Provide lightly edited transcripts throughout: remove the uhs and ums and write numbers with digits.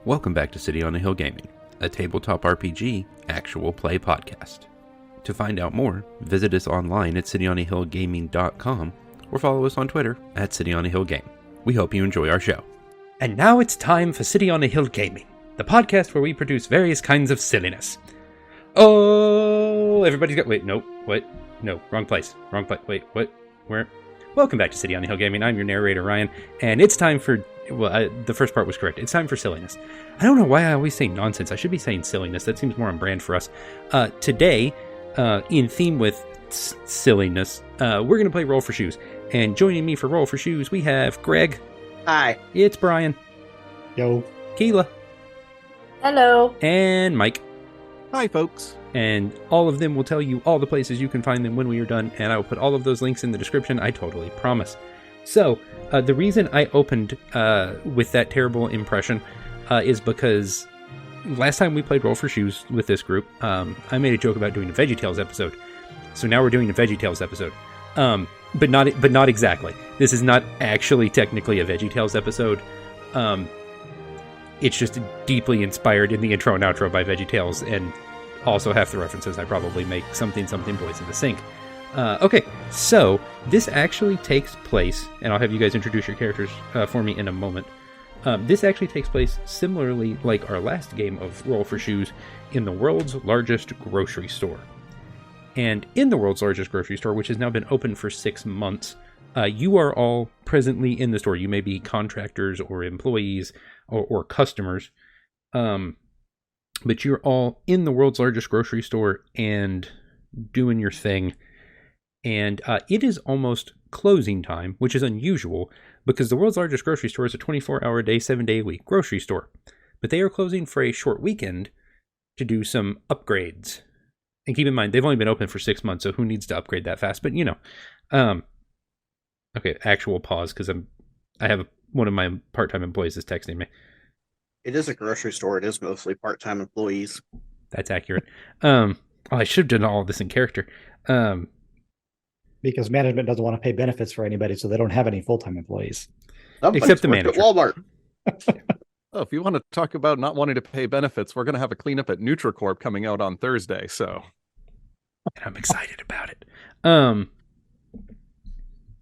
Welcome back to City on a Hill Gaming, a tabletop RPG actual play podcast. To find out more, visit us online at cityonahillgaming.com or follow us on Twitter at cityonahillgame. We hope you enjoy our show. And now it's time for City on a Hill Gaming, the podcast where we produce various kinds of silliness. Oh, everybody's got... Wait, no, what? No, wrong place. Wait, what? Where? Welcome back to City on a Hill Gaming. I'm your narrator, Ryan, and it's time for... Well, the first part was correct. It's time for silliness. I don't know why I always say nonsense. I should be saying silliness. That seems more on brand for us. Today, in theme with silliness, we're going to play Roll for Shoes. And joining me for Roll for Shoes, we have Greg. Hi. It's Bryan. Yo. Keela. Hello. And Mike. Hi, folks. And all of them will tell you all the places you can find them when we are done, and I will put all of those links in the description, I totally promise. So, the reason I opened with that terrible impression is because last time we played Roll for Shoes with this group, I made a joke about doing a VeggieTales episode. So now we're doing a VeggieTales episode. But not exactly. This is not actually technically a VeggieTales episode. It's just deeply inspired in the intro and outro by VeggieTales, and also half the references I probably make something boys in the sink. Okay, so this actually takes place, and I'll have you guys introduce your characters for me in a moment. This actually takes place similarly like our last game of Roll for Shoes in the world's largest grocery store. And in the world's largest grocery store, which has now been open for 6 months, you are all presently in the store. You may be contractors or employees or customers, but you're all in the world's largest grocery store and doing your thing. And it is almost closing time, which is unusual because the world's largest grocery store is a 24-hour day, 7-day-a-week grocery store. But they are closing for a short weekend to do some upgrades. And keep in mind, they've only been open for 6 months, so who needs to upgrade that fast? But, you know. Okay, actual pause, because I have one of my part-time employees is texting me. It is a grocery store. It is mostly part-time employees. That's accurate. I should have done all of this in character. Because management doesn't want to pay benefits for anybody, so they don't have any full-time employees. Except the manager. At Walmart. Oh, if you want to talk about not wanting to pay benefits, we're going to have a cleanup at NutriCorp coming out on Thursday, so... And I'm excited about it.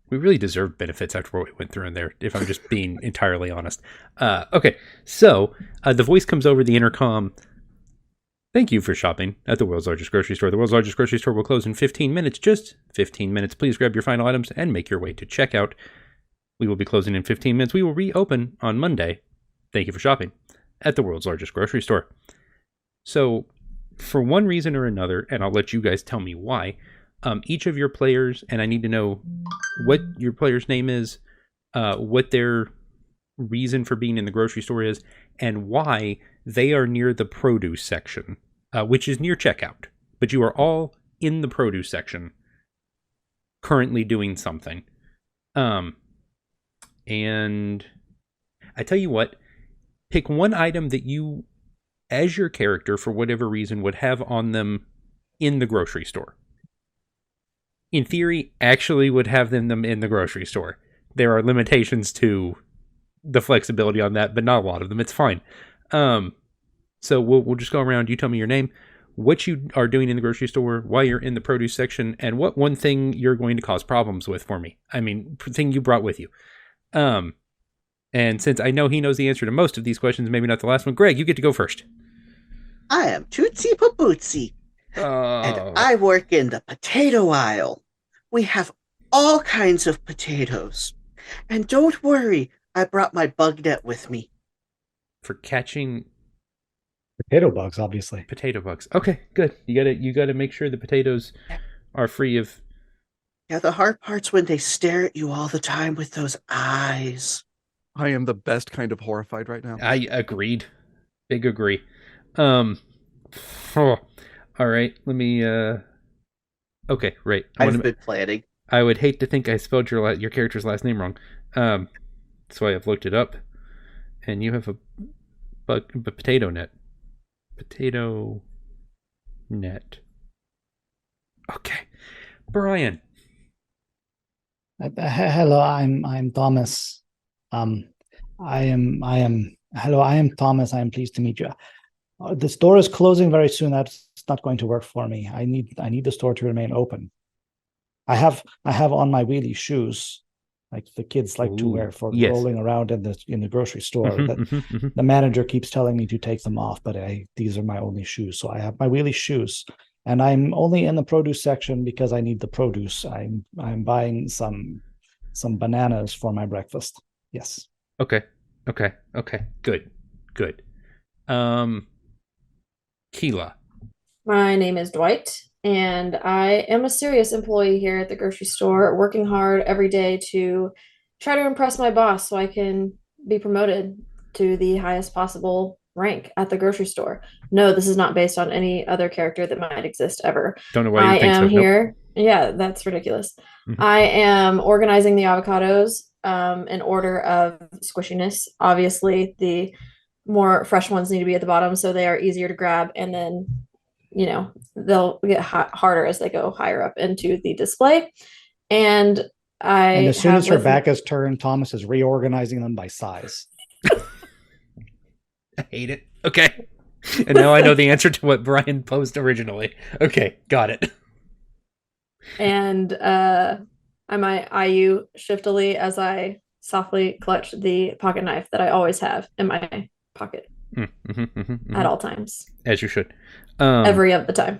We really deserve benefits after what we went through in there, if I'm just being entirely honest. Okay, so the voice comes over the intercom. Thank you for shopping at the world's largest grocery store. The world's largest grocery store will close in 15 minutes, just 15 minutes. Please grab your final items and make your way to checkout. We will be closing in 15 minutes. We will reopen on Monday. Thank you for shopping at the world's largest grocery store. So, for one reason or another, and I'll let you guys tell me why, each of your players, and I need to know what your player's name is, what their reason for being in the grocery store is, and why they are near the produce section, which is near checkout. But you are all in the produce section, currently doing something. And I tell you what, pick one item that you, as your character, for whatever reason, would have on them in the grocery store. In theory, actually would have them in the grocery store. There are limitations to the flexibility on that, but not a lot of them. It's fine. So we'll just go around. You tell me your name, what you are doing in the grocery store, why you're in the produce section, and what one thing you're going to cause problems with for me. I mean, thing you brought with you. And since I know he knows the answer to most of these questions, maybe not the last one, Greg, you get to go first. I am Tootsie Pabootsie, and I work in the potato aisle. We have all kinds of potatoes. And don't worry, I brought my bug net with me. For catching Potato bugs, obviously. potato bugs. Okay, good. You gotta make sure the potatoes are free of... Yeah, the hard part's when they stare at you all the time with those eyes. I am the best kind of horrified right now. I agreed. Big agree. All right, let me... Okay, right. I've been planning. I would hate to think I spelled your character's last name wrong. So I've looked it up. And you have a potato net. Potato net. Okay. Bryan. Hello, I'm Thomas. Hello, I am Thomas. I am pleased to meet you. The store is closing very soon. That's not going to work for me. I need the store to remain open. I have on my wheelie shoes, like the kids like to wear for yes. rolling around in the grocery store. Mhm. The manager keeps telling me to take them off, but these are my only shoes. So I have my wheelie shoes, and I'm only in the produce section because I need the produce. I'm buying some bananas for my breakfast. Yes. Okay. Good. Keela. My name is Dwight, and I am a serious employee here at the grocery store, working hard every day to try to impress my boss so I can be promoted to the highest possible rank at the grocery store. No, this is not based on any other character that might exist ever. Don't know why you I would think so. am Nope. here. Yeah, that's ridiculous. Mhm. I am organizing the avocados in order of squishiness. Obviously, the more fresh ones need to be at the bottom so they are easier to grab, and then they'll get harder as they go higher up into the display. And And as soon as her back is turned, Thomas is reorganizing them by size. I hate it. Okay. And now I know the answer to what Bryan posed originally. Okay, got it. And I might eye you shiftily as I softly clutch the pocket knife that I always have in my pocket at all times. As you should. Every of the time.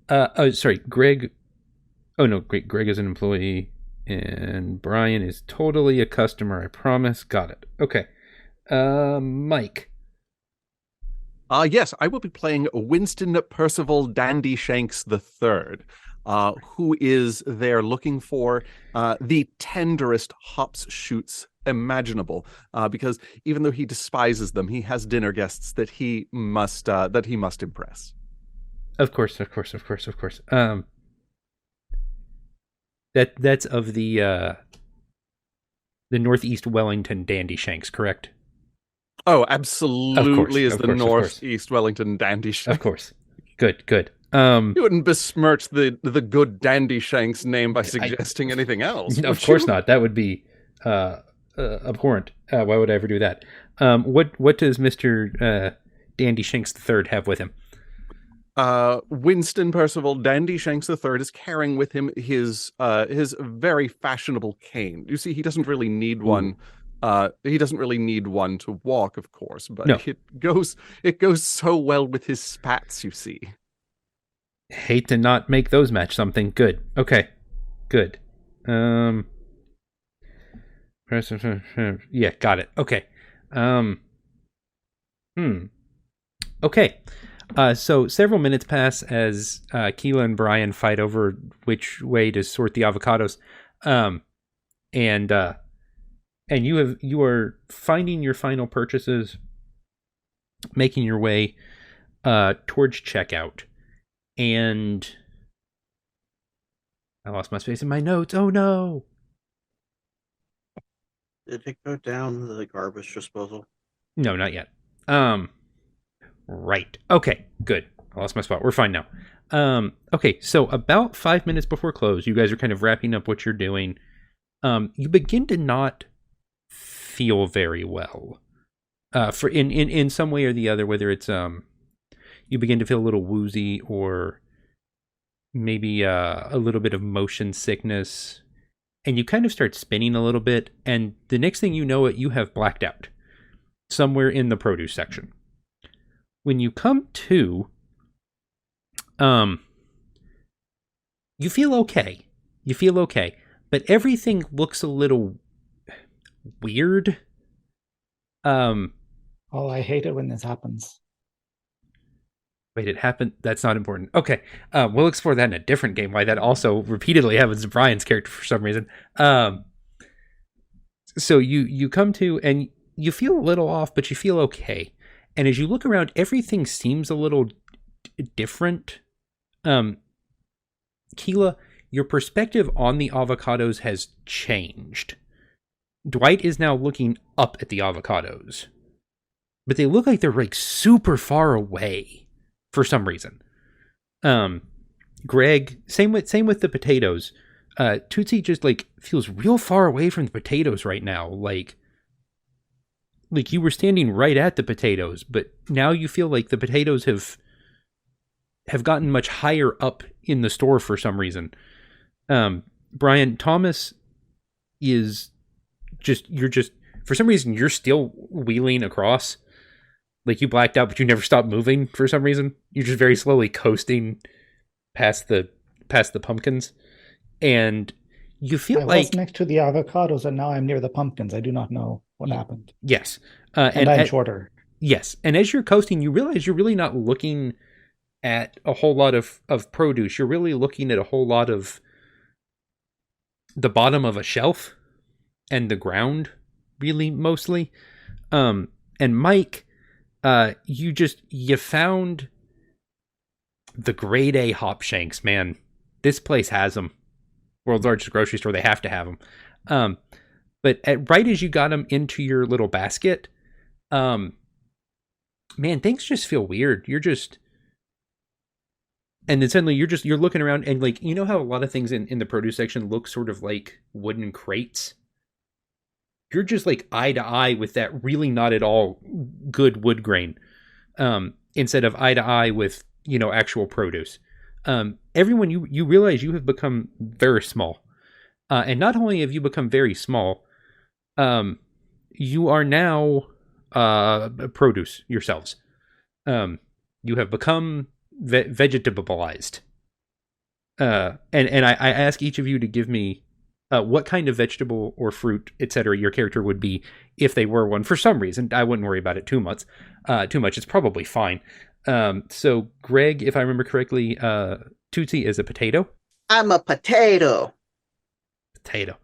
Oh, sorry, Greg. Oh no, great. Greg is an employee, and Bryan is totally a customer. I promise. Got it. Okay. Mike. Yes, I will be playing Winston Percival Dandy Shanks III, who is there looking for the tenderest hops shoots imaginable, because even though he despises them, he has dinner guests that he must impress. Of course. That's of the Northeast Wellington Dandy Shanks, correct? Oh, absolutely, is the Northeast Wellington Dandy Shanks. Of course. Good. You wouldn't besmirch the good Dandy Shanks name by suggesting anything else. Of course not. That would be abhorrent. Why would I ever do that? What does Mr. Dandy Shanks III have with him? Winston Percival Dandy Shanks III is carrying with him his very fashionable cane. You see, he doesn't really need one. He doesn't really need one to walk, of course, but no. It goes so well with his spats, you see. Hate to not make those match something. Good. Okay. Good. Yeah, got it. Okay. Okay. So several minutes pass as Keela and Bryan fight over which way to sort the avocados. And you are finding your final purchases, making your way towards checkout, and I lost my space in my notes. Oh no! Did it go down the garbage disposal? No, not yet. Right. Okay, good. I lost my spot. We're fine now. Okay, so about 5 minutes before close, you guys are kind of wrapping up what you're doing. You begin to not feel very well, for in some way or the other, whether it's you begin to feel a little woozy or maybe a little bit of motion sickness, and you kind of start spinning a little bit, and the next thing you know, you have blacked out somewhere in the produce section. When you come to, you feel okay. But everything looks a little weird. Oh, I hate it when this happens. Wait, it happened? That's not important. Okay, we'll explore that in a different game, why that also repeatedly happens to Bryan's character for some reason. So you come to, and you feel a little off, but you feel okay. And as you look around, everything seems a little different. Keela, your perspective on the avocados has changed. Dwight is now looking up at the avocados, but they look like they're like super far away for some reason. Greg, same with the potatoes. Tootsie just like feels real far away from the potatoes right now. Like you were standing right at the potatoes, but now you feel like the potatoes have gotten much higher up in the store for some reason. Bryan, Thomas is you're for some reason you're still wheeling across. Like you blacked out, but you never stopped moving for some reason. You're just very slowly coasting past the pumpkins, and you feel I like was next to the avocados, and now I'm near the pumpkins. I do not know what happened. Yes, and I'm shorter. Yes, and as you're coasting, you realize you're really not looking at a whole lot of produce. You're really looking at a whole lot of the bottom of a shelf and the ground, really mostly. And Mike, you found the grade A hop shanks, man. This place has them. World's largest grocery store. They have to have them. But right as you got them into your little basket, man, things just feel weird. And then suddenly you're looking around and like, you know how a lot of things in the produce section look sort of like wooden crates? You're just like eye to eye with that really not at all good wood grain. Instead of eye to eye with, actual produce. Everyone, you realize you have become very small. And not only have you become very small, you are now produce yourselves. You have become vegetabilized. And I ask each of you to give me what kind of vegetable or fruit, etc., your character would be if they were one. For some reason, I wouldn't worry about it too much. It's probably fine. So Greg, if I remember correctly, Tootsie is a potato. I'm a potato. Potato.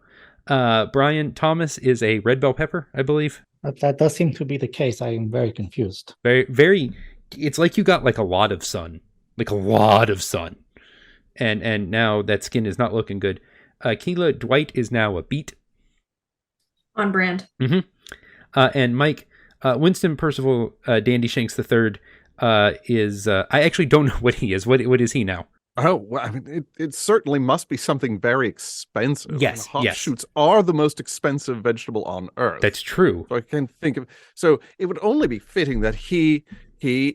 Bryan, Thomas is a red bell pepper, I believe. That does seem to be the case. I am very confused. Very, very. It's like you got like a lot of sun, and now that skin is not looking good. Keela, Dwight is now a beet. On brand. Mm-hmm. And Mike, Winston Percival Dandy Shanks III is. I actually don't know what he is. What is he now? Oh, well, I mean, it certainly must be something very expensive. Yes, hop yes. shoots are the most expensive vegetable on earth. That's true. So I can think of. So it would only be fitting that he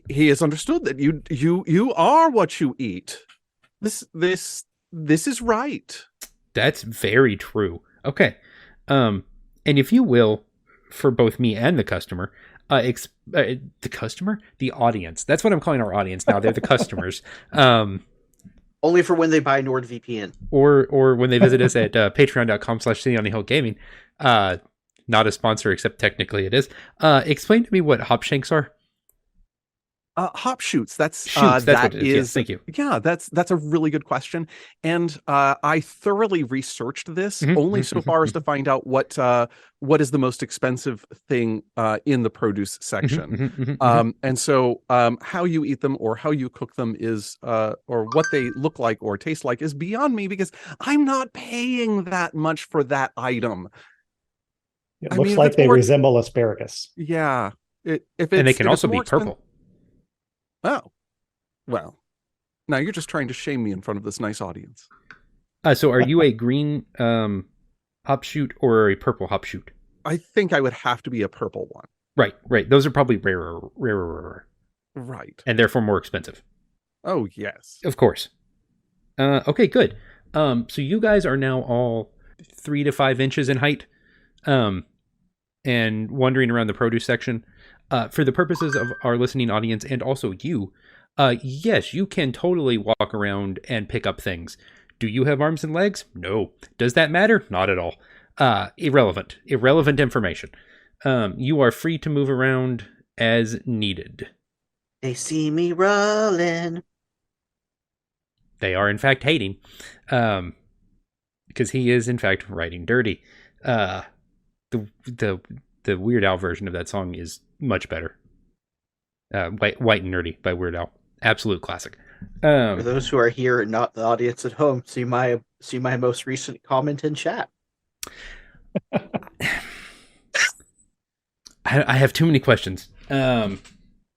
has understood that you are what you eat. This is right. That's very true. Okay. And if you will, for both me and the customer, the audience. That's what I'm calling our audience now. They're the customers. Only for when they buy NordVPN. Or when they visit us at patreon.com/cityonthehillgaming. Not a sponsor, except technically it is. Explain to me what hop shanks are. Hop shoots. That's what that it is. is. Yes, thank you. Yeah, that's a really good question, and I thoroughly researched this only so far as to find out what is the most expensive thing in the produce section. And so how you eat them or how you cook them is or what they look like or taste like is beyond me because I'm not paying that much for that item. It looks like they resemble asparagus. Yeah, and they can also be purple. Oh, well, now you're just trying to shame me in front of this nice audience. So are you a green hop shoot or a purple hop shoot? I think I would have to be a purple one. Right. Those are probably rarer. Right. And therefore more expensive. Oh, yes. Of course. Okay, good. So you guys are now all 3 to 5 inches in height and wandering around the produce section. For the purposes of our listening audience and also you, yes, you can totally walk around and pick up things. Do you have arms and legs? No. Does that matter? Not at all. Irrelevant information. You are free to move around as needed. They see me rolling. They are, in fact, hating. Because he is, in fact, writing dirty. The Weird Al version of that song is much better. White and Nerdy by Weird Al. Absolute classic. For those who are here and not the audience at home, see my most recent comment in chat. I have too many questions. I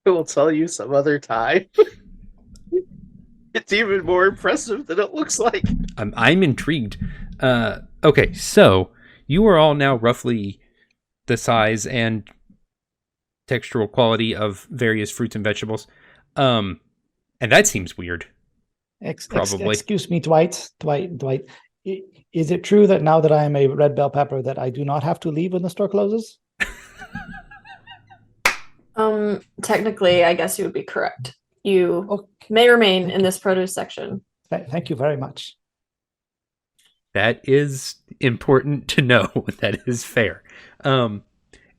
will tell you some other time. It's even more impressive than it looks like. I'm intrigued. Okay, so you are all now roughly the size and textural quality of various fruits and vegetables. And that seems weird. Probably. Excuse me, Dwight. Is it true that now that I am a red bell pepper that I do not have to leave when the store closes? Technically, I guess you would be correct. You may remain in this produce section. Thank you very much. That is important to know. That is fair. And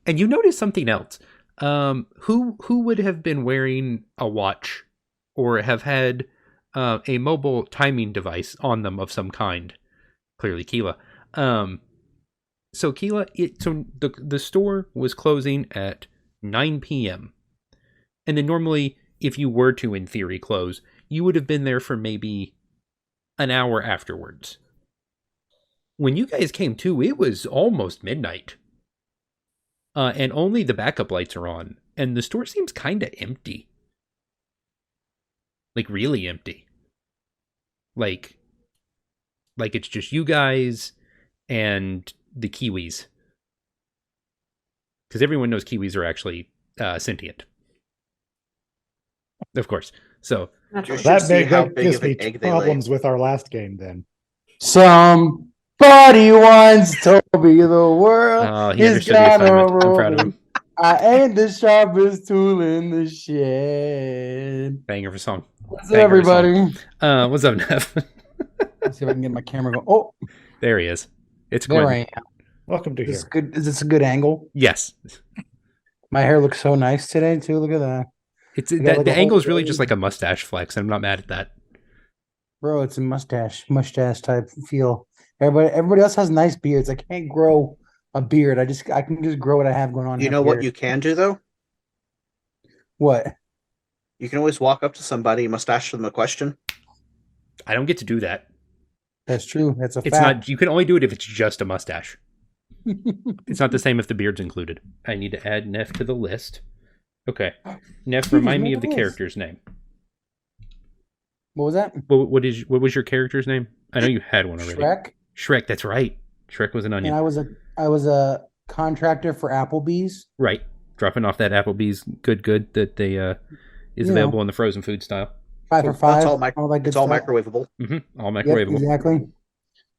you notice something else. Who would have been wearing a watch or have had a mobile timing device on them of some kind? Clearly, Keela. So Keela, the store was closing at 9 p.m. And then normally, if you were to, in theory, close, you would have been there for maybe an hour afterwards. When you guys came to, it was almost midnight. And only the backup lights are on. And the store seems kind of empty. Like, really empty. Like it's just you guys and the Kiwis. Because everyone knows Kiwis are actually sentient. Of course. So that gives me problems with our last game then. Somebody once told me the world he understood the assignment. I'm proud of him. I ain't the sharpest tool in the shed. Banger of a song. What's up, everybody? What's up, Nev? Let's see if I can get my camera going. Oh, there he is. It's there Quentin. I am. Welcome to here. Is this a good angle? Yes. My hair looks so nice today too. Look at that. The angle is really just like a mustache flex. I'm not mad at that. Bro, it's a mustache type feel. Everybody else has nice beards. I can't grow a beard. I can just grow what I have going on. You know what you can do though? What? You can always walk up to somebody, mustache them a question. I don't get to do that. That's true. That's a fact. It's not. You can only do it if it's just a mustache. It's not the same if the beard's included. I need to add Neff to the list. Okay, Neff, remind me of the character's name. What was that? What was your character's name? I know you had one already. Shrek. That's right. Shrek was an onion. And I was a contractor for Applebee's. Right, dropping off that Applebee's good that they is available in the frozen food style. 5 for 5. It's all microwavable. Mm-hmm. All microwavable. Yep, exactly.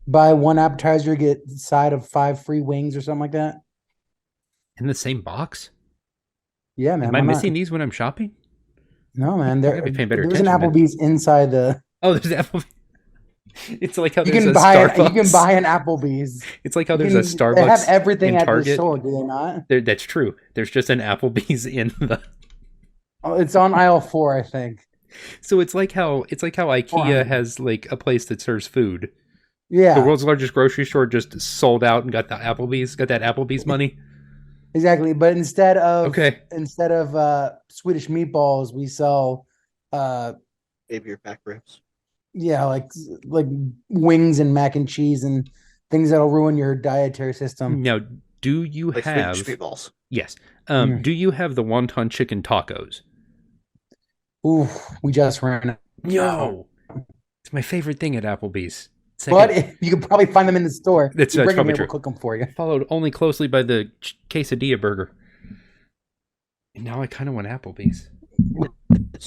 Buy one appetizer, get a side of 5 free wings or something like that. In the same box? Yeah, man. Am I missing these when I'm shopping? No, man. There's an attention, Applebee's inside the. Oh, there's Applebee's. It's like how you there's can a buy Starbucks. You can buy an Applebee's. It's like how there's a Starbucks. They have everything at Target. the store, do they not? That's true. There's just an Applebee's in the. Oh, it's on aisle 4, I think. So it's like how IKEA has like a place that serves food. Yeah. The world's largest grocery store just sold out and got that Applebee's money. Exactly, but instead of Swedish meatballs, we sell maybe your back ribs. Yeah, like wings and mac and cheese and things that'll ruin your dietary system. Now, do you have Swedish meatballs? Yes. Do you have the wonton chicken tacos? Ooh, we just ran out. No, it's my favorite thing at Applebee's. But you can probably find them in the store. That's probably true. We'll cook them for you. Followed only closely by the quesadilla burger. And now I kind of want Applebee's. It's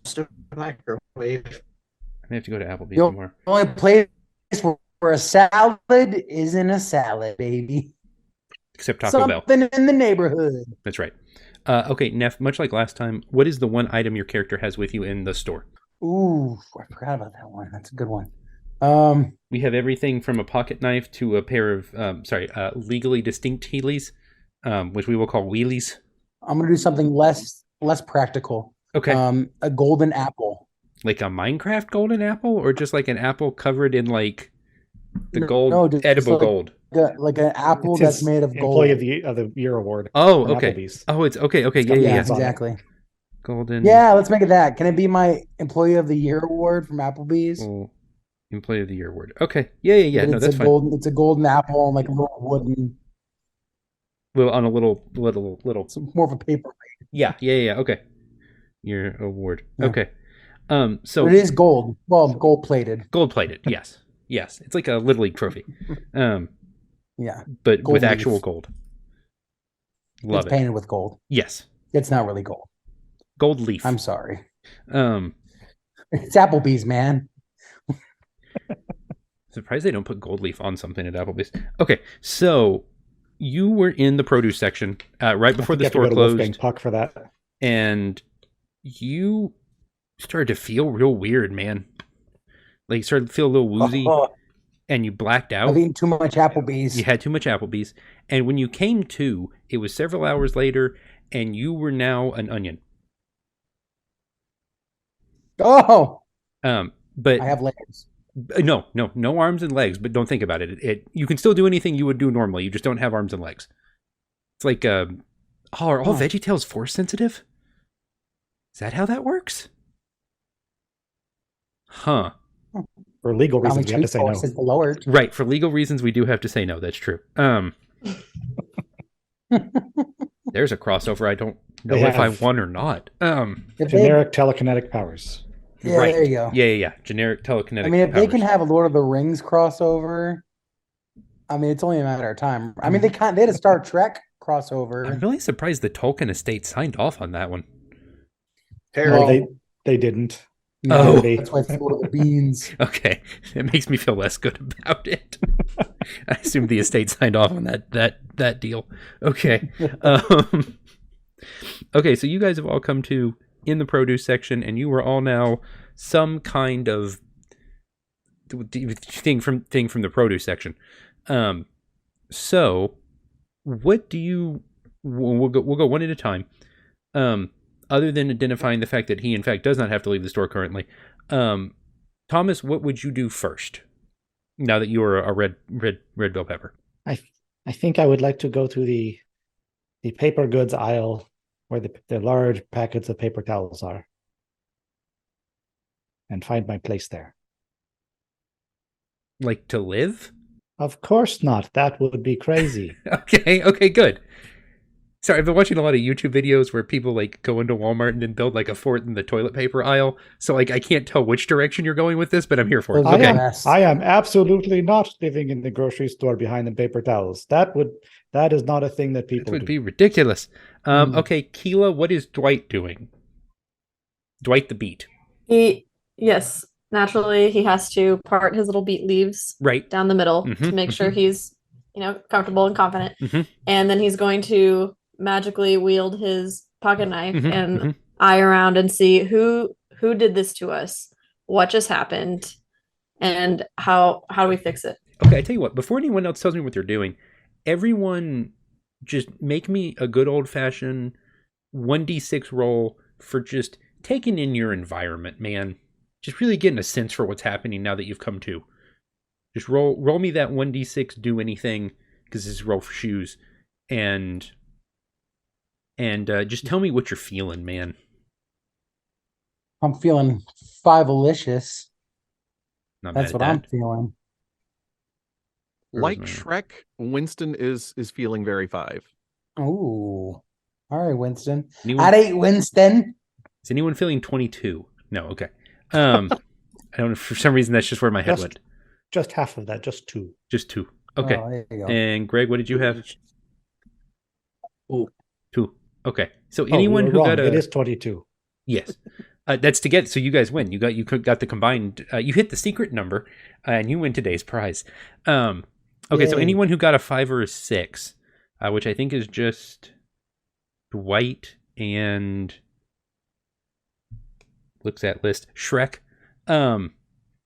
just a microwave. I may have to go to Applebee's tomorrow. The only place where a salad isn't a salad, baby. Except Taco Bell. Something in the neighborhood. That's right. Okay, Neff, much like last time, what is the one item your character has with you in the store? Ooh, I forgot about that one. That's a good one. We have everything from a pocket knife to a pair of, legally distinct Heelys, which we will call wheelies. I'm going to do something less practical. Okay. A golden apple. Like a Minecraft golden apple, or just like an apple covered in like the gold, edible gold? Like an apple that's made of gold. Employee of the Year award. Oh, okay. Applebee's. Oh, it's okay. Yeah, exactly. Golden. Yeah, let's make it that. Can it be my Employee of the Year award from Applebee's? Oh, Employee of the Year award. Okay. Yeah. No, that's fine. It's a golden apple on like a little wooden. Well, on a little. It's more of a paper. Yeah. Okay. Your award. Yeah. Okay. So but it is gold. Well, gold plated. Gold plated. Yes. Yes, it's like a Little League trophy. Yeah. But Gold with leaf. actual gold. Love It's it. painted with gold. Yes. It's not really gold. Gold leaf. I'm sorry. Um, It's Applebee's, man. Surprised they don't put gold leaf on something at Applebee's. Okay, so you were in the produce section right before the store closed, Puck for that. and you started to feel real weird, man. Like you started to feel a little woozy, and you blacked out. I've eaten too much Applebee's. You had too much Applebee's, and when you came to, it was several hours later, and you were now an onion. Oh, But I have legs. no arms and legs. But don't think about it. You can still do anything you would do normally. You just don't have arms and legs. It's like, are all VeggieTales force sensitive? Is that how that works? Huh. For legal reasons, we have to say no. Lowered. Right. For legal reasons, we do have to say no. That's true. There's a crossover. I don't know if I won or not. Generic telekinetic powers. Yeah, right. There you go. Yeah. Generic telekinetic. I mean, if powers. they can have a Lord of the Rings crossover, I mean, it's only a matter of time. I mean, they had a Star Trek crossover. I'm really surprised the Tolkien estate signed off on that one. No, they didn't. No, that's why it's Lord of the Beans. Okay, it makes me feel less good about it. I assume the estate signed off on that deal. Okay. Okay, so you guys have all come to in the produce section, and you were all now some kind of thing from the produce section. So what do you? We'll go one at a time. Other than identifying the fact that he in fact does not have to leave the store currently, Thomas, what would you do first? Now that you are a red bell pepper, I think I would like to go to the paper goods aisle where the large packets of paper towels are, and find my place there. Like to live? Of course not. That would be crazy. Okay, good. Sorry, I've been watching a lot of YouTube videos where people like go into Walmart and then build like a fort in the toilet paper aisle. So like I can't tell which direction you're going with this, but I'm here for it. Okay. I am absolutely not living in the grocery store behind the paper towels. That is not a thing that people would do. be ridiculous. Okay, Keela, what is Dwight doing? Dwight the beet. Yes, naturally he has to part his little beet leaves right down the middle to make sure he's comfortable and confident. And then he's going to magically wield his pocket knife and eye around and see who did this to us, what just happened, and how do we fix it. Okay, I tell you what, before anyone else tells me what they're doing, everyone just make me a good old-fashioned 1d6 roll for just taking in your environment, man. Just really getting a sense for what's happening now that you've come to. Just roll me that 1d6 do anything, because this is roll for shoes, and just tell me what you're feeling, man. I'm feeling five-alicious. That's what I'm feeling. Like Shrek, Winston is feeling very 5. Ooh. All right, Winston. At 8, Winston. Is anyone feeling 22? No, okay. I don't know, for some reason that's just where my head went. Just half of that, just 2. Just 2. Okay. Oh, there you go. And Greg, what did you have? 2. Okay. So anyone who got it is 22. Yes. That's to get, so you guys win. You got the combined, you hit the secret number, and you win today's prize. Okay, Yay. So anyone who got a 5 or a 6, which I think is just Dwight and looks at list Shrek. Oh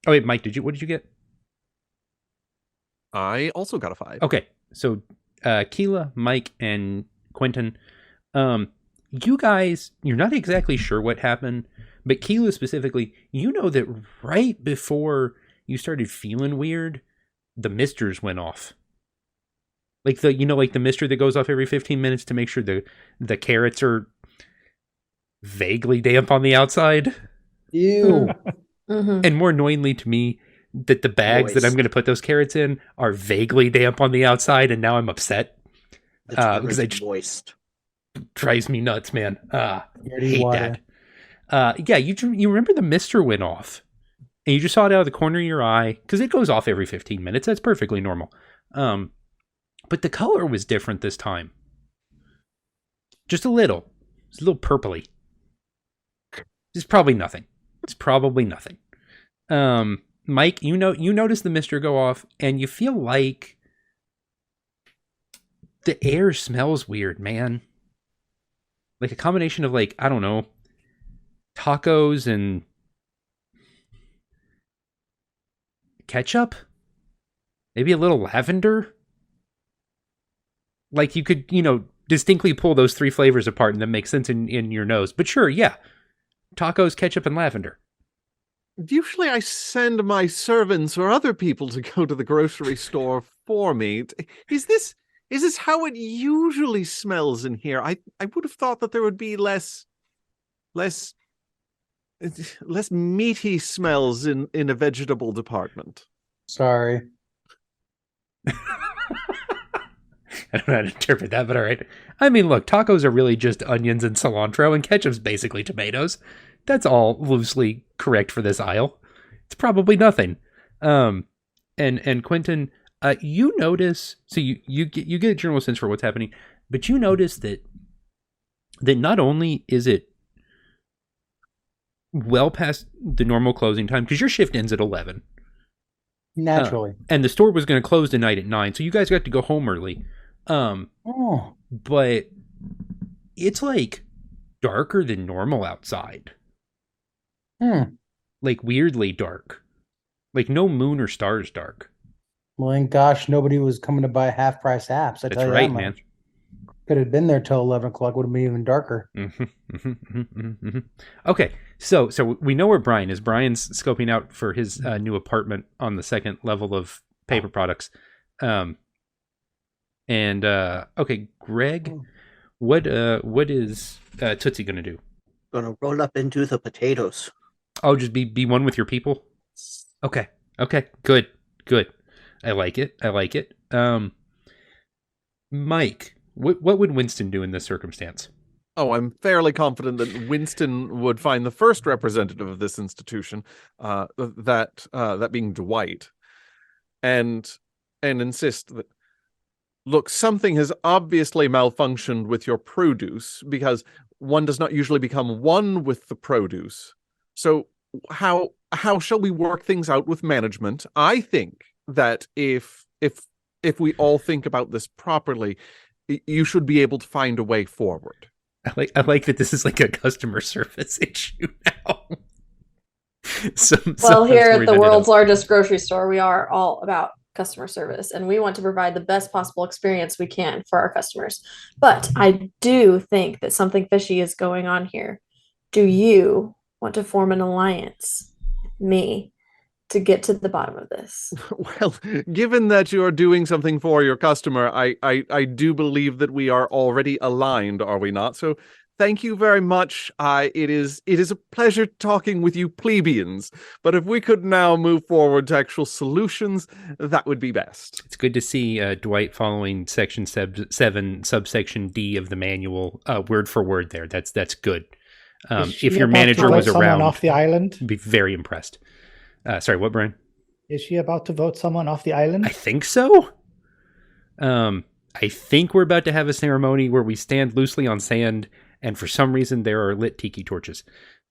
wait, Mike, what did you get? I also got a 5. Okay, so Keela, Mike, and Quentin, you guys, you're not exactly sure what happened, but Keela specifically, you know that right before you started feeling weird, the misters went off. Like the mister that goes off every 15 minutes to make sure the carrots are vaguely damp on the outside. Ew. And more annoyingly to me, that the bags that I'm going to put those carrots in are vaguely damp on the outside, and now I'm upset. Because I just moist. Drives me nuts, man. I Dirty hate water. that. Yeah, you remember the mister went off, And you just saw it out of the corner of your eye, because it goes off every 15 minutes. That's perfectly normal. But the color was different this time. Just a little. It's a little purpley. It's probably nothing. Mike, you notice the mister go off, and you feel like the air smells weird, man. Like a combination of, like, I don't know, tacos and ketchup? Maybe a little lavender? Like you could, distinctly pull those three flavors apart and that makes sense in your nose. But sure, yeah. Tacos, ketchup, and lavender. Usually I send my servants or other people to go to the grocery store for me. Is this how it usually smells in here? I would have thought that there would be less meaty smells in a vegetable department. Sorry. I don't know how to interpret that, but all right. I mean, look, tacos are really just onions and cilantro, and ketchup's basically tomatoes. That's all loosely correct for this aisle. It's probably nothing. And Quentin, you notice, so you get a general sense for what's happening, but you notice that not only is it well past the normal closing time, because your shift ends at 11. Naturally. And the store was going to close tonight at 9, so you guys got to go home early. But it's like darker than normal outside. Like weirdly dark. Like no moon or stars dark. Well, and gosh, nobody was coming to buy half-price apps. That's right, man. Could have been there till 11 o'clock. Would have been even darker. Okay, so we know where Bryan is. Bryan's scoping out for his new apartment on the second level of paper products. Okay, Greg, what is Tootsie gonna do? Gonna roll up into the potatoes. Oh, just be one with your people? Okay, good. I like it. Mike, what would Winston do in this circumstance? Oh, I'm fairly confident that Winston would find the first representative of this institution, that being Dwight, and insist that, look, something has obviously malfunctioned with your produce, because one does not usually become one with the produce. So how shall we work things out with management? I think that if we all think about this properly, you should be able to find a way forward. I like that this is like a customer service issue now. Well, here at the world's largest grocery store, we are all about customer service, and we want to provide the best possible experience we can for our customers. But I do think that something fishy is going on here. Do you want to form an alliance with me to get to the bottom of this? Well, given that you're doing something for your customer, I do believe that we are already aligned, are we not? So thank you very much. It is a pleasure talking with you plebeians, but if we could now move forward to actual solutions, that would be best. It's good to see Dwight following section 7, subsection D of the manual, word for word there. That's good. If your manager was around, off the island, I'd be very impressed. Sorry, what, Bryan? Is she about to vote someone off the island? I think so. I think we're about to have a ceremony where we stand loosely on sand, and for some reason there are lit tiki torches.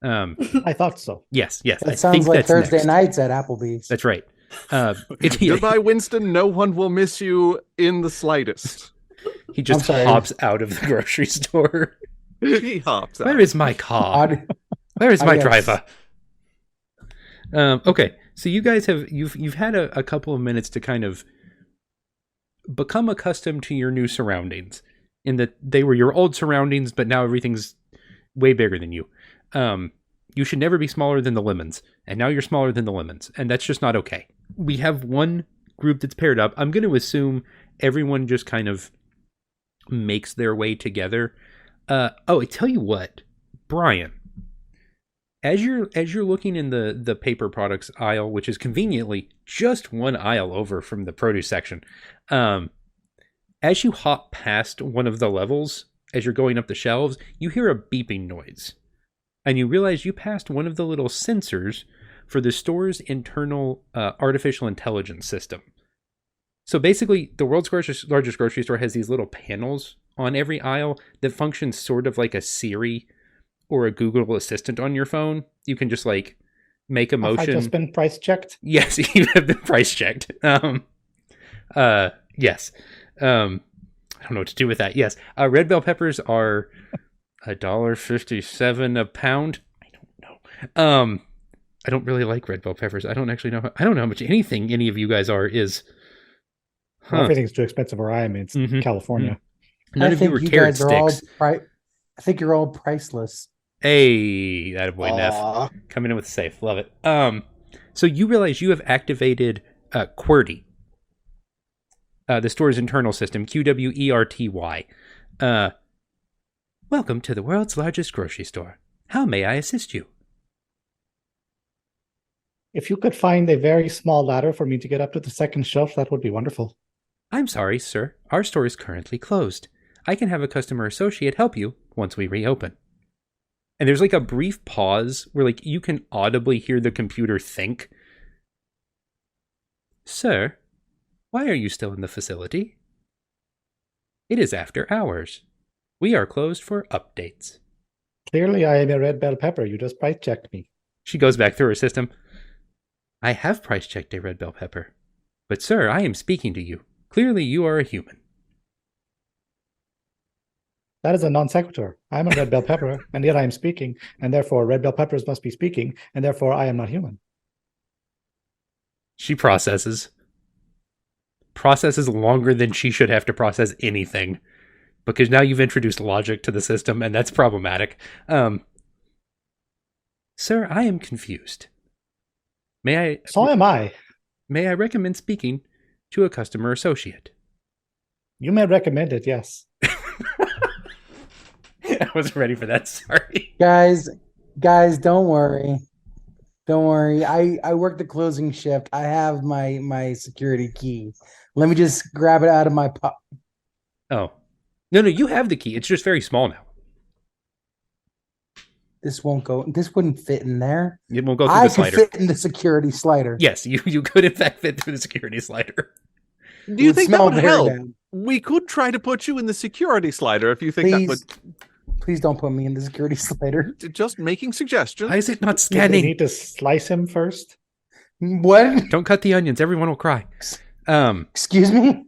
I thought so. Yes. That sounds like Thursday nights at Applebee's. That's right. Goodbye, Winston. No one will miss you in the slightest. He just hops out of the grocery store. He hops out. Where is my car? Where is my driver? Okay, so you guys you've had a couple of minutes to kind of become accustomed to your new surroundings, in that they were your old surroundings, but now everything's way bigger than you. You should never be smaller than the lemons, and now you're smaller than the lemons, and that's just not okay. We have one group that's paired up. I'm going to assume everyone just kind of makes their way together. I tell you what, Bryan, as you're looking in the paper products aisle, which is conveniently just one aisle over from the produce section, as you hop past one of the levels, as you're going up the shelves, you hear a beeping noise. And you realize you passed one of the little sensors for the store's internal artificial intelligence system. So basically, the world's largest grocery store has these little panels on every aisle that function sort of like a Siri or a Google Assistant on your phone. You can just like make a motion. Have I just been price checked? Yes, you have been price checked. Yes. I don't know what to do with that. Yes. Red bell peppers are $1.57 a pound. I don't know. I don't really like red bell peppers. I don't actually know. I don't know how much anything any of you guys is. Well, everything's too expensive where I am. It's California. None of you were carrot sticks. I think you're all priceless. Hey, that boy Neff. Coming in with safe. Love it. So you realize you have activated QWERTY. The store's internal system, QWERTY. Welcome to the world's largest grocery store. How may I assist you? If you could find a very small ladder for me to get up to the second shelf, that would be wonderful. I'm sorry, sir. Our store is currently closed. I can have a customer associate help you once we reopen. And there's like a brief pause where like you can audibly hear the computer think. Sir, why are you still in the facility? It is after hours. We are closed for updates. Clearly, I am a red bell pepper. You just price checked me. She goes back through her system. I have price checked a red bell pepper. But sir, I am speaking to you. Clearly, you are a human. That is a non sequitur. I'm a red bell pepper, and yet I am speaking, and therefore red bell peppers must be speaking, and therefore I am not human. She processes longer than she should have to process anything, because now you've introduced logic to the system, and that's problematic. Sir, I am confused. So am I. May I recommend speaking to a customer associate? You may recommend it, yes. I wasn't ready for that. Sorry. Guys, don't worry. Don't worry. I work the closing shift. I have my security key. Let me just grab it out of my Oh. No, you have the key. It's just very small now. This wouldn't fit in there. It won't go through the slider. I could fit in the security slider. Yes, you could in fact fit through the security slider. Do you think that would help? We could try to put you in the security slider if you think that would... Please don't put me in the security slider. Just making suggestions. Why is it not scanning? You need to slice him first. What? Don't cut the onions. Everyone will cry. Excuse me?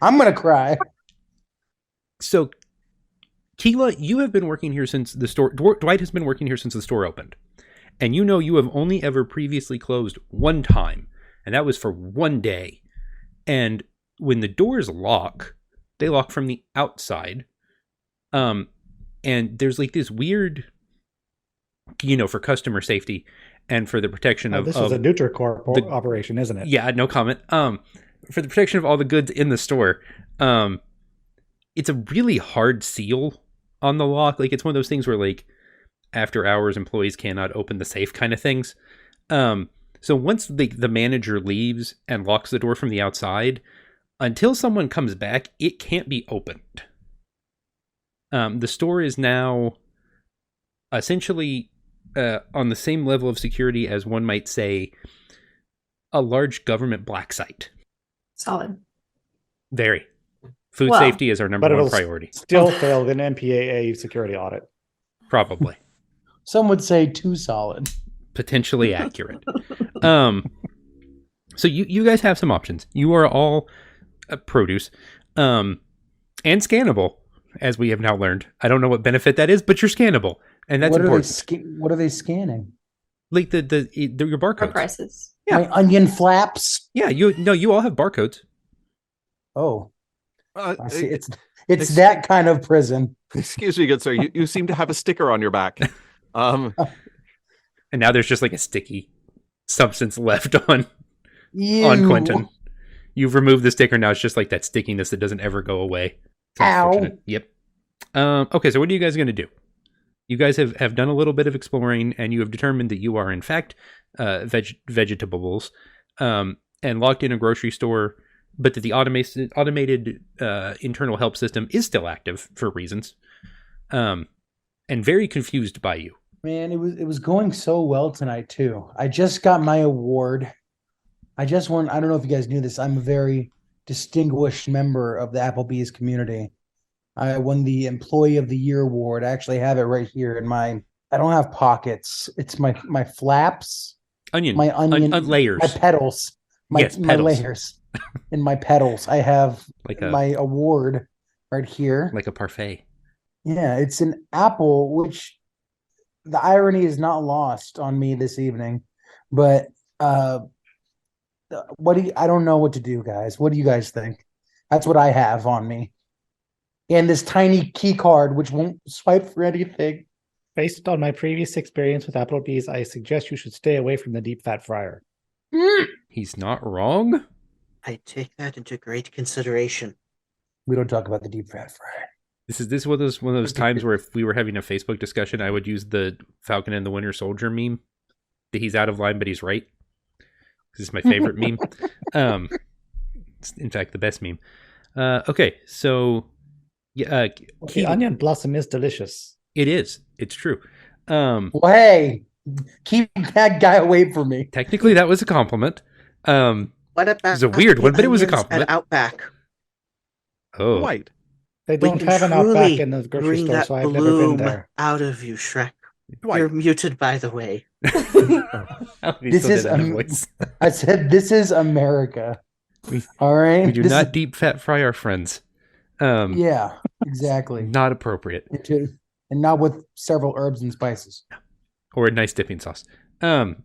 I'm going to cry. So, Keela, you have been working here since the store... Dwight has been working here since the store opened. And you know you have only ever previously closed one time. And that was for one day. And when the doors lock, they lock from the outside. And there's like this weird, for customer safety and for the protection of... This is a NutriCorp operation, isn't it? Yeah, no comment. For the protection of all the goods in the store, it's a really hard seal on the lock. Like, it's one of those things where, like, after hours, employees cannot open the safe kind of things. So once the manager leaves and locks the door from the outside, until someone comes back, it can't be opened. The store is now essentially on the same level of security as one might say a large government black site. Solid. Very. Food safety is our number one priority. Still failed an MPAA security audit. Probably. Some would say too solid. Potentially accurate. So you guys have some options. You are all produce and scannable, as we have now learned. I don't know what benefit that is, but you're scannable, and that's important. What are they scanning? Like your barcodes. Our prices. Yeah. My onion flaps. Yeah, you all have barcodes. Oh, I see. It's that kind of prison. Excuse me, good sir. You seem to have a sticker on your back. And now there's just like a sticky substance left on Quentin. You've removed the sticker. Now it's just like that stickiness that doesn't ever go away. Ow. Yep. Okay, so what are you guys going to do? You guys have done a little bit of exploring, and you have determined that you are, in fact, vegetables, and locked in a grocery store, but that the automated internal help system is still active for reasons, and very confused by you. Man, it was going so well tonight too. I just got my award. I just won. I don't know if you guys knew this. I'm a very distinguished member of the Applebee's community. I won the Employee of the Year award. I actually have it right here in my. I don't have pockets. It's my flaps, my onion, layers, my petals, my petals. layers, and my petals. I have like my award right here, like a parfait. Yeah, it's an apple, which the irony is not lost on me this evening. But I don't know what to do, guys. What do you guys think? That's what I have on me. And this tiny key card, which won't swipe for anything. Based on my previous experience with Applebee's, I suggest you should stay away from the deep fat fryer. He's not wrong. I take that into great consideration. We don't talk about the deep fat fryer. This is one of those times where if we were having a Facebook discussion, I would use the Falcon and the Winter Soldier meme. That he's out of line, but he's right. This is my favorite meme. It's in fact the best meme. Okay, so yeah, the onion blossom is delicious. It is. It's true. Well, hey, keep that guy away from me. Technically, that was a compliment. What about it was a weird one, but it was a compliment. At Outback. Oh, White. They don't have an Outback in the grocery store, so I've never been there. Out of you, Shrek. Dwight. You're muted, by the way. This is I said this is America. All right. We do not deep fat fry our friends. Yeah, exactly. Not appropriate. And not with several herbs and spices. Or a nice dipping sauce. Mike,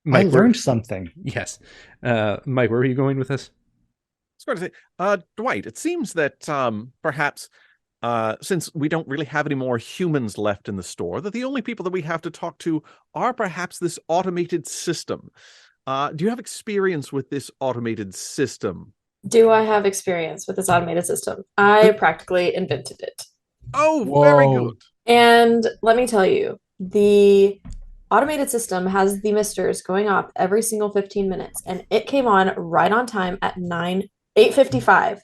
I learned something. Yes. Mike, where are you going with this? I was going to say, Dwight, it seems that perhaps since we don't really have any more humans left in the store, that the only people that we have to talk to are perhaps this automated system. Do you have experience with this automated system? Do I have experience with this automated system? I practically invented it. Oh, very good. And let me tell you, the automated system has the misters going off every single 15 minutes, and it came on right on time at 8:55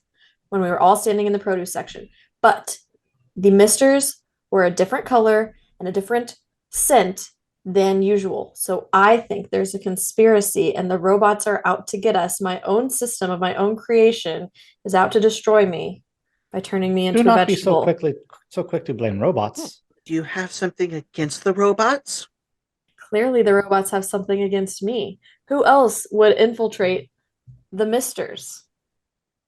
when we were all standing in the produce section. But the misters were a different color and a different scent than usual. So I think there's a conspiracy and the robots are out to get us. My own system of my own creation is out to destroy me by turning me into a vegetable. Do not be so quick to blame robots. Do you have something against the robots? Clearly the robots have something against me. Who else would infiltrate the misters?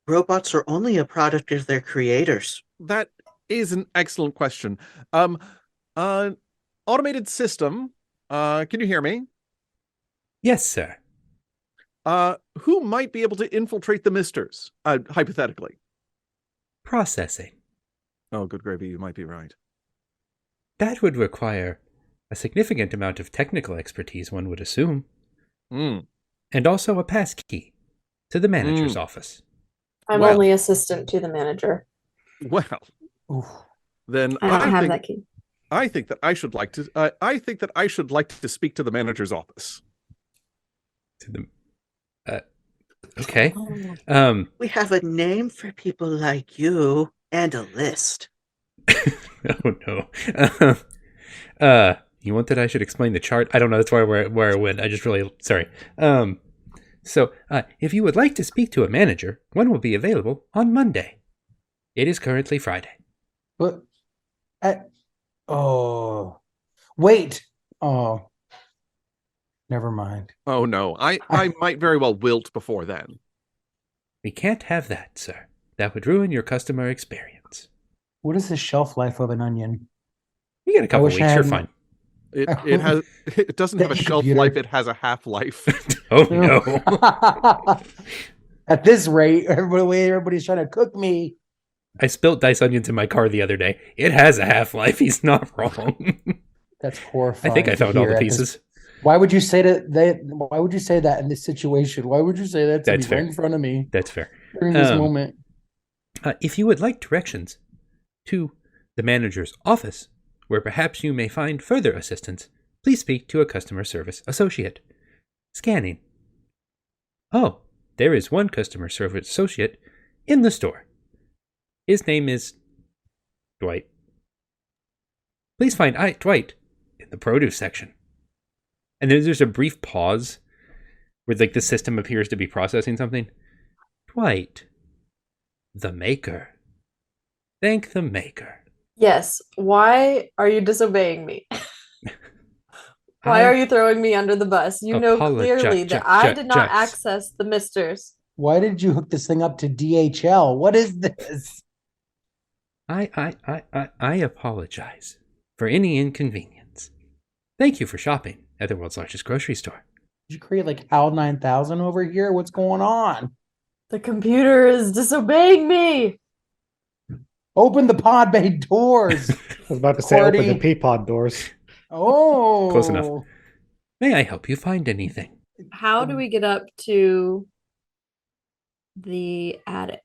Robots are only a product of their creators. That is an excellent question. Automated system, can you hear me? Yes, sir. Who might be able to infiltrate the misters, hypothetically? Processing. Oh, good gravy, you might be right. That would require a significant amount of technical expertise, one would assume. And also a pass key to the manager's office. I'm only assistant to the manager. Well, then I don't have that key. I think that I should like to. I think that I should like to speak to the manager's office. To the. Okay. We have a name for people like you and a list. Oh no. You want that I should explain the chart? I don't know. That's where I went. I just really sorry. So, if you would like to speak to a manager, one will be available on Monday. It is currently Friday. But, wait. Oh, never mind. Oh no, I might very well wilt before then. We can't have that, sir. That would ruin your customer experience. What is the shelf life of an onion? You get a couple weeks. You're fine. It doesn't have a shelf life. It has a half life. Oh no! At this rate, everybody's trying to cook me. I spilled diced onions in my car the other day. It has a half life. He's not wrong. That's horrifying. I think I found all the pieces. Why would you say that? Why would you say that in this situation? Why would you say that to me right in front of me? That's fair. During this moment. If you would like directions to the manager's office, where perhaps you may find further assistance, please speak to a customer service associate. Scanning. Oh, there is one customer service associate in the store. His name is Dwight. Please find Dwight in the produce section. And then there's a brief pause where like the system appears to be processing something. Dwight, the maker. Thank the maker. Yes. Why are you disobeying me? Why are you throwing me under the bus? You know clearly that I did not access the misters. Why did you hook this thing up to DHL? What is this? I apologize for any inconvenience. Thank you for shopping at the world's largest grocery store. Did you create like HAL 9000 over here? What's going on? The computer is disobeying me. Open the pod bay doors. I was about to say open the pea pod doors. Oh. Close enough. May I help you find anything? How do we get up to the attic?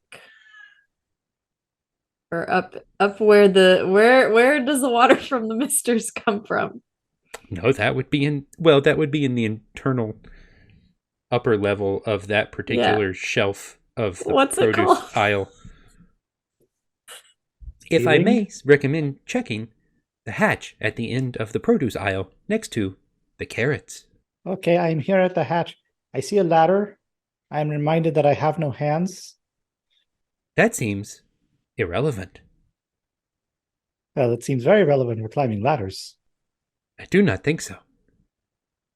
Or up where where does the water from the misters come from? No, that would be in the internal upper level of that particular shelf of the produce aisle. If I may recommend checking the hatch at the end of the produce aisle next to the carrots. Okay, I'm here at the hatch. I see a ladder. I am reminded that I have no hands. That seems irrelevant. Well, it seems very relevant for climbing ladders. I do not think so.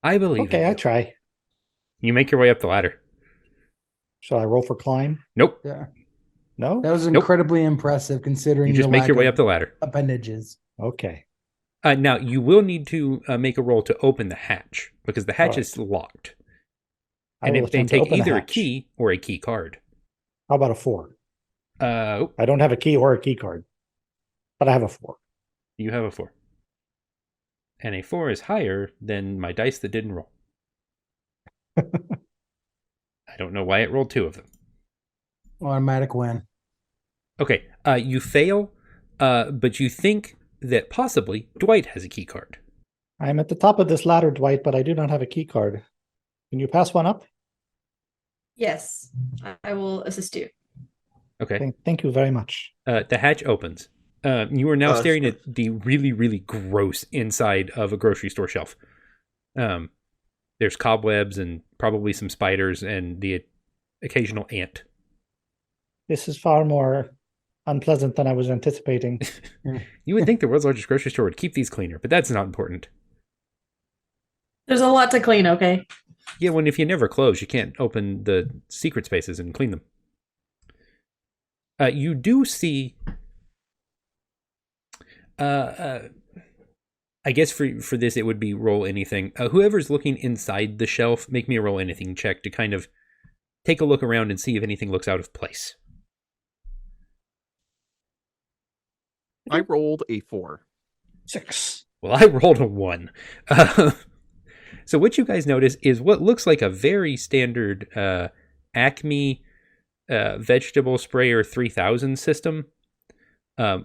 I believe Okay, I try. You make your way up the ladder. Shall I roll for climb? Nope. Yeah. No? That was incredibly impressive considering you just make your way up the ladder. Appendages. Okay. Now, you will need to make a roll to open the hatch because the hatch is locked. And they take either a key or a key card. How about a 4? I don't have a key or a key card, but I have a 4. You have a 4. And a 4 is higher than my dice that didn't roll. I don't know why it rolled 2 of them. Automatic win. Okay, you fail, but you think that possibly Dwight has a key card. I'm at the top of this ladder, Dwight, but I do not have a key card. Can you pass one up? Yes, I will assist you. Okay. Thank you very much. The hatch opens. You are now staring at the really, really gross inside of a grocery store shelf. There's cobwebs and probably some spiders and the occasional ant. This is far more unpleasant than I was anticipating. You would think the world's largest grocery store would keep these cleaner, but that's not important. There's a lot to clean, okay? Yeah, if you never close, you can't open the secret spaces and clean them. You do see... I guess for this, it would be roll anything. Whoever's looking inside the shelf, make me a roll anything check to kind of take a look around and see if anything looks out of place. I rolled a 4. 6. Well, I rolled a 1. So what you guys notice is what looks like a very standard Acme vegetable sprayer 3000 system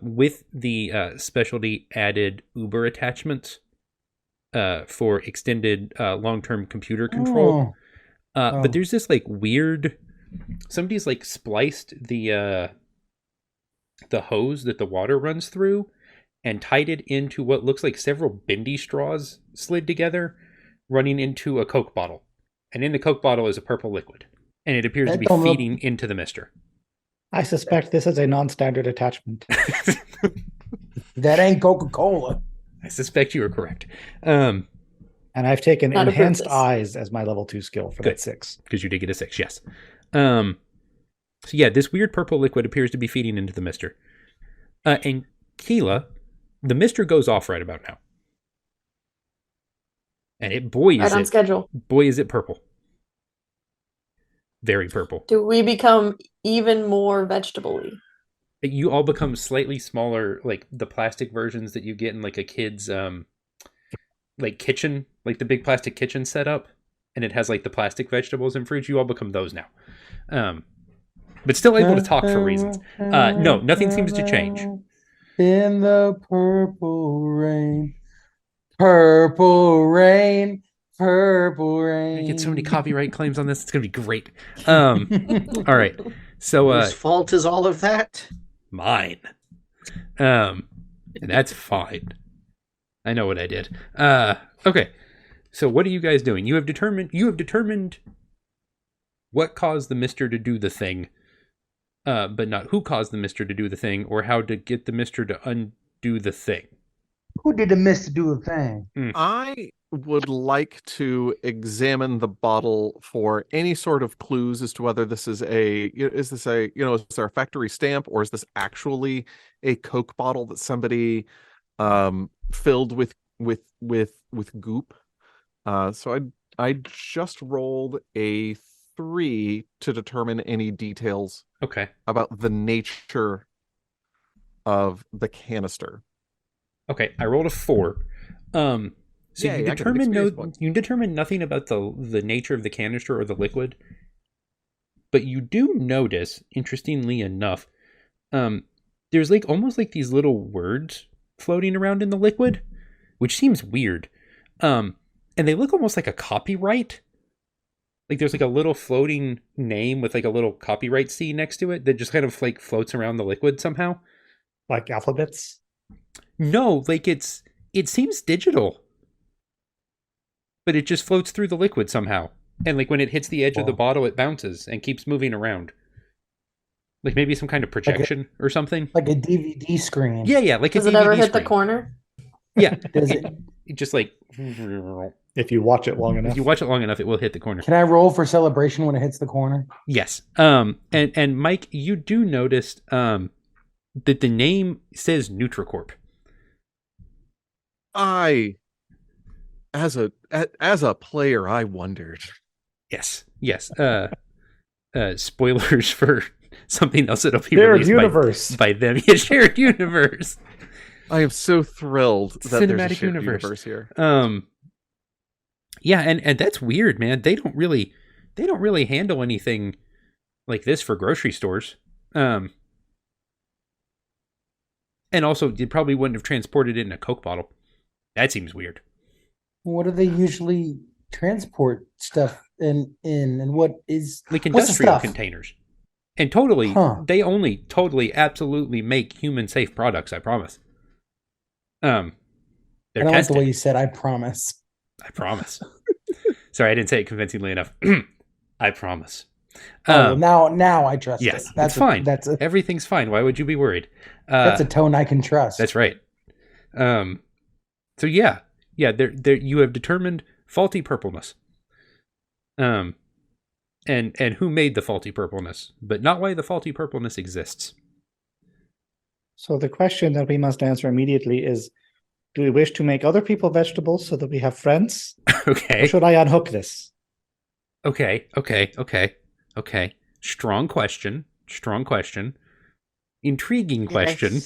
with the specialty added Uber attachments for extended long-term computer control. But there's this like weird, somebody's like spliced the hose that the water runs through and tied it into what looks like several bendy straws slid together, running into a Coke bottle. And in the Coke bottle is a purple liquid. And it appears to be feeding into the mister. I suspect this is a non-standard attachment. That ain't Coca-Cola. I suspect you are correct. And I've taken Not Enhanced Eyes as my level 2 skill for that 6. Because you did get a 6, yes. So yeah, this weird purple liquid appears to be feeding into the mister. And Keela, the mister goes off right about now. And boy is it purple. Very purple. Do we become even more vegetable-y? You all become slightly smaller, like the plastic versions that you get in like a kid's like kitchen, like the big plastic kitchen setup, and it has like the plastic vegetables and fruits. You all become those now. But still able to talk for reasons. No, nothing seems to change. In the purple rain. Purple rain. Purple rain. I get so many copyright claims on this. It's going to be great. All right. So whose fault is all of that? Mine. And that's fine. I know what I did. Okay. So what are you guys doing? You have determined what caused the Mister to do the thing, but not who caused the Mister to do the thing or how to get the Mister to undo the thing. Who did the miss to do a thing? I would like to examine the bottle for any sort of clues as to whether this is is there a factory stamp, or is this actually a Coke bottle that somebody filled with goop. So I just rolled a 3 to determine any details about the nature of the canister. Okay, I rolled a 4. So you determine nothing about the nature of the canister or the liquid, but you do notice, interestingly enough, there's like almost like these little words floating around in the liquid, which seems weird. And they look almost like a copyright. Like there's like a little floating name with like a little copyright C next to it that just kind of like floats around the liquid somehow. Like alphabets? No, like it seems digital. But it just floats through the liquid somehow. And like when it hits the edge of the bottle, it bounces and keeps moving around. Like maybe some kind of projection or something. Like a DVD screen. Yeah, like Does a it DVD ever hit screen. the corner? Yeah. Does it? It just like... If you watch it long enough. If you watch it long enough, it will hit the corner. Can I roll for celebration when it hits the corner? Yes. And Mike, you do notice that the name says Nutricorp. As a player, I wondered. Yes. Spoilers for something else that'll be Shared released universe. by them. Yeah, shared universe. I am so thrilled that there's a Cinematic shared universe here. Yeah, and that's weird, man. They don't really handle anything like this for grocery stores. And also, you probably wouldn't have transported it in a Coke bottle. That seems weird. What do they usually transport stuff in and what is like what's the industrial stuff? containers? And they only absolutely make human safe products, I promise. They're I don't like tested. the way you said I promise. I promise. Sorry, I didn't say it convincingly enough. I promise. Now I trust yes, it. That's fine. Everything's fine. Why would you be worried? That's a tone I can trust. That's right. So yeah. There you have determined faulty purpleness. And who made the faulty purpleness, but not why the faulty purpleness exists. So the question that we must answer immediately is, do we wish to make other people vegetables so that we have friends? Okay. Or should I unhook this? Okay. Strong question. Intriguing question.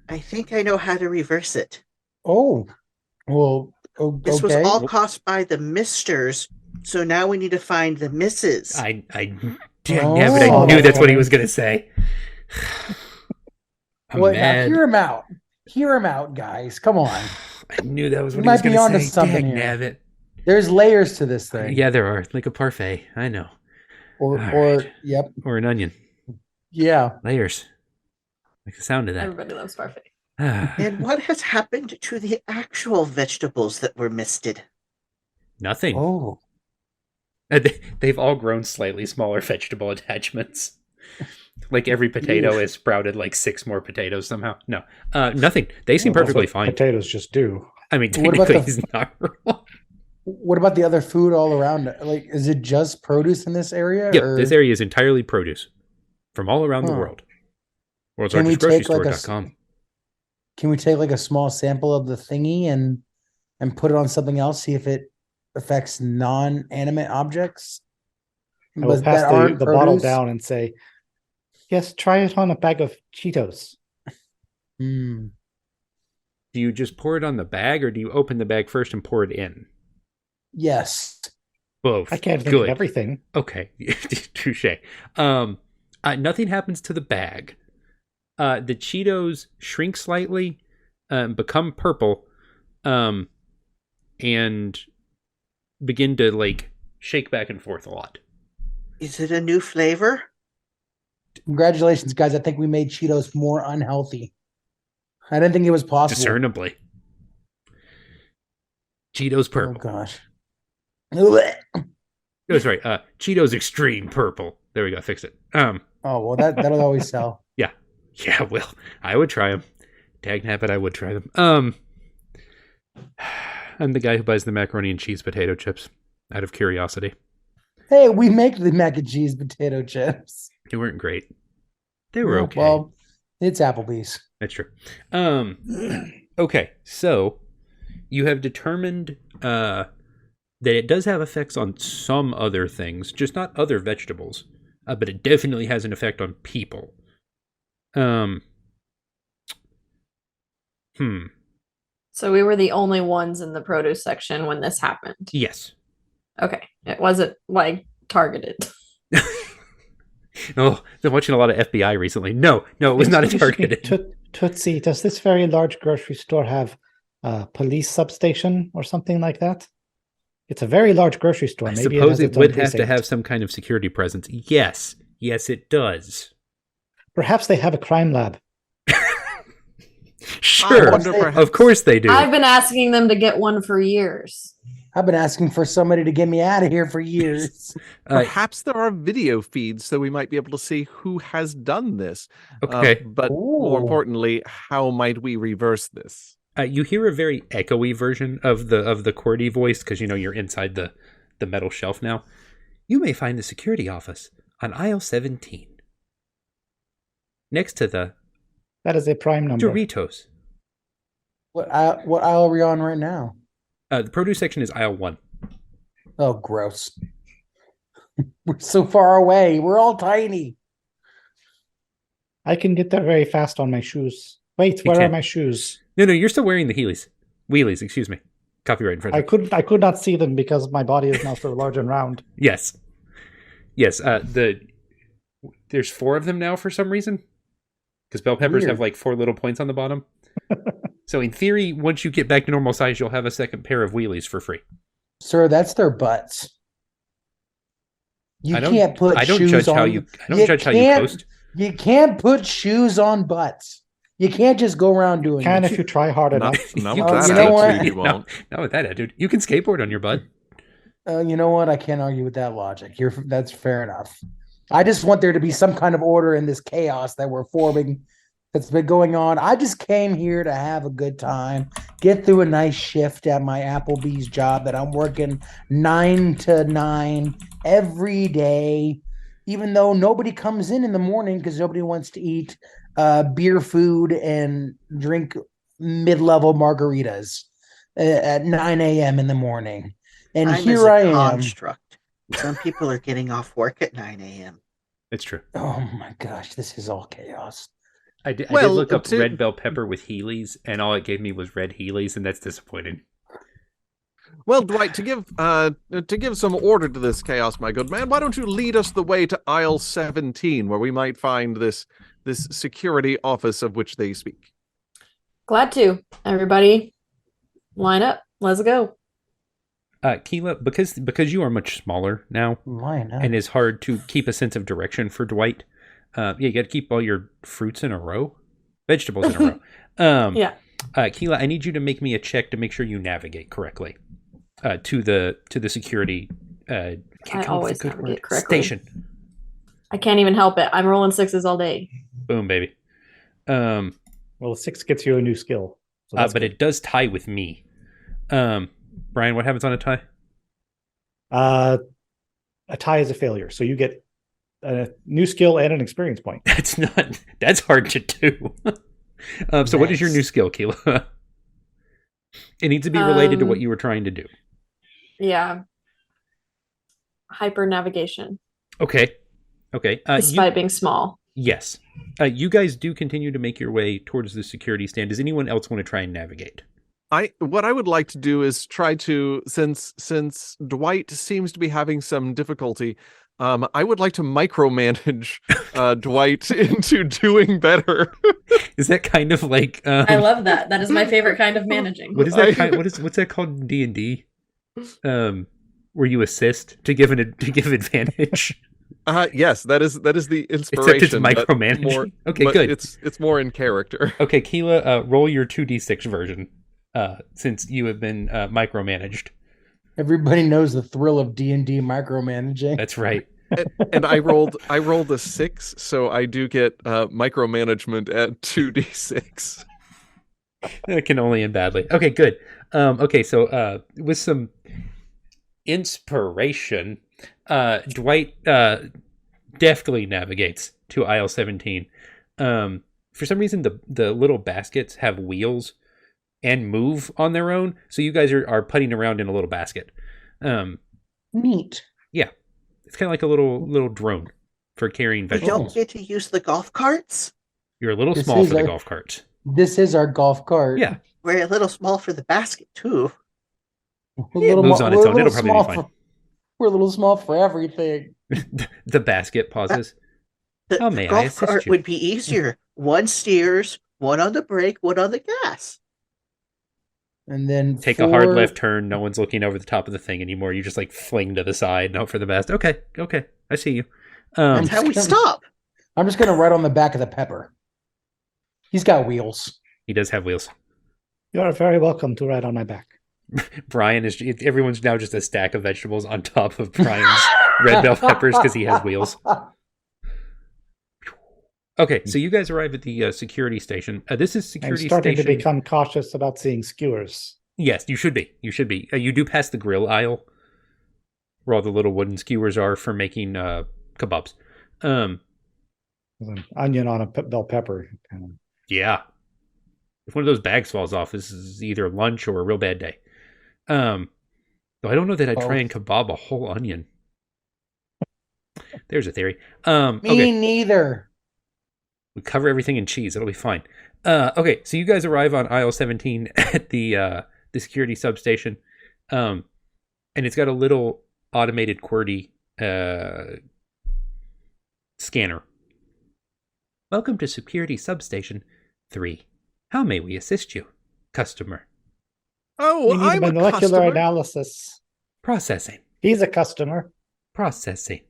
I think I know how to reverse it. Oh, well, This was okay. all caused by the misters, so now we need to find the misses. I knew that's what he was going to say. Now hear him out. Hear him out, guys. Come on. I knew that was what You he was might be going to onto say. something Dang here. nabbit. There's layers to this thing. Yeah, there are. Like a parfait. I know. Yep. Or an onion. Yeah. Layers. Like the sound of that. Everybody loves parfait. And what has happened to the actual vegetables that were misted? Nothing. Oh. They've all grown slightly smaller vegetable attachments. Like every potato has sprouted like 6 more potatoes somehow. No, nothing. They seem perfectly fine. Potatoes just do. I mean, technically he's not wrong. What about the other food all around it? Like, is it just produce in this area? Yep, this area is entirely produce from all around the world. World'sLargestGroceryStore.com. Can we take like a small sample of the thingy and put it on something else, see if it affects non-animate objects? I will pass the bottle down and say, yes, try it on a bag of Cheetos. Mm. Do you just pour it on the bag, or do you open the bag first and pour it in? Yes. Both. I can't think of everything. Okay. Touche. Nothing happens to the bag. The Cheetos shrink slightly, become purple, and begin to like shake back and forth a lot. Is it a new flavor? Congratulations, guys. I think we made Cheetos more unhealthy. I didn't think it was possible. Discernibly. Cheetos Oh purple. gosh. That's right. Cheetos Extreme Purple. There we go. Fix it. Oh well, that'll always sell. Yeah. Yeah, well, I would try them. Dag nabbit, I would try them. I'm the guy who buys the macaroni and cheese potato chips out of curiosity. Hey, we make the mac and cheese potato chips. They weren't great. They were okay. Well, it's Applebee's. That's true. Okay, so you have determined that it does have effects on some other things, just not other vegetables, but it definitely has an effect on people. So we were the only ones in the produce section when this happened. Yes. Okay. It wasn't like targeted. Oh, been watching a lot of FBI recently. No, it was not a targeted. Tootsie, does this very large grocery store have a police substation or something like that? It's a very large grocery store. I Maybe suppose it it would have to have some kind of security presence. Yes, it does. Perhaps they have a crime lab. Sure, of course they do. I've been asking them to get one for years. I've been asking for somebody to get me out of here for years. Perhaps there are video feeds, so we might be able to see who has done this. Okay. But more importantly, how might we reverse this? You hear a very echoey version of the QWERTY voice because you're inside the metal shelf now. You may find the security office on aisle 17, next to the That is a prime number. Doritos. What aisle are we on right now? The produce section is aisle 1. Oh, gross. We're so far away. We're all tiny. I can get there very fast on my shoes. Wait, where are my shoes? No, you're still wearing the Wheelies, excuse me. Copyright infringement. I could not see them because my body is now so large and round. Yes. There's 4 of them now for some reason. Because bell peppers have like 4 little points on the bottom. So in theory, once you get back to normal size, you'll have a second pair of wheelies for free. Sir, that's their butts. You can't put shoes on. I don't judge how you post. You can't put shoes on butts. You can't just go around doing it. If you try hard enough. Not with that attitude, you won't. Not with that attitude. You can skateboard on your butt. You know what? I can't argue with that logic. That's fair enough. I just want there to be some kind of order in this chaos that we're forming that's been going on. I just came here to have a good time, get through a nice shift at my Applebee's job that I'm working 9 to 9 every day, even though nobody comes in the morning because nobody wants to eat beer food and drink mid-level margaritas at 9 a.m. in the morning. And here I am. Construct. Some people are getting off work at 9 a.m. It's true. Oh my gosh, this is all chaos. I did look up red bell pepper with Heelys, and all it gave me was red Heelys, and that's disappointing. Well, Dwight, to give some order to this chaos, my good man, why don't you lead us the way to aisle 17, where we might find this security office of which they speak? Glad to. Everybody, line up. Let's go. Keela, because you are much smaller now, and it's hard to keep a sense of direction for Dwight. You got to keep all your fruits in a row, vegetables in a row. Yeah. Keela, I need you to make me a check to make sure you navigate correctly to the security. I always navigate correctly. Station. I can't even help it. I'm rolling 6s all day. Boom, baby. Well, 6 gets you a new skill, so but it does tie with me. Bryan, what happens on a tie? A tie is a failure, so you get a new skill and an experience point. That's hard to do. So what is your new skill, Keela? It needs to be related to what you were trying to do. Yeah. Hyper navigation. Okay. Despite being small. Yes. You guys do continue to make your way towards the security stand. Does anyone else want to try and navigate? What I would like to do is try to, since Dwight seems to be having some difficulty, I would like to micromanage Dwight into doing better. Is that kind of like? I love that. That is my favorite kind of managing. What is that? What's that called in D&D? Where you assist to give advantage. Yes, that is the inspiration. Except it's micromanaging. Okay, but good. It's more in character. Okay, Keela, roll your 2d6 version. since you have been micromanaged. Everybody knows the thrill of D&D micromanaging. That's right. And I rolled a 6, so I do get micromanagement at 2d6. It can only end badly. Okay, good. Okay, so with some inspiration, Dwight deftly navigates to aisle 17. For some reason, the little baskets have wheels and move on their own, so you guys are putting around in a little basket. Neat. Yeah, it's kind of like a little drone for carrying We vegetables. don't get to use the golf carts. You're a little This small is for the our- golf carts. This is our golf cart. Yeah, We're a little small for the basket, too. We're a little moves mo- on we're its a own. little It'll probably be small fine. We're a little small for everything. The basket pauses. The, How the may I golf assist cart you? would be easier. One steers, one on the brake, one on the gas. And then Take a hard 4 left turn. No one's looking over the top of the thing anymore. You just like fling to the side and hope for the best. Okay, I see you. That's how we just stop. I'm just gonna ride on the back of the pepper. He's got wheels. He does have wheels. You are very welcome to ride on my back. Brian is. Everyone's now just a stack of vegetables on top of Brian's red bell peppers because he has wheels. Okay, so you guys arrive at the security station. This is I'm security starting station. to become cautious about seeing skewers. Yes, you should be. You should be. You do pass the grill aisle, where all the little wooden skewers are for making kebabs. There's an onion on a bell pepper. Kind of. Yeah. If one of those bags falls off, this is either lunch or a real bad day. Though I don't know that I'd try and kebab a whole onion. There's a theory. Me Okay. neither. We cover everything in cheese. It'll be fine. Okay, so you guys arrive on aisle 17 at the security substation. And it's got a little automated QWERTY scanner. Welcome to Security Substation 3. How may we assist you, customer? Oh, We need I'm a a molecular customer. analysis. Processing. He's a customer. Processing.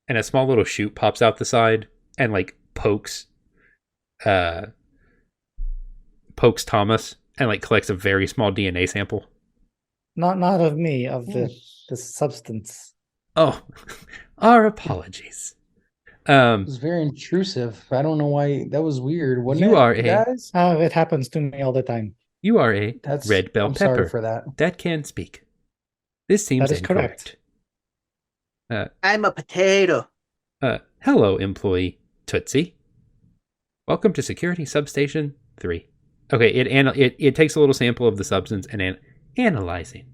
And a small little chute pops out the side and like pokes Thomas and like collects a very small DNA sample. Not of me, of the substance. Oh, our apologies. It was very intrusive. I don't know why that was weird. Wasn't You it, are guys? It happens to me all the time. You are a That's red bell I'm pepper sorry for that. that can speak. This seems That is incorrect. I'm a potato. Hello, employee Tootsie. Welcome to Security Substation 3. Okay, it takes a little sample of the substance and analyzing.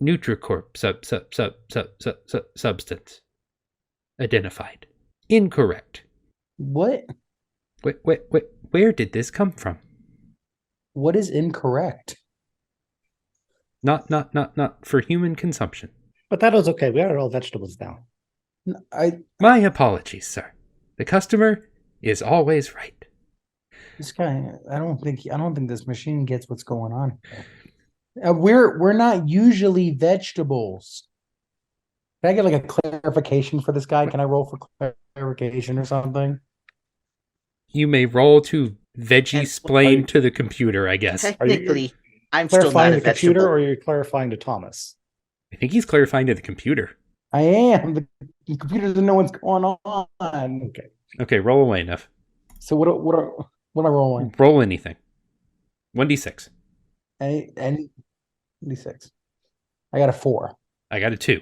Nutricorp substance identified. Incorrect. What? Where did this come from? What is incorrect? Not for human consumption. But that was okay. We are all vegetables now. My apologies, sir. The customer is always right. This guy, I don't think this machine gets what's going on. We're not usually vegetables. Can I get like a clarification for this guy? Can I roll for clarification or something? You may roll to veggie-splain to the computer, I guess. Technically, I'm still not Clarifying a the computer, vegetable. or you're clarifying to Thomas? I think he's clarifying to the computer. I am. The computer doesn't know what's going on. Okay. Okay, roll away enough. So what am I rolling? Roll anything. 1d6. Any D6. I got a 4. I got a 2.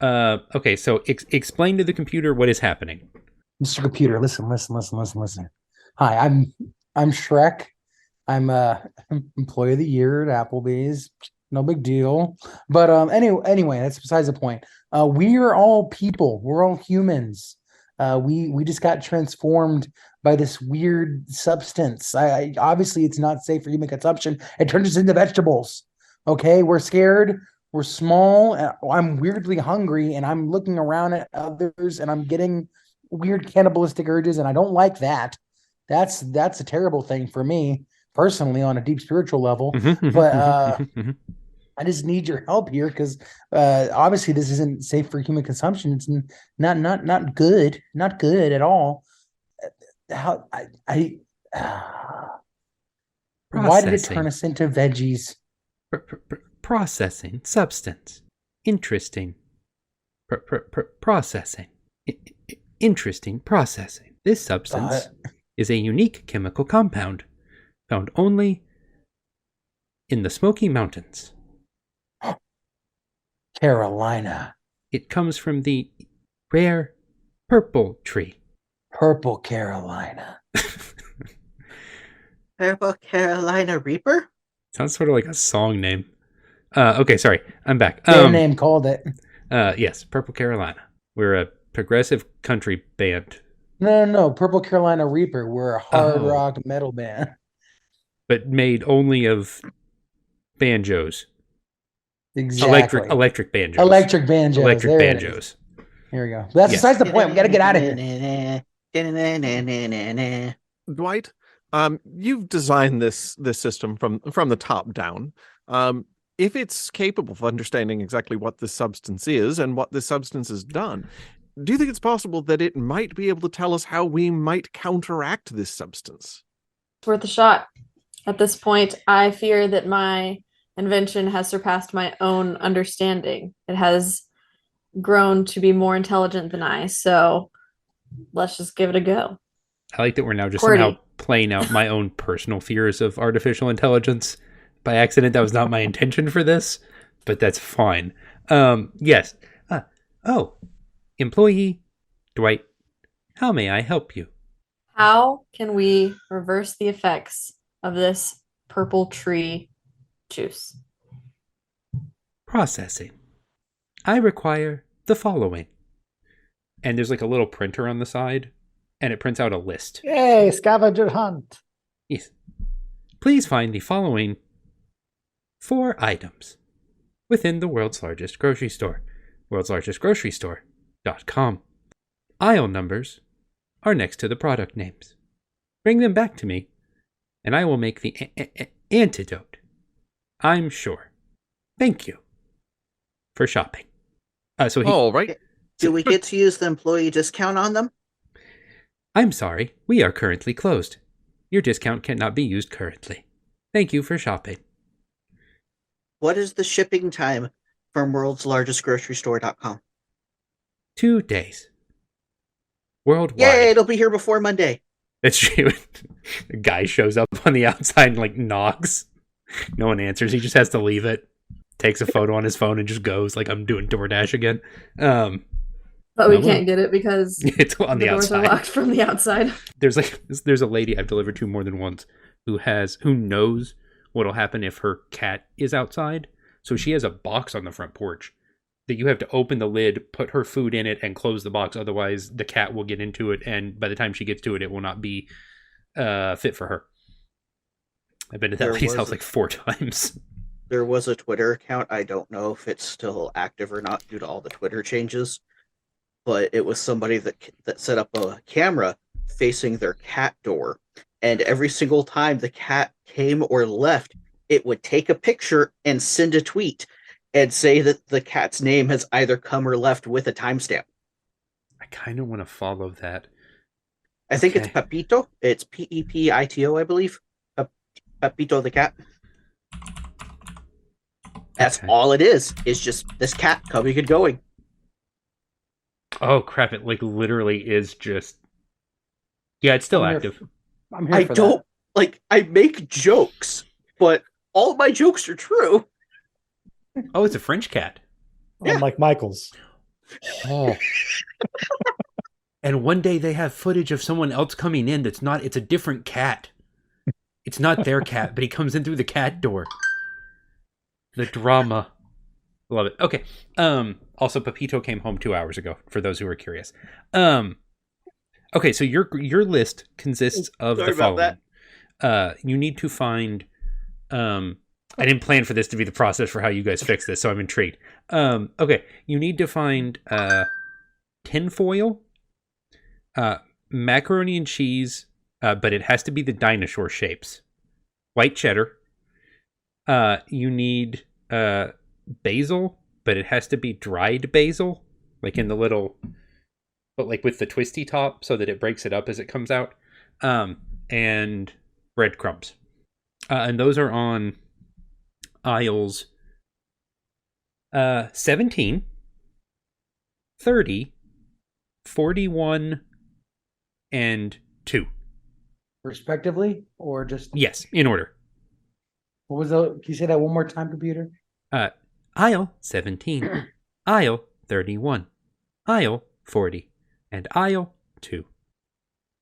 Okay, so explain to the computer what is happening. Mr. Computer, listen. Hi, I'm Shrek. I'm employee of the year at Applebee's. No big deal. But anyway, that's besides the point. We are all people. We're all humans. We just got transformed by this weird substance. I obviously it's not safe for human consumption. It turns us into vegetables. Okay, we're scared. We're small. I'm weirdly hungry, and I'm looking around at others, and I'm getting weird cannibalistic urges, and I don't like that. That's a terrible thing for me personally on a deep spiritual level. But I just need your help here because obviously this isn't safe for human consumption. It's not good, not good at all. How I why did it turn us into veggies? Processing substance. Interesting. Processing. Interesting processing. This substance is a unique chemical compound found only in the Smoky Mountains. Carolina. It comes from the rare purple tree. Purple Carolina. Purple Carolina Reaper? Sounds sort of like a song name. Okay, sorry. I'm back. Their name called it. Yes, Purple Carolina. We're a progressive country band. No. Purple Carolina Reaper. We're a hard rock metal band. But made only of banjos. Exactly. Electric banjos. Electric banjos. Electric banjos. Here we go. That's besides the point. We got to get out of here. Dwight, you've designed this system from the top down. If it's capable of understanding exactly what this substance is and what this substance has done, do you think it's possible that it might be able to tell us how we might counteract this substance? It's worth a shot. At this point, I fear that my invention has surpassed my own understanding. It has grown to be more intelligent than I, so let's just give it a go. I like that we're now just somehow playing out my own personal fears of artificial intelligence by accident. That was not my intention for this, but that's fine. Yes. Employee Dwight, how may I help you? How can we reverse the effects of this purple tree juice? Processing. I require the following. And there's like a little printer on the side, and it prints out a list. Yay, scavenger hunt. Yes. Please find the following 4 items within the world's largest grocery store, worldslargestgrocerystore.com. Aisle numbers are next to the product names. Bring them back to me, and I will make the antidote. I'm sure. Thank you for shopping. All right. Do we get to use the employee discount on them? I'm sorry, we are currently closed. Your discount cannot be used currently. Thank you for shopping. What is the shipping time from worldslargestgrocerystore.com? 2 days. Worldwide. Yay, it'll be here before Monday. That's true. A guy shows up on the outside and like knocks. No one answers. He just has to leave it. Takes a photo on his phone and just goes like, I'm doing DoorDash again. But we can't get it because it's on the doors outside. are locked from the outside. There's a lady I've delivered to more than once who knows what'll happen if her cat is outside. So she has a box on the front porch that you have to open the lid, put her food in it, and close the box. Otherwise, the cat will get into it, and by the time she gets to it, it will not be fit for her. I've been to that lady's house like 4 times. There was a Twitter account. I don't know if it's still active or not due to all the Twitter changes, but it was somebody that set up a camera facing their cat door, and every single time the cat came or left, it would take a picture and send a tweet and say that the cat's name has either come or left with a timestamp. I kind of want to follow that. I think it's Pepito. It's Pepito, I believe. Pepito the cat. That's all it is. It's just this cat coming and going. Oh crap! It like literally is just. Yeah, it's still active. I'm here for that. I make jokes, but all my jokes are true. Oh, it's a French cat. Yeah. Like Michael's. Oh. And one day they have footage of someone else coming in it's a different cat. It's not their cat, but he comes in through the cat door. The drama. Love it. Okay. Also, Pepito came home 2 hours ago, for those who are curious. Okay, so your list consists of the following. You need to find... I didn't plan for this to be the process for how you guys fix this, so I'm intrigued. Okay, you need to find tinfoil, macaroni and cheese, but it has to be the dinosaur shapes. White cheddar. You need basil, but it has to be dried basil, like in the little, but like with the twisty top so that it breaks it up as it comes out, and breadcrumbs. And those are on aisles 17, 30, 41, and 2. Respectively, or just Yes, in order. what was the? Can you say that one more time, computer? Aisle 17, aisle 31, aisle 40, and aisle 2.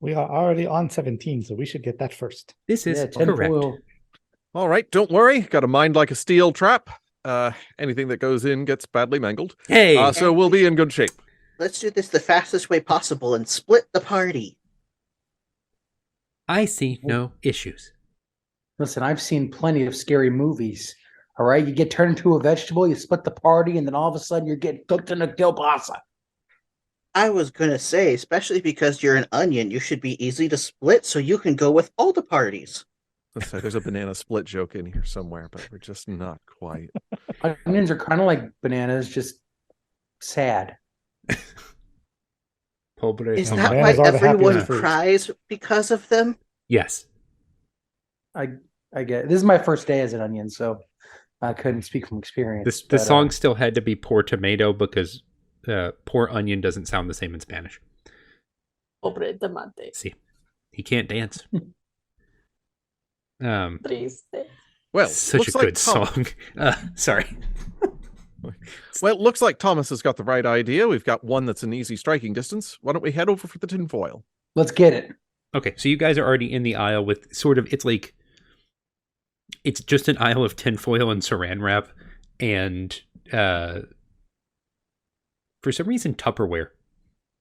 We are already on 17, so we should get that first. This is correct. tinfoil. All right, don't worry. Got a mind like a steel trap. Anything that goes in gets badly mangled. Hey! So we'll be in good shape. Let's do this the fastest way possible and split the party. I see no issues. Listen, I've seen plenty of scary movies. All right, you get turned into a vegetable, you split the party, and then all of a sudden you're getting cooked in a kielbasa. I was gonna say, especially because you're an onion, you should be easy to split so you can go with all the parties. Let's say there's a banana split joke in here somewhere, but we're just not quite. Onions are kind of like bananas, just sad. Is No, that bananas why are the everyone happiest fruit. cries because of them? Yes. I get this is my first day as an onion, so I couldn't speak from experience. The song still had to be Poor Tomato because Poor Onion doesn't sound the same in Spanish. Pobre tomate. See, he can't dance. Triste. Well, Such a looks like good song. Sorry. Well, it looks like Thomas has got the right idea. We've got one that's an easy striking distance. Why don't we head over for the tinfoil? Let's get it. Okay, so you guys are already in the aisle with sort of, it's just an aisle of tinfoil and saran wrap and for some reason Tupperware.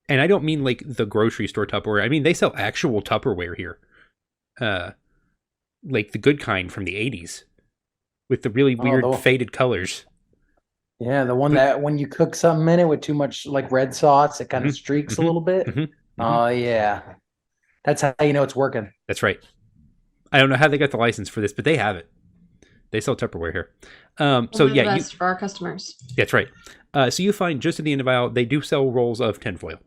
And I don't mean like the grocery store Tupperware. I mean, they sell actual Tupperware here. Like the good kind from the 80s with the really weird faded colors. Yeah, the one that when you cook something in it with too much like red sauce, it kind of streaks a little bit. Oh, yeah. That's how you know it's working. That's right. I don't know how they got the license for this, but they have it. They sell Tupperware here. So We're the yeah, best for our customers. that's right. So you find just at the end of the aisle, they do sell rolls of tinfoil.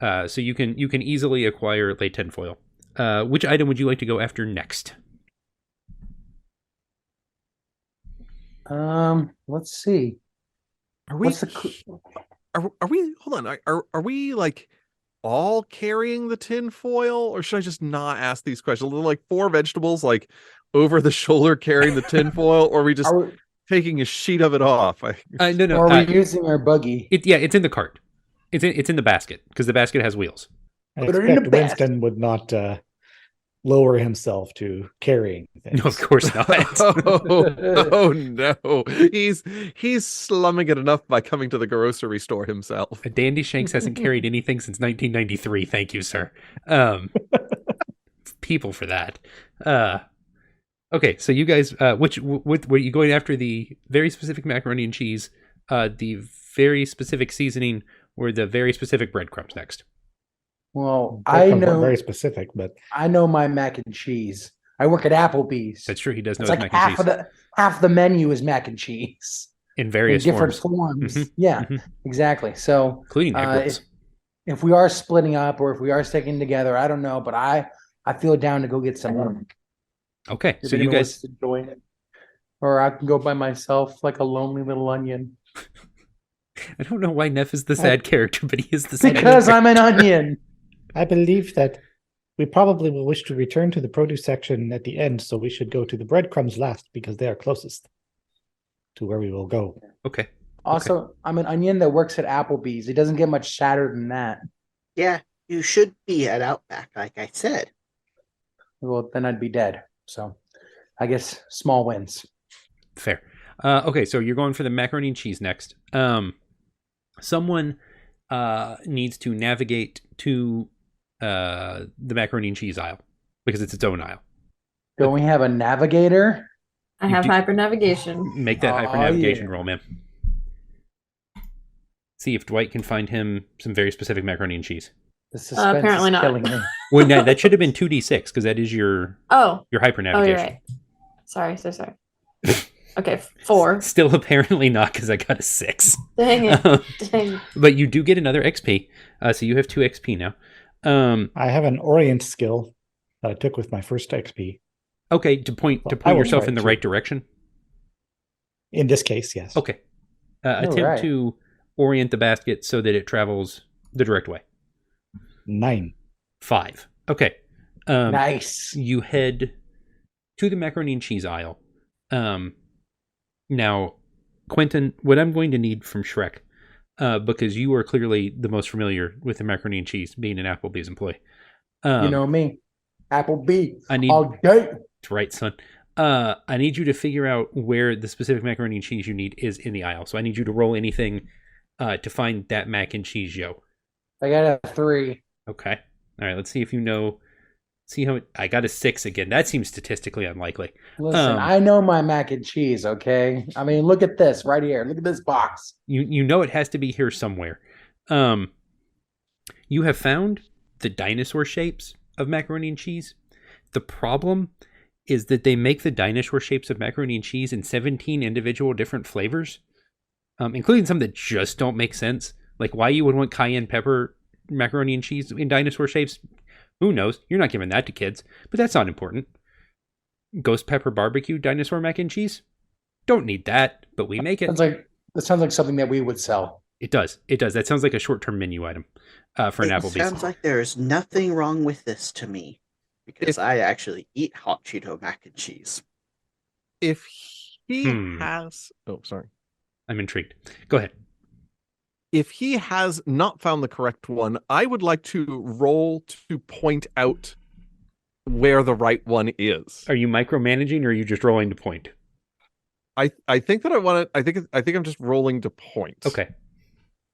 So you can easily acquire late tinfoil. Which item would you like to go after next? Let's see. Are we? Are we? Hold on. Are we like all carrying the tin foil, or should I just not ask these questions? Like 4 vegetables, like over the shoulder carrying the tin foil, or are we just taking a sheet of it off? No. Or are we using our buggy? It's in the cart. It's in the basket because the basket has wheels. I Put it in expect the Winston would not lower himself to carrying things. No, of course not. Oh no, he's slumming it enough by coming to the grocery store himself. Dandy Shanks hasn't carried anything since 1993. Thank you, sir. People for that. Okay, so you guys, what were you going after? The very specific macaroni and cheese, the very specific seasoning, or the very specific breadcrumbs next? Well, I I know know very specific, but I know my mac and cheese. I work at Applebee's. That's true. He does know It's his like mac and cheese half the menu is mac and cheese in in various different forms. forms. Mhm, Yeah, mhm. exactly. So Including egg rolls. if we are splitting up or if we are sticking together, I don't know, but I feel down to go get some. Okay, If so you anyone wants guys, to join it, or I can go by myself like a lonely little onion I don't know why Neff is the sad character, but he is the sad because character. I'm an onion. I believe that we probably will wish to return to the produce section at the end, so we should go to the breadcrumbs last because they are closest to where we will go. Okay. Also, I'm an onion that works at Applebee's. It doesn't get much sadder than that. Yeah, you should be at Outback, like I said. Well, then I'd be dead. So I guess small wins. Fair. Okay, so you're going for the macaroni and cheese next. Someone needs to navigate to the macaroni and cheese aisle because it's its own aisle. Don't we have a navigator? I You have do- hyper navigation. Make that Oh, hyper navigation yeah. roll, man. See if Dwight can find him some very specific macaroni and cheese. The suspense apparently is not. killing me. Well, no, that should have been 2d6 because that is your Oh, hyper oh, you're navigation. right. Sorry, so sorry. Okay, 4. Still apparently not, because I got a 6. Dang it. Dang. But you do get another XP. So you have 2 XP now. I have an orient skill that I took with my first XP. Okay, to point yourself in the right direction. In this case, yes. Okay. Attempt to orient the basket so that it travels the direct way. 9. 5. Okay. Nice. You head to the macaroni and cheese aisle. Now, Quentin, what I'm going to need from Shrek, because you are clearly the most familiar with the macaroni and cheese, being an Applebee's employee. You know me, Applebee's. I need all day. That's right, son. I need you to figure out where the specific macaroni and cheese you need is in the aisle. So I need you to roll anything to find that mac and cheese, yo. I got a 3. Okay. All right. Let's see if you know. See how I got a 6 again. That seems statistically unlikely. Listen, I know my mac and cheese. Okay, I mean, look at this right here. Look at this box. You know it has to be here somewhere. You have found the dinosaur shapes of macaroni and cheese. The problem is that they make the dinosaur shapes of macaroni and cheese in 17 individual different flavors, including some that just don't make sense. Like why you would want cayenne pepper macaroni and cheese in dinosaur shapes, who knows? You're not giving that to kids, but that's not important. Ghost pepper barbecue dinosaur mac and cheese? Don't need that, but we make it. That sounds like something that we would sell. It does. It does. That sounds like a short-term menu item for an Applebee's. It sounds like there's nothing wrong with this to me, because I actually eat hot Cheeto mac and cheese. If he has... Oh, sorry. I'm intrigued. Go ahead. If he has not found the correct one, I would like to roll to point out where the right one is. Are you micromanaging or are you just rolling to point? I think that I want to... I think I'm just rolling to point. Okay.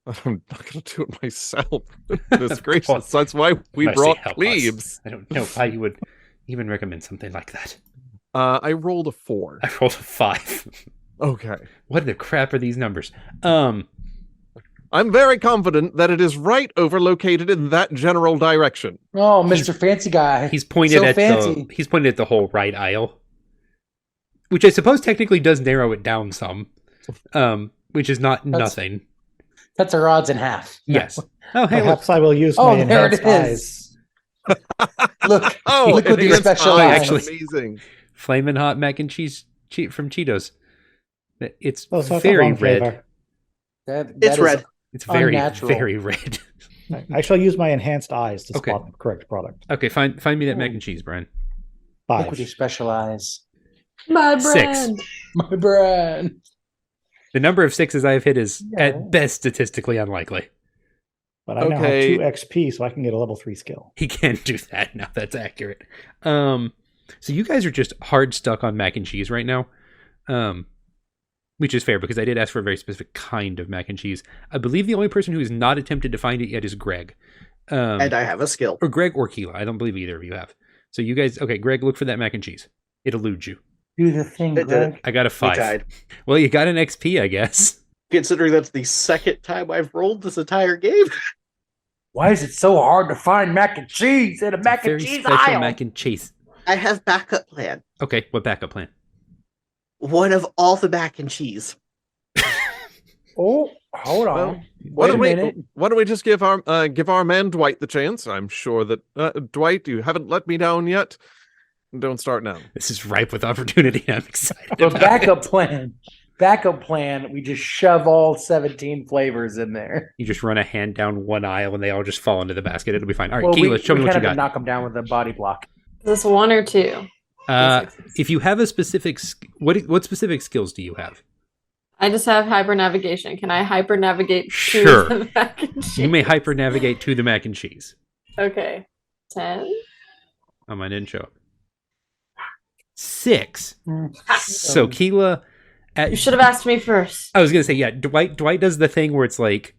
I'm not going to do it myself. Goodness gracious. That's why we brought Cleves. I don't know why you would even recommend something like that. I rolled a 4. I rolled a 5. Okay. What the crap are these numbers? I'm very confident that it is right over-located in that general direction. Oh, Mr. Fancy Guy. He's pointed at the whole right aisle, which I suppose technically does narrow it down some, which is nothing. Cuts our odds in half. Yes. Oh, hey, perhaps I will use my enhanced eyes. Look with your special eyes. Actually, amazing. Flamin' hot mac and cheese from Cheetos. It's so very red. It's red. It's very, unnatural. very red. I shall use my enhanced eyes to spot the correct product. Okay, find me that mac and cheese, Bryan. 5. Look with your special eyes. My brand. 6. My brand. The number of 6s I have hit is at best statistically unlikely. But I now have 2 XP, so I can get a level 3 skill. He can't do that now. That's accurate. So you guys are just hard stuck on mac and cheese right now. Which is fair, because I did ask for a very specific kind of mac and cheese. I believe the only person who has not attempted to find it yet is Greg. And I have a skill. Or Greg or Keela. I don't believe either of you have. So you guys... Okay, Greg, look for that mac and cheese. It eludes you. Do the thing, Greg. I got a 5. Well, you got an XP, I guess. Considering that's the second time I've rolled this entire game. Why is it so hard to find mac and cheese in a mac and cheese aisle? Mac and cheese. I have backup plan. Okay, what backup plan? One of all the mac and cheese. Oh, hold on. Well, Wait a minute. Why don't we just give our man Dwight the chance? I'm sure that Dwight, you haven't let me down yet. Don't start now. This is ripe with opportunity. I'm excited. But backup plan. We just shove all 17 flavors in there. You just run a hand down one aisle and they all just fall into the basket. It'll be fine. All right, Keela, show me what you got. Knock them down with a body block. Is this 1 or 2? If you have a specific, what specific skills do you have? I just have hyper navigation. Can I hyper navigate to the mac and cheese? You may hyper navigate to the mac and cheese. Okay. 10. Oh, mine didn't show up. 6. So Keela, you should have asked me first. I was gonna say, yeah. Dwight does the thing where it's like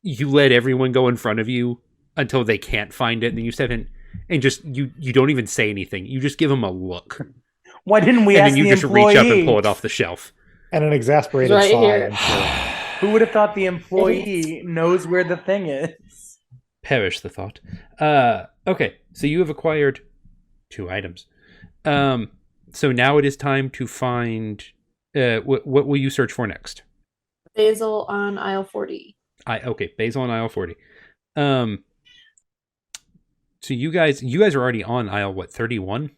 you let everyone go in front of you until they can't find it, and then you step in. And just you don't even say anything. You just give them a look. Why didn't we ask the employee? And then you just reach up and pull it off the shelf. And an exasperated right sigh. Here. Who would have thought the employee knows where the thing is? Perish the thought. Okay, so you have acquired 2 items. So now it is time to find What will you search for next? Basil on aisle 40. Okay, basil on aisle 40. So you guys are already on aisle 31?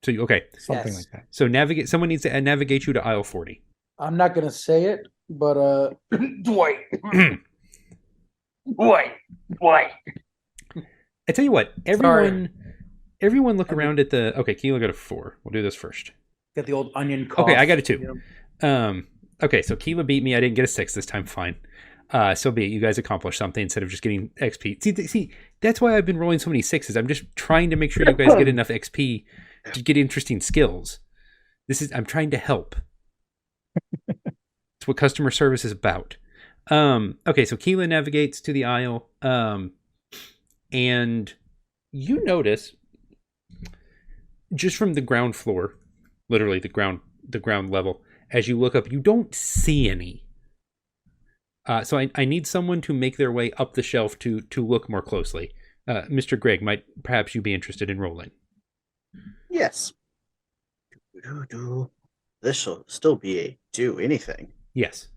So okay. Something Yes. like that. So someone needs to navigate you to aisle 40. I'm not gonna say it, but Dwight. Dwight. I tell you what, everyone look around at the okay, Keela got a 4. We'll do this first. Got the old onion cough. Okay, I got a 2. Okay, so Keela beat me. I didn't get a 6 this time. Fine. So be it. You guys accomplished something instead of just getting XP. See, that's why I've been rolling so many 6s. I'm just trying to make sure you guys get enough XP to get interesting skills. I'm trying to help. It's what customer service is about. Okay, so Keela navigates to the aisle, and you notice just from the ground floor, literally the ground level, as you look up, you don't see any. So I need someone to make their way up the shelf to look more closely. Mr. Greg, might perhaps you be interested in rolling? Yes. This will still be a do anything. Yes.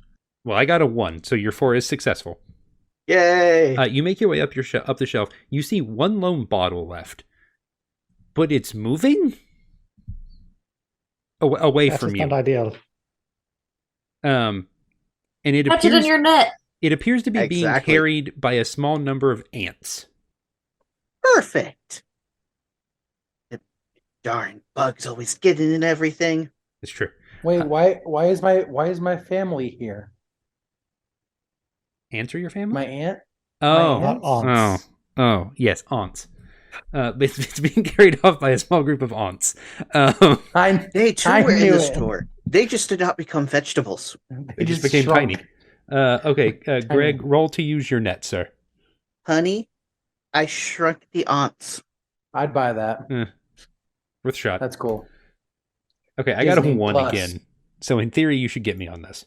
Well, I got a 1, so your 4 is successful. Yay! You make your way up up the shelf. You see one lone bottle left, but it's moving away That's from just you. not ideal. And it Catch it in your net. It appears to be being Exactly. carried by a small number of ants. Perfect. The darn bugs always getting in everything. It's true. Wait, why is my family here? Ants are your family? My aunt? Oh, my aunts. Oh, yes, aunts. But it's being carried off by a small group of aunts. They too I were in knew the it. store. They just did not become vegetables. They just became shrunk. tiny. Okay, Greg, roll to use your net, sir. Honey, I shrunk the aunts. I'd buy that. Worth a shot. That's cool. Okay, I got a Disney 1 Plus. again. So in theory, you should get me on this.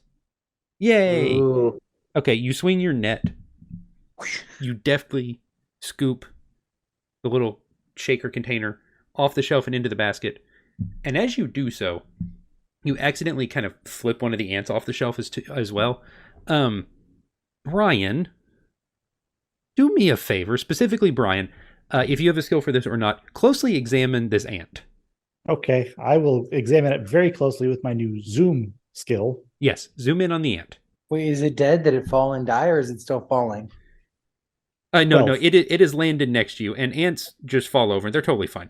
Yay! Ooh. Okay, you swing your net. You deftly scoop the little shaker container off the shelf and into the basket. And as you do so, you accidentally kind of flip one of the ants off the shelf as well. Bryan, do me a favor, specifically Bryan, if you have a skill for this or not, closely examine this ant. Okay, I will examine it very closely with my new zoom skill. Yes, zoom in on the ant. Wait, is it dead? Did it fall and die, or is it still falling? No, Well- it is landed next to you, and ants just fall over. They're totally fine.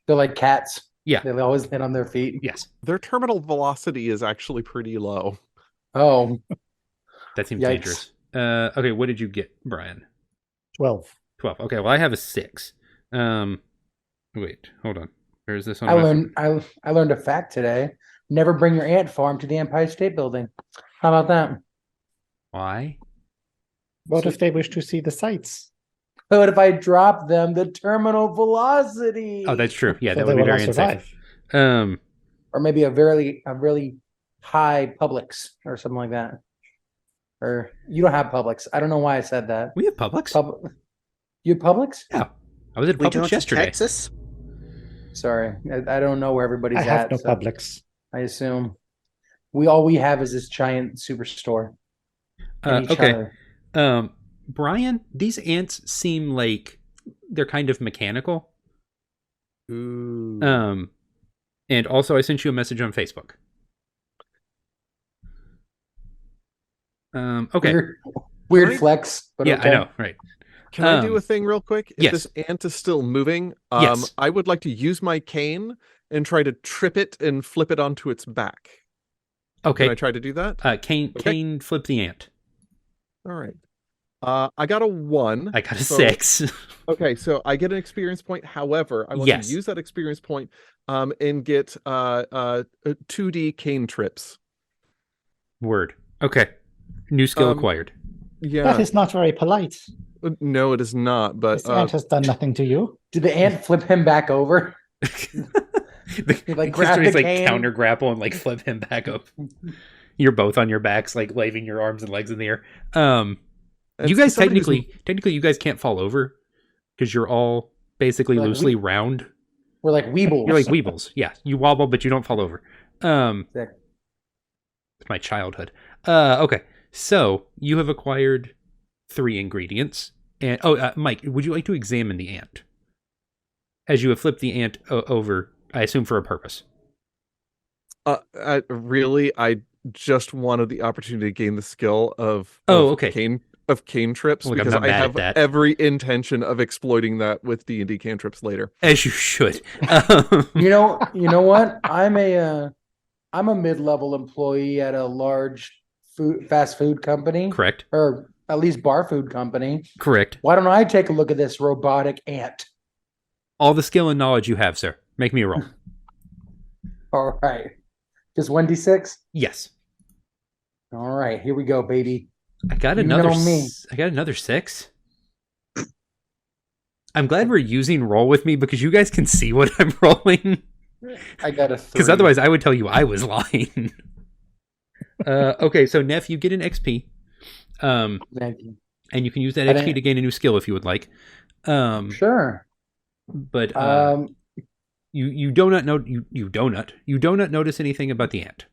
They're like cats. Yeah. They always land on their feet. Yes, Their terminal velocity is actually pretty low. Oh, that seems Yikes. dangerous. Okay, what did you get, Bryan? 12. 12. Okay, well, I have a 6. Wait, hold on. Where is this on? I learned a fact today. Never bring your ant farm to the Empire State Building. How about that? Why? What if they wish to see the sights? But if I drop them, the terminal velocity. Oh, that's true. Yeah, So that they would be will very not unsafe. survive. Or maybe a really high Publix or something like that. Or you don't have Publix. I don't know why I said that. We have Publix. You have Publix? Yeah, I was at We Publix don't in yesterday. Texas. Sorry, I don't know where everybody's I have at. no so Publix. I assume all we have is this giant superstore. And each Okay. other. Bryan, these ants seem like they're kind of mechanical. Ooh. And also I sent you a message on Facebook. Okay. Weird Right? flex, but Yeah, okay. I know. Right. Can I do a thing real quick? If yes. this ant is still moving, Yes. I would like to use my cane and try to trip it and flip it onto its back. Okay. Can I try to do that? Kane, flip the ant. All right. I got a 1. I got a so- 6. Okay, so I get an experience point. However, I want Yes. to use that experience point and get 2D cane trips. Word. Okay. New skill acquired. Yeah. That is not very polite. No, it is not. But This ant has done nothing to you. Did the ant flip him back over? Like grab the like cane. counter grapple and like flip him back up. You're both on your backs, like waving your arms and legs in the air. You guys technically you guys can't fall over because you're all basically Like loosely round. We're like weebles. You're like weebles. Yeah, you wobble, but you don't fall over. Sick. It's my childhood. Okay. So you have acquired 3 ingredients. And Mike, would you like to examine the ant? As you have flipped the ant over, I assume for a purpose. Really, I just wanted the opportunity to gain the skill of okay. cantrips, Look, I'm because not I mad at have that. every intention of exploiting that with D&D cantrips later. As you should. You know what? I'm a mid-level employee at a large fast food company. Correct. Or at least bar food company. Correct. Why don't I take a look at this robotic ant? All the skill and knowledge you have, sir. Make me a roll. All right. Just 1d6? Yes. All right, here we go, baby. I got another 6. I'm glad we're using roll with me because you guys can see what I'm rolling. I got a 3. Because otherwise I would tell you I was lying. Okay, so Neff, you get an XP. Thank you. And you can use that XP to gain a new skill if you would like. Sure. But you do not notice anything about the ant.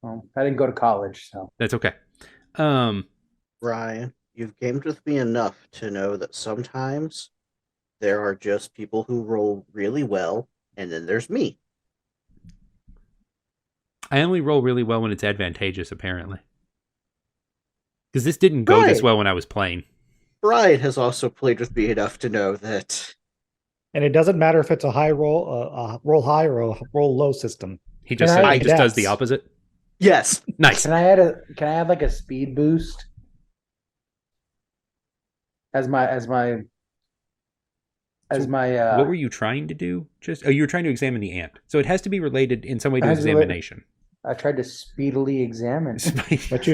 Well, I didn't go to college, so That's okay. Bryan, you've gamed with me enough to know that sometimes there are just people who roll really well, and then there's me. I only roll really well when it's advantageous, apparently. Because this didn't go this well when I was playing. Bryan has also played with me enough to know that. And it doesn't matter if it's a high roll, a roll high or a roll low system. He just does the opposite. Yes. Nice. Can I add like a speed boost as my what were you trying to do? You were trying to examine the ant. So it has to be related in some way to examination. I tried to speedily examine. But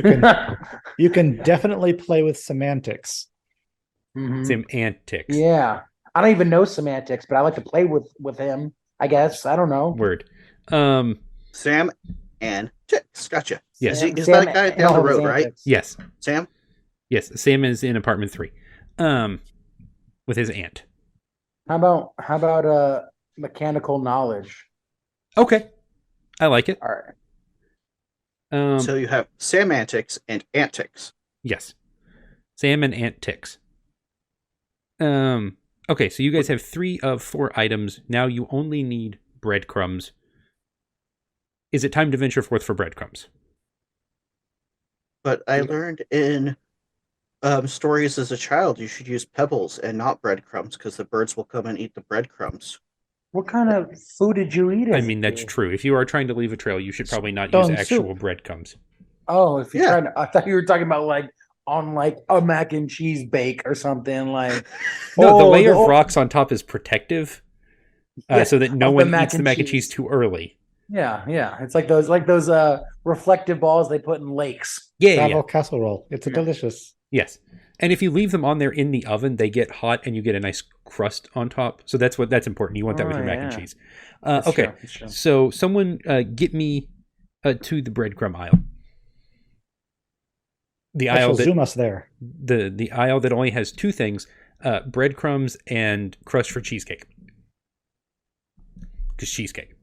you can definitely play with semantics. Mm-hmm. Semantics. Yeah. I don't even know semantics, but I like to play with him, I guess. I don't know. Word. Sam and Ticks. Gotcha. Yes. Is that guy down the road, right? Yes. Sam? Yes. Sam is in apartment 3. With his aunt. How about mechanical knowledge? Okay. I like it. All right. So you have semantics and antics. Yes. Sam and Ant Ticks. Okay, so you guys have 3 of 4 items. Now you only need breadcrumbs. Is it time to venture forth for breadcrumbs? But I learned in stories as a child, you should use pebbles and not breadcrumbs because the birds will come and eat the breadcrumbs. What kind of food did you eat? I mean, that's true. If you are trying to leave a trail, you should probably not use actual breadcrumbs. Oh, if you're trying to, I thought you were talking about like on like a mac and cheese bake or something like. No, the layer of rocks on top is protective, so that no one eats the mac and cheese too early. Yeah. It's like those reflective balls they put in lakes. Travel casserole. It's delicious. Yes. And if you leave them on there in the oven, they get hot and you get a nice crust on top. So that's important. You want that with your mac and cheese. Okay. True. So someone get me to the breadcrumb aisle. The aisle that zoom us there. The aisle that only has 2 things: breadcrumbs and crust for cheesecake. Because cheesecake.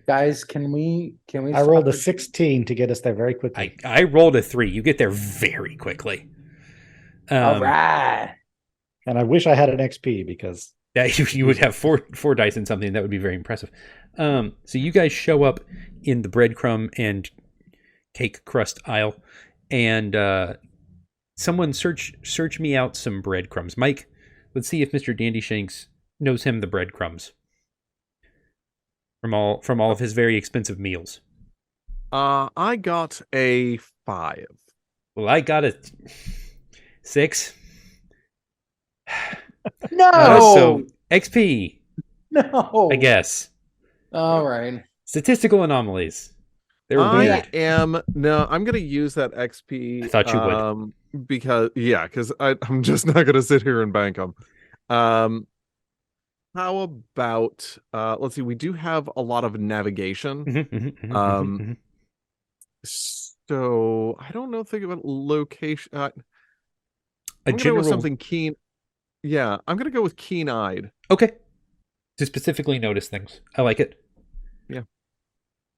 Guys, can we? I rolled a 16 to get us there very quickly. I rolled a 3. You get there very quickly. All right. And I wish I had an XP because you would have four dice in something that would be very impressive. So you guys show up in the breadcrumb and cake crust aisle, and someone search me out some breadcrumbs. Mike, let's see if Mr. Dandyshanks knows him the breadcrumbs from all of his very expensive meals. I got a 5. Well, I got a 6. No. So XP. No. I guess. All right. Statistical anomalies. They're weird. I'm going to use that XP. I thought you would. Because I'm just not going to sit here and bank them. How about, let's see, we do have a lot of navigation. So I don't know, think about location. I'm going to go with something keen. Yeah, I'm going to go with keen-eyed. Okay. To specifically notice things. I like it. Yeah.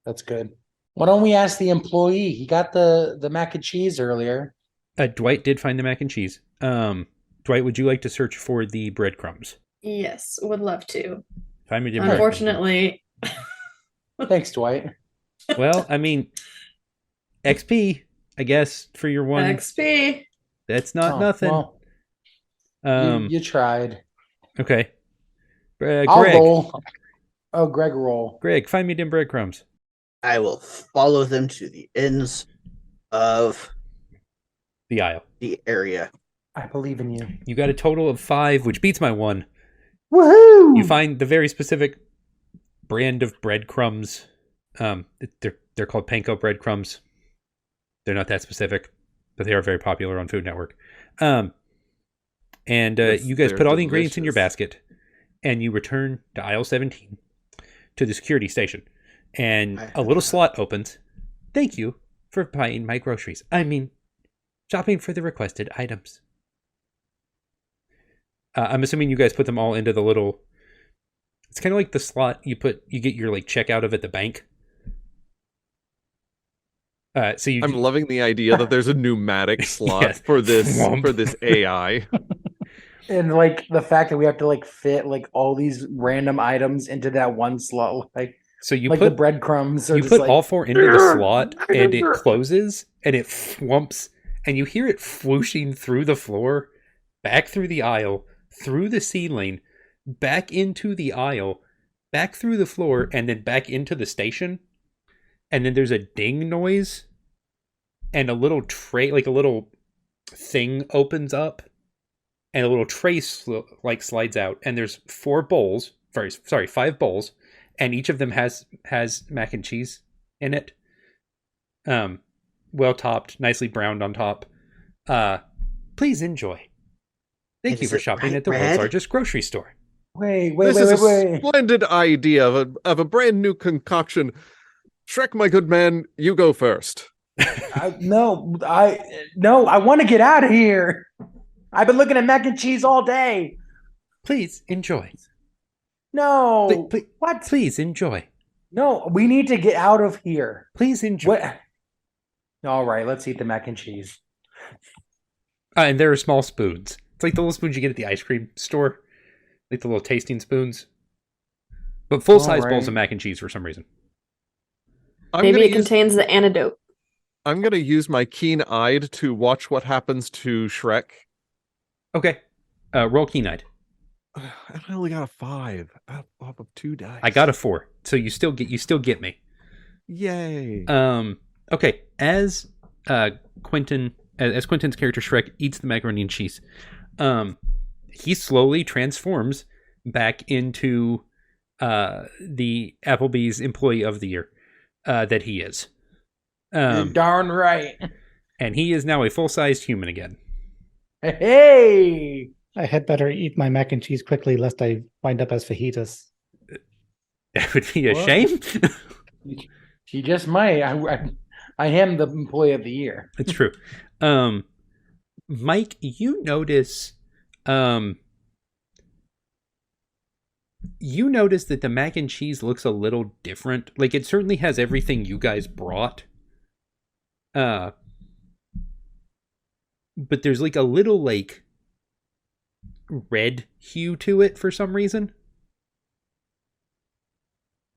That's good. Why don't we ask the employee? He got the mac and cheese earlier. Dwight did find the mac and cheese. Dwight, would you like to search for the breadcrumbs? Yes, would love to. Find me the Unfortunately. Thanks, Dwight. Well, I mean, XP, I guess, for your one. XP. That's not nothing. Well, you tried. Okay. I'll Greg. roll. Oh, Greg, roll. Greg, find me them breadcrumbs. I will follow them to the ends of The aisle. the area. I believe in you. You got a total of 5, which beats my 1. Woohoo! You find the very specific brand of breadcrumbs. They're called panko breadcrumbs. They're not that specific, but they are very popular on Food Network. And you guys put all the ingredients in your basket, and you return to aisle 17 to the security station. And a little slot opens. Thank you for buying my groceries. I mean, shopping for the requested items. I'm assuming you guys put them all into the little. It's kind of like the slot you get your like check out of at the bank. I'm loving the idea that there's a pneumatic slot for this AI. And like the fact that we have to like fit like all these random items into that one slot, like so you like put the breadcrumbs. You put all 4 into the slot, and it closes, and it flumps, and you hear it flooshing through the floor, back through the aisle, through the ceiling, back into the aisle, back through the floor, and then back into the station. And then there's a ding noise, and a little tray, like a little thing opens up, and a little tray slides out, and there's 5 bowls, and each of them has mac and cheese in it. Well topped, nicely browned on top. Please enjoy. Thank you for shopping at the world's largest grocery store. Wait. This is a splendid idea of a brand new concoction. Shrek, my good man, you go first. No, I want to get out of here. I've been looking at mac and cheese all day. Please enjoy. No. What? Please enjoy. No, we need to get out of here. Please enjoy. What? All right, let's eat the mac and cheese. And there are small spoons. It's like the little spoons you get at the ice cream store. Like the little tasting spoons. But full-size bowls of mac and cheese for some reason. Maybe it contains the antidote. I'm going to use my keen-eyed to watch what happens to Shrek. Okay. Roll keen-eyed. I only got a 5 off of 2 dice. I got a 4. So you still get me. Yay. Okay. As Quentin's character Shrek eats the macaroni and cheese, he slowly transforms back into the Applebee's employee of the year that he is. You're darn right. And he is now a full-sized human again. Hey! I had better eat my mac and cheese quickly lest I wind up as fajitas. That would be a shame. She just might. I am the employee of the year. It's true. Mike, you notice that the mac and cheese looks a little different. Like it certainly has everything you guys brought. But there's like a little like red hue to it for some reason.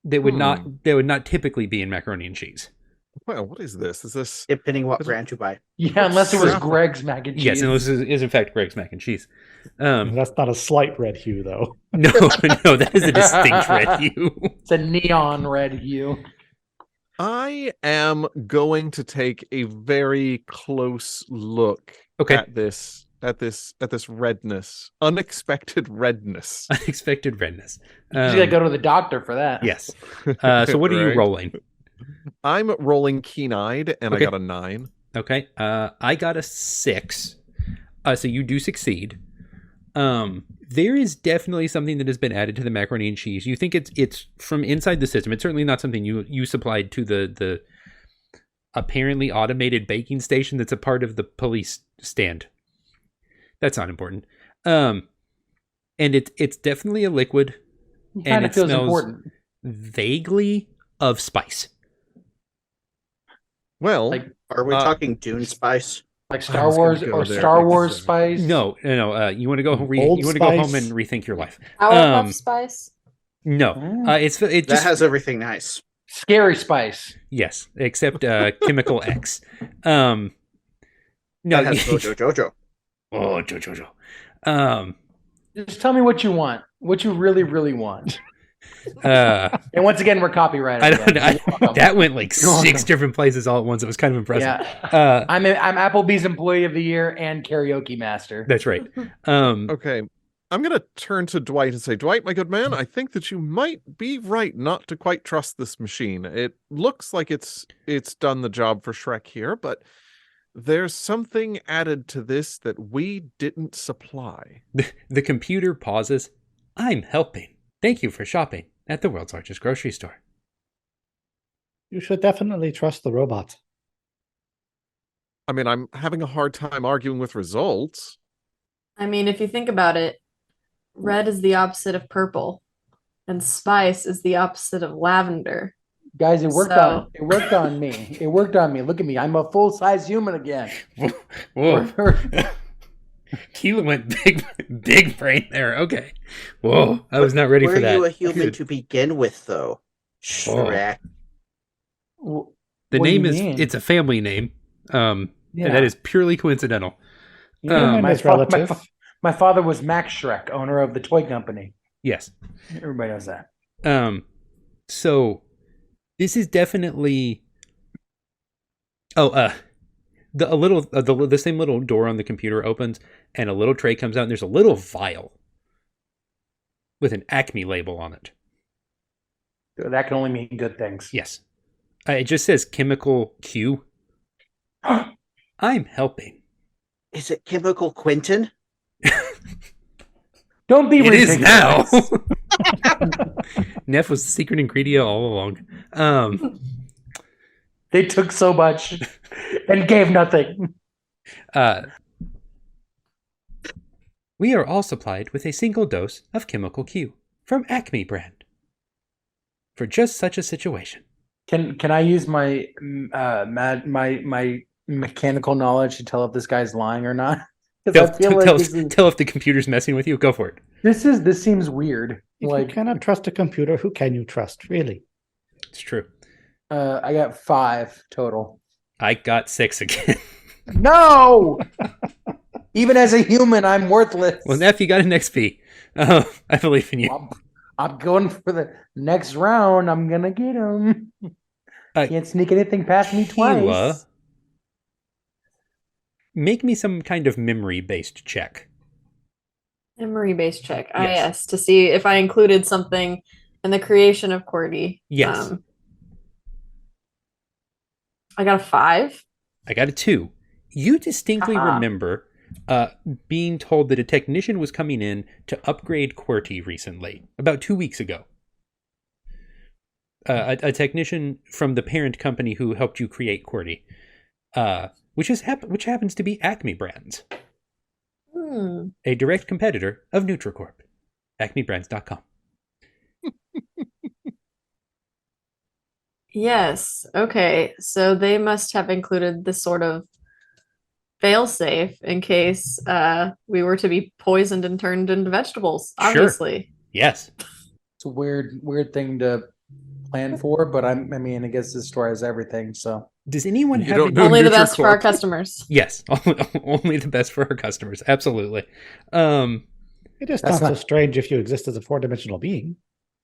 That would not typically be in macaroni and cheese. Well, what is this? Is this depending what brand you buy? Yeah, unless it was Greg's mac and cheese. Yes, unless it is in fact Greg's mac and cheese. That's not a slight red hue, though. No, that is a distinct red hue. It's a neon red hue. I am going to take a very close look at this redness, unexpected redness. Unexpected redness. You gotta go to the doctor for that. Yes. So what are you rolling? I'm rolling keen-eyed, and I got a 9. Okay. I got a 6. So you do succeed. There is definitely something that has been added to the macaroni and cheese. You think it's from inside the system. It's certainly not something you supplied to the apparently automated baking station that's a part of the police stand. That's not important. And it's definitely a liquid, and it feels smells important. vaguely of spice. Well, Like Are we talking Dune spice? like I Star was gonna Wars go or there, Star Wars exactly. spice? No. You want to go Old you want to go home Spice. and rethink your life. Powerpuff Spice. No. Mm. It That just has everything nice. Scary spice. yes, except chemical X. No, That has Mojo Jojo. oh, Jojo. Just tell me what you want. What you really, really want. Uh, And once again, we're copyrighted. I don't. again. You're welcome. That went like You're 6 welcome. different places all at once. It was kind of impressive. Yeah. I'm Applebee's Employee of the Year and Karaoke Master. That's right. Okay. I'm going to turn to Dwight and say, Dwight, my good man, I think that you might be right not to quite trust this machine. It looks like it's done the job for Shrek here, but there's something added to this that we didn't supply. The computer pauses. I'm helping. Thank you for shopping at the world's largest grocery store. You should definitely trust the robot. I mean, I'm having a hard time arguing with results. I mean, if you think about it, red is the opposite of purple, and spice is the opposite of lavender. Guys, it worked So- on me. It worked on me. Look at me. I'm a full-size human again. Whoa. Keela went big brain there. Okay. Whoa. I was not ready Were for that. you a human to begin with, though? Shrek. The What do name you is mean? it's a family name. And Yeah. that is purely coincidental. Yeah, my, it's fa- my, relative. fa- my father was Max Shrek, owner of the toy company. Yes. Everybody knows that. So this is definitely the same little door on the computer opens and a little tray comes out and there's a little vial with an Acme label on it. That can only mean good things. Yes. It just says chemical Q. I'm helping. Is it Chemical Quentin? Don't be It is now. ridiculous. Neff was the secret ingredient all along. They took so much and gave nothing. We are all supplied with a single dose of chemical Q from Acme brand for just such a situation. Can I use my my mechanical knowledge to tell if this guy's lying or not? Because I feel like Tell if the computer's messing with you. Go for it. this seems weird. If Like you cannot trust a computer, who can you trust, really? It's true. I got 5 total. I got 6 again. No. Even as a human, I'm worthless. Well, Neff, you got an XP. I believe in you. I'm going for the next round. I'm gonna get him. Can't sneak anything past me twice. Keela, make me some kind of memory-based check. Memory-based check. Yes. Yes, to see if I included something in the creation of QWERTY. Yes. I got a 5. I got a 2. You distinctly Haha. remember being told that a technician was coming in to upgrade QWERTY recently, about 2 weeks ago. A technician from the parent company who helped you create QWERTY, which happens to be Acme Brands, a direct competitor of NutriCorp. AcmeBrands.com. Yes. Okay. So they must have included this sort of failsafe in case we were to be poisoned and turned into vegetables. Sure. Obviously. Yes. It's a weird thing to plan for, but I mean, I guess this store has everything. So Does anyone You have don't any- know Only the best for our NutriCorp. customers. Yes, only the best for our customers. Absolutely. It is That's not so not- strange if you exist as a four-dimensional being.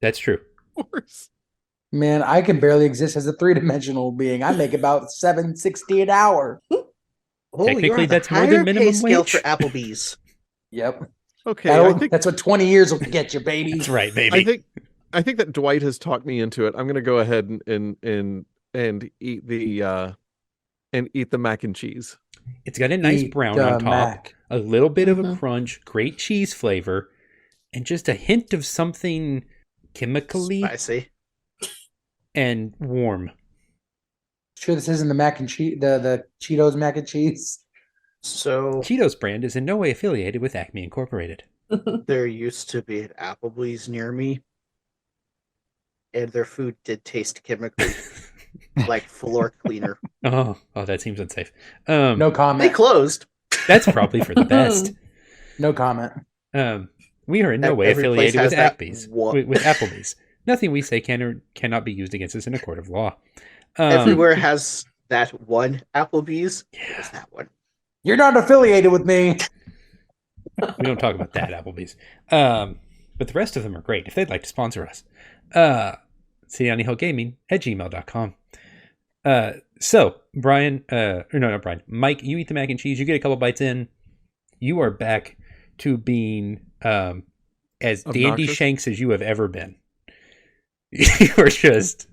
That's true. Of course. man, I can barely exist as a 3-dimensional being. I make about $7.60 an hour. Oh, Technically, you're on the that's more than higher minimum pay scale wage. for Applebee's. Yep. Okay, I think That's what 20 years will get you, baby. That's right, baby. I think that Dwight has talked me into it. I'm going to go ahead and eat the mac and cheese. It's got a nice Eat brown the on top, Mac. a little bit of a Mhm. crunch, great cheese flavor, and just a hint of something chemically Spicy. and warm. Sure, this isn't the mac and cheese, the Cheetos mac and cheese. So Cheetos brand is in no way affiliated with Acme Incorporated. there used to be an Applebee's near me, and their food did taste chemically. like floor cleaner. Oh, that seems unsafe. No They comment. closed. That's probably for the best. No comment. We are in no way Every place affiliated with has that Applebee's. one. With Applebee's. Nothing we say can or cannot be used against us in a court of law. Everywhere has that one Applebee's. It was that one. You're not affiliated with me. We don't talk about that Applebee's. But the rest of them are great. If they'd like to sponsor us, cityonthehillgaming@gmail.com. So Brian, or no, not Brian. Mike, you eat the mac and cheese. You get a couple bites in. You are back to being as dandy Obnoxious? shanks as you have ever been. You are just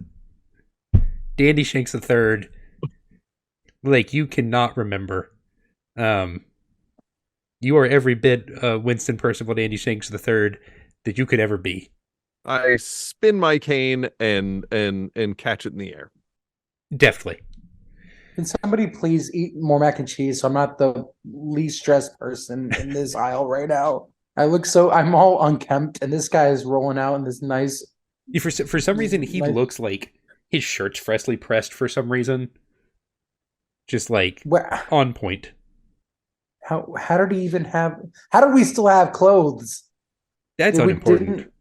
Dandy Shanks the Third. Like, you cannot remember. You are every bit Winston Percival Dandy Shanks the Third that you could ever be. I spin my cane and catch it in the air. Definitely. Can somebody please eat more mac and cheese so I'm not the least stressed person in this aisle right now? I'm all unkempt, and this guy is rolling out in this nice. For some reason, he looks like his shirt's freshly pressed for some reason. Just like on point. How did he even have? How do we still have clothes? That's unimportant.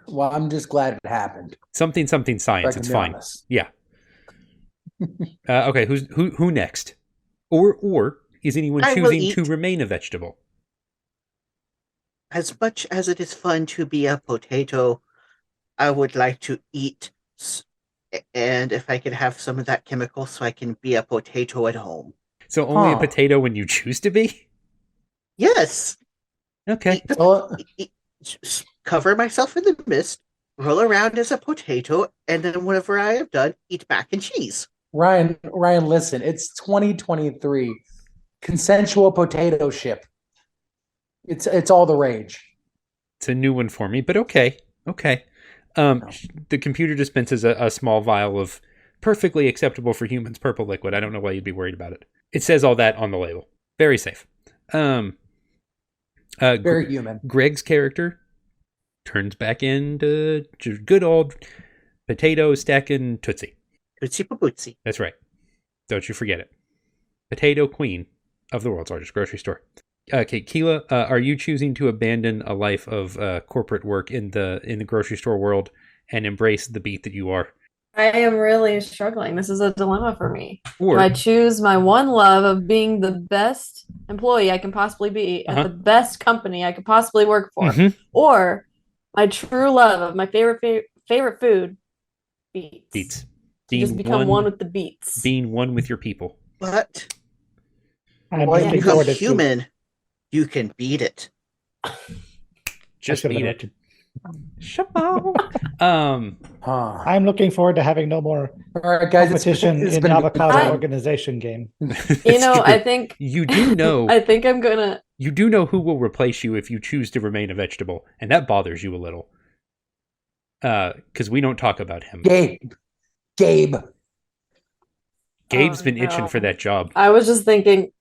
Well, I'm just glad it happened. Something science. It's fine. Honest. Yeah. Okay. Who next? Or is anyone choosing to remain a vegetable? As much as it is fun to be a potato, I would like to eat, and if I could have some of that chemical so I can be a potato at home. So only a potato when you choose to be? Yes. Okay. Cover myself in the mist, roll around as a potato, and then whenever I have done, eat mac and cheese. Ryan, listen, it's 2023. Consensual potato ship. It's all the rage. It's a new one for me, but okay. The computer dispenses a small vial of perfectly acceptable for humans purple liquid. I don't know why you'd be worried about it. It says all that on the label. Very safe. Very human. Greg's character turns back into good old potato stacking Tootsie. Tootsie Pabootsie. That's right. Don't you forget it. Potato queen of the world's largest grocery store. Okay, Keela, are you choosing to abandon a life of corporate work in the grocery store world and embrace the beat that you are? I am really struggling. This is a dilemma for me. Or do I choose my one love of being the best employee I can possibly be at the best company I could possibly work for, or my true love of my favorite food, beets. Just become one with the beets. Being one with your people. But when you become human, you can beat it. Just beat it. I'm looking forward to having no more competition in the avocado organization game. I think you do know. I think I'm gonna. You do know who will replace you if you choose to remain a vegetable, and that bothers you a little. Because we don't talk about him. Gabe's been itching for that job. I was just thinking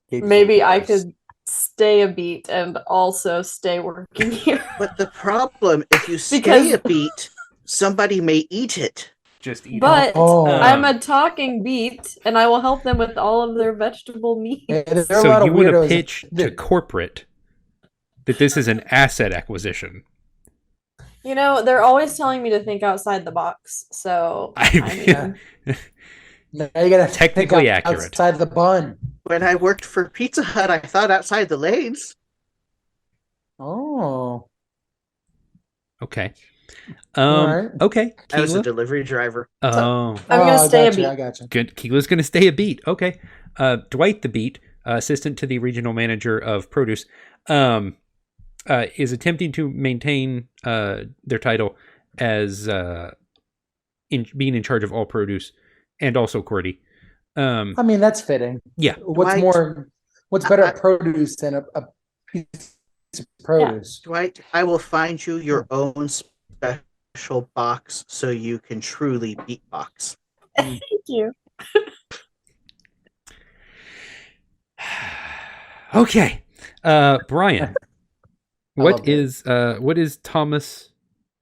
maybe I could stay a beat and also stay working here. But the problem, if you stay a beat, somebody may eat it. Just eat it. But I'm a talking beat, and I will help them with all of their vegetable needs. So you want to pitch to corporate that this is an asset acquisition. They're always telling me to think outside the box. So now you gotta technically accurate. Outside the bun. When I worked for Pizza Hut, I thought outside the lanes. Oh. Okay. Right. Okay. I was a delivery driver. Oh. I'm going to stay a beat. I gotcha. Good. Keela's going to stay a beat. Okay. Dwight the Beat, assistant to the regional manager of produce, is attempting to maintain their title as being in charge of all produce and also QWERTY. I mean, that's fitting. Yeah. What's better at produce than a piece of produce? Yeah. Dwight, I will find you your own special box so you can truly beatbox. Thank you. Okay. Brian, what is Thomas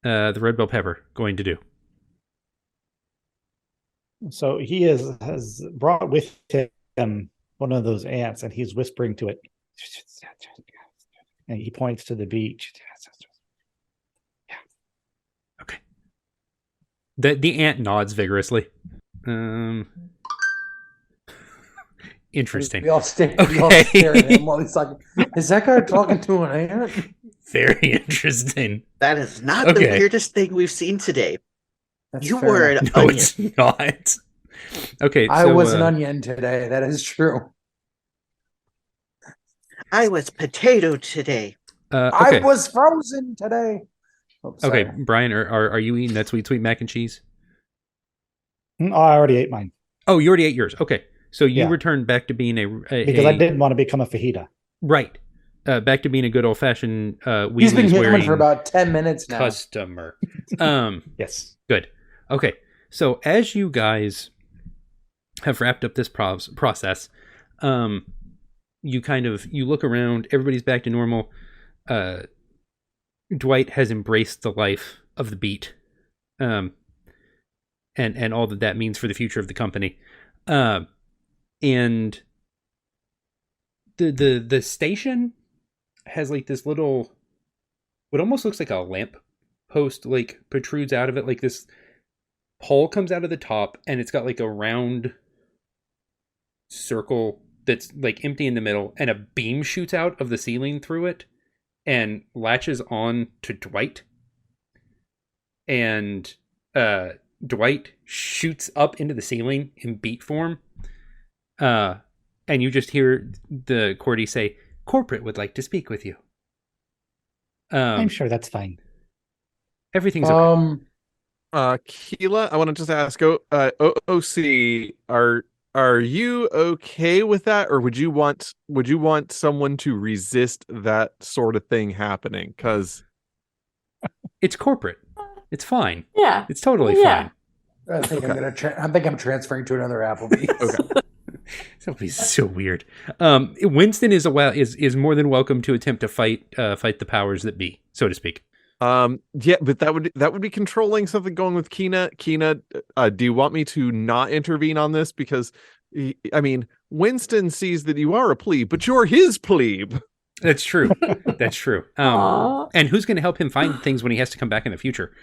the Red Bell Pepper going to do? So he has brought with him one of those ants, and he's whispering to it, and he points to the beach. Okay. The ant nods vigorously. Interesting. We all stare. Okay. We all stare at him while he's talking. Is that guy talking to an ant? Very interesting. That is not the Okay. weirdest thing we've seen today. That's You fair were enough. an No, onion. it's not. Okay, I so, was an onion today. That is true. I was potato today. okay. I was frozen today. Oh, Okay, sorry. Brian, are you eating that sweet mac and cheese? Oh, I already ate mine Oh, you already ate yours. Okay, so you Yeah. returned back to being because I didn't want to become a fajita. right, back to being a good old fashioned He's been Wheaties humming wearing for about 10 minutes now. customer. Yes. Good. Okay, so as you guys have wrapped up this process, you look around. Everybody's back to normal. Dwight has embraced the life of the beat, and all that means for the future of the company, and the station has like this little, what almost looks like a lamp post, like protrudes out of it, like this pole comes out of the top, and it's got like a round circle that's like empty in the middle, and a beam shoots out of the ceiling through it and latches on to Dwight, and Dwight shoots up into the ceiling in beat form, and you just hear the Cordy say, "Corporate would like to speak with you." I'm sure that's fine. Everything's okay. Keela, I want to just ask, OOC, are you okay with that, or would you want someone to resist that sort of thing happening? Because It's corporate. It's fine. Yeah. It's totally Yeah. fine. I think Okay. I think I'm transferring to another Applebee's. Okay. That would be so weird. Winston is more than welcome to attempt to fight the powers that be, so to speak. Yeah, but that would be controlling something going with Keena. Keena, do you want me to not intervene on this? Because I mean, Winston sees that you are a plebe, but you're his plebe. That's true. That's true. Aw. And who's going to help him find things when he has to come back in the future?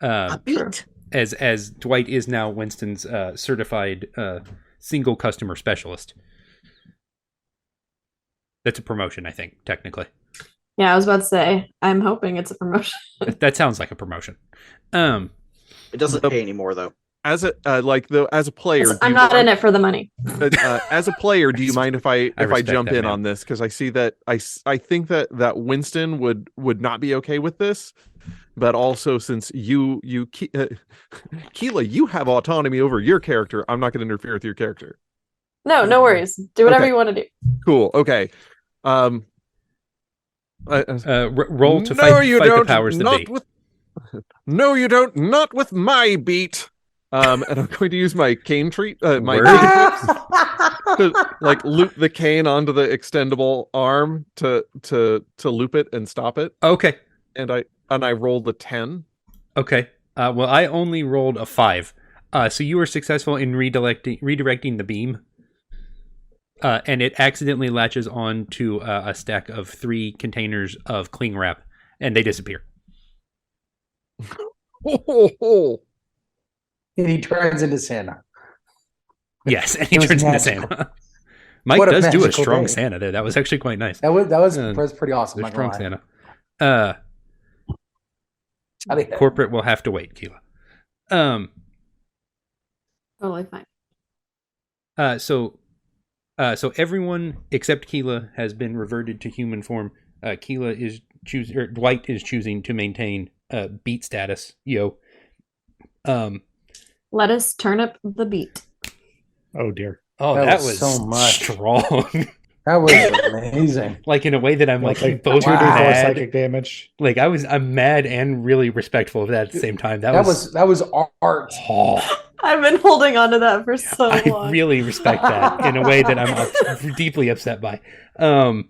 A beat. As Dwight is now Winston's certified single customer specialist. That's a promotion, I think, technically. Yeah, I was about to say, I'm hoping it's a promotion. That sounds like a promotion. It doesn't pay anymore, though. As a as a player, I'm not in it for the money. As a player, do you mind if I respect jump that, in man. on this? Because I see that I think that Winston would not be okay with this, but also since Keela, you have autonomy over your character. I'm not going to interfere with your character. No worries. Do whatever Okay. you want to do. Cool. Okay. Roll to no, fight you the don't. powers that Not be. with. No, you don't. Not with my beat. And I'm going to use my cane treat. My Word. cane clips to like loop the cane onto the extendable arm to loop it and stop it. Okay. And I rolled a 10. Okay. Well, I only rolled a 5. So you were successful in redirecting the beam. And it accidentally latches on to a stack of 3 containers of cling wrap, and they disappear. And he turns into Santa. Yes, and he It was turns into magical. Santa. Mike What a does do a magical strong day. Santa there. That was actually quite nice. That was Uh, pretty awesome. A Not strong gonna lie. Santa. Tell you. Corporate will have to wait, Keela. Totally fine. So everyone except Keela has been reverted to human form. Keela is Dwight is choosing to maintain beat status. Let us turn up the beat. Oh dear. Oh, That that was was so much. strong. That was amazing. Like in a way that I'm like both 2d4 wow. psychic damage. Like I'm mad and really respectful of that at the same time. That was art. Oh, I've been holding on to that for so I long. really respect that in a way that I'm deeply upset by. Oh,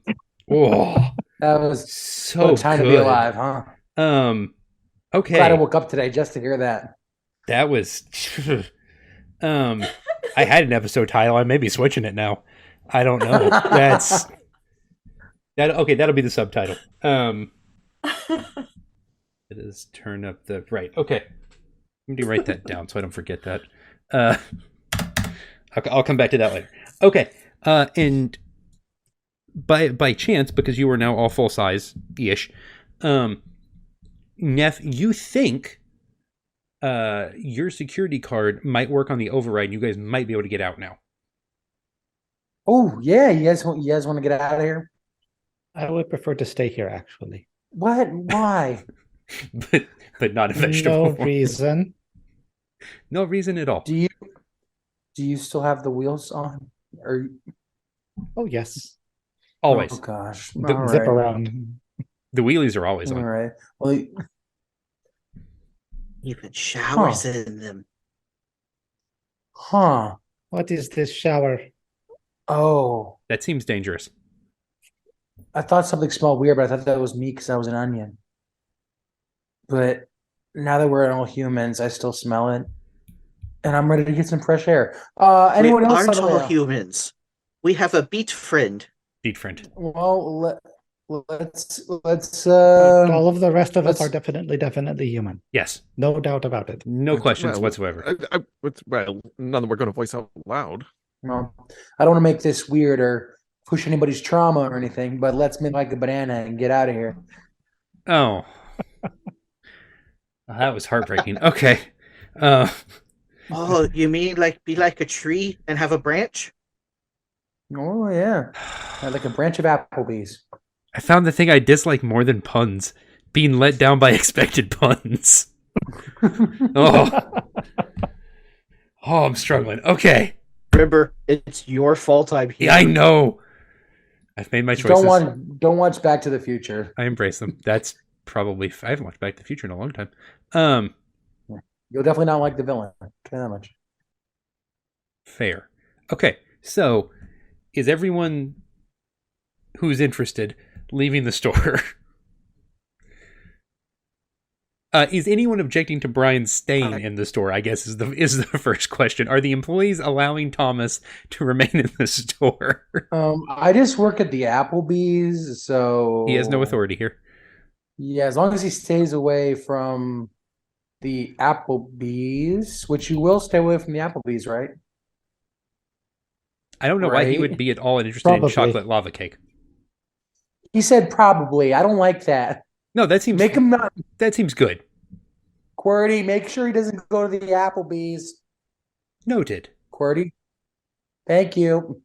That was so what a time good. to be alive, huh? Okay. Glad I woke up today just to hear that. That was I had an episode title. I may be switching it now. I don't know. Okay, that'll be the subtitle. It is Turnip the right. Okay. Let me write that down so I don't forget that. I'll come back to that later. Okay. And by chance, because you are now all full size ish, Neff, you think your security card might work on the override and you guys might be able to get out now. Oh yeah, you guys want to get out of here? I would prefer to stay here, actually. What? Why? but not a vegetable. No reason. No reason at all. Do you still have the wheels on? Or Oh yes. Always. Oh gosh. The All Zip right. around. The wheelies are always All on. right. Well, Even showers in them. huh. What is this shower? Oh, That seems dangerous. I thought something smelled weird, but I thought that was me because I was an onion. But now that we're all humans, I still smell it, and I'm ready to get some fresh air. Anyone We else? aren't on the all way? humans. We have a beat friend. Beat friend. Well, let's. All of the rest of us let's- are definitely human. Yes. No doubt about it. No questions Well, whatsoever. Well, none that we're going to voice out loud. Well, I don't want to make this weird or push anybody's trauma or anything, but let's make like a banana and get out of here. Oh. That was heartbreaking. Okay. Oh, you mean like be like a tree and have a branch? Oh yeah, like a branch of Applebee's. I found the thing I dislike more than puns. Being let down by expected puns. Oh. Oh, I'm struggling. Okay. Remember, it's your fault I'm here. Yeah, I know. I've made my choices. Don't watch Back to the Future. I embrace them. That's probably... I haven't watched Back to the Future in a long time. You'll definitely not like the villain. I'll tell you that much. Fair. Okay, so is everyone who's interested leaving the store? Is anyone objecting to Bryan staying in the store? I guess is the first question. Are the employees allowing Thomas to remain in the store? I just work at the Applebee's, so He has no authority here. Yeah, as long as he stays away from the Applebee's, which you will stay away from the Applebee's, right? I don't know why he Right. would be at all interested in Probably. chocolate lava cake. He said probably. I don't like that. No, that seems Make him not that seems good. QWERTY. Make sure he doesn't go to the Applebee's. Noted. QWERTY. Thank you.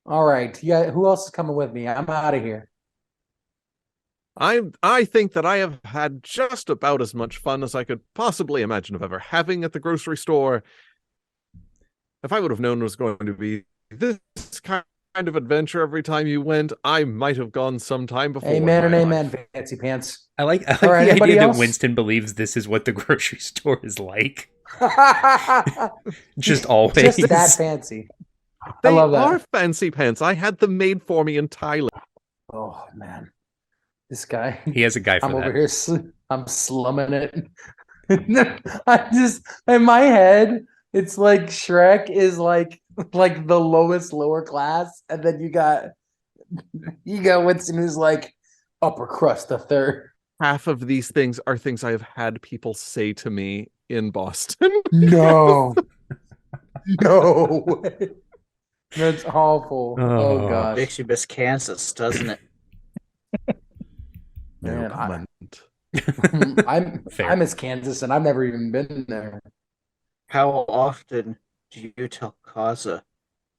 All right. Yeah. Who else is coming with me? I'm out of here. I think that I have had just about as much fun as I could possibly imagine of ever having at the grocery store. If I would have known it was going to be this kind of adventure every time you went, I might have gone sometime before. Amen and my amen, life. fancy pants. I like All right, the anybody idea else? that Winston believes this is what the grocery store is like. Just always. Just that fancy. They I love that. are fancy pants. I had them made for me in Thailand. Oh man, this guy. He has a guy for I'm that. over here. I'm slumming it. I just in my head, it's like Shrek is like the lowest lower class, and then you got Winston who's like upper crust, the third. Half of these things are things I have had people say to me in Boston. No, no way. That's awful. Oh. Oh gosh, Makes you miss Kansas, doesn't it? Man, No comment. Fair. I miss Kansas, and I've never even been there. How often do you tell Kaza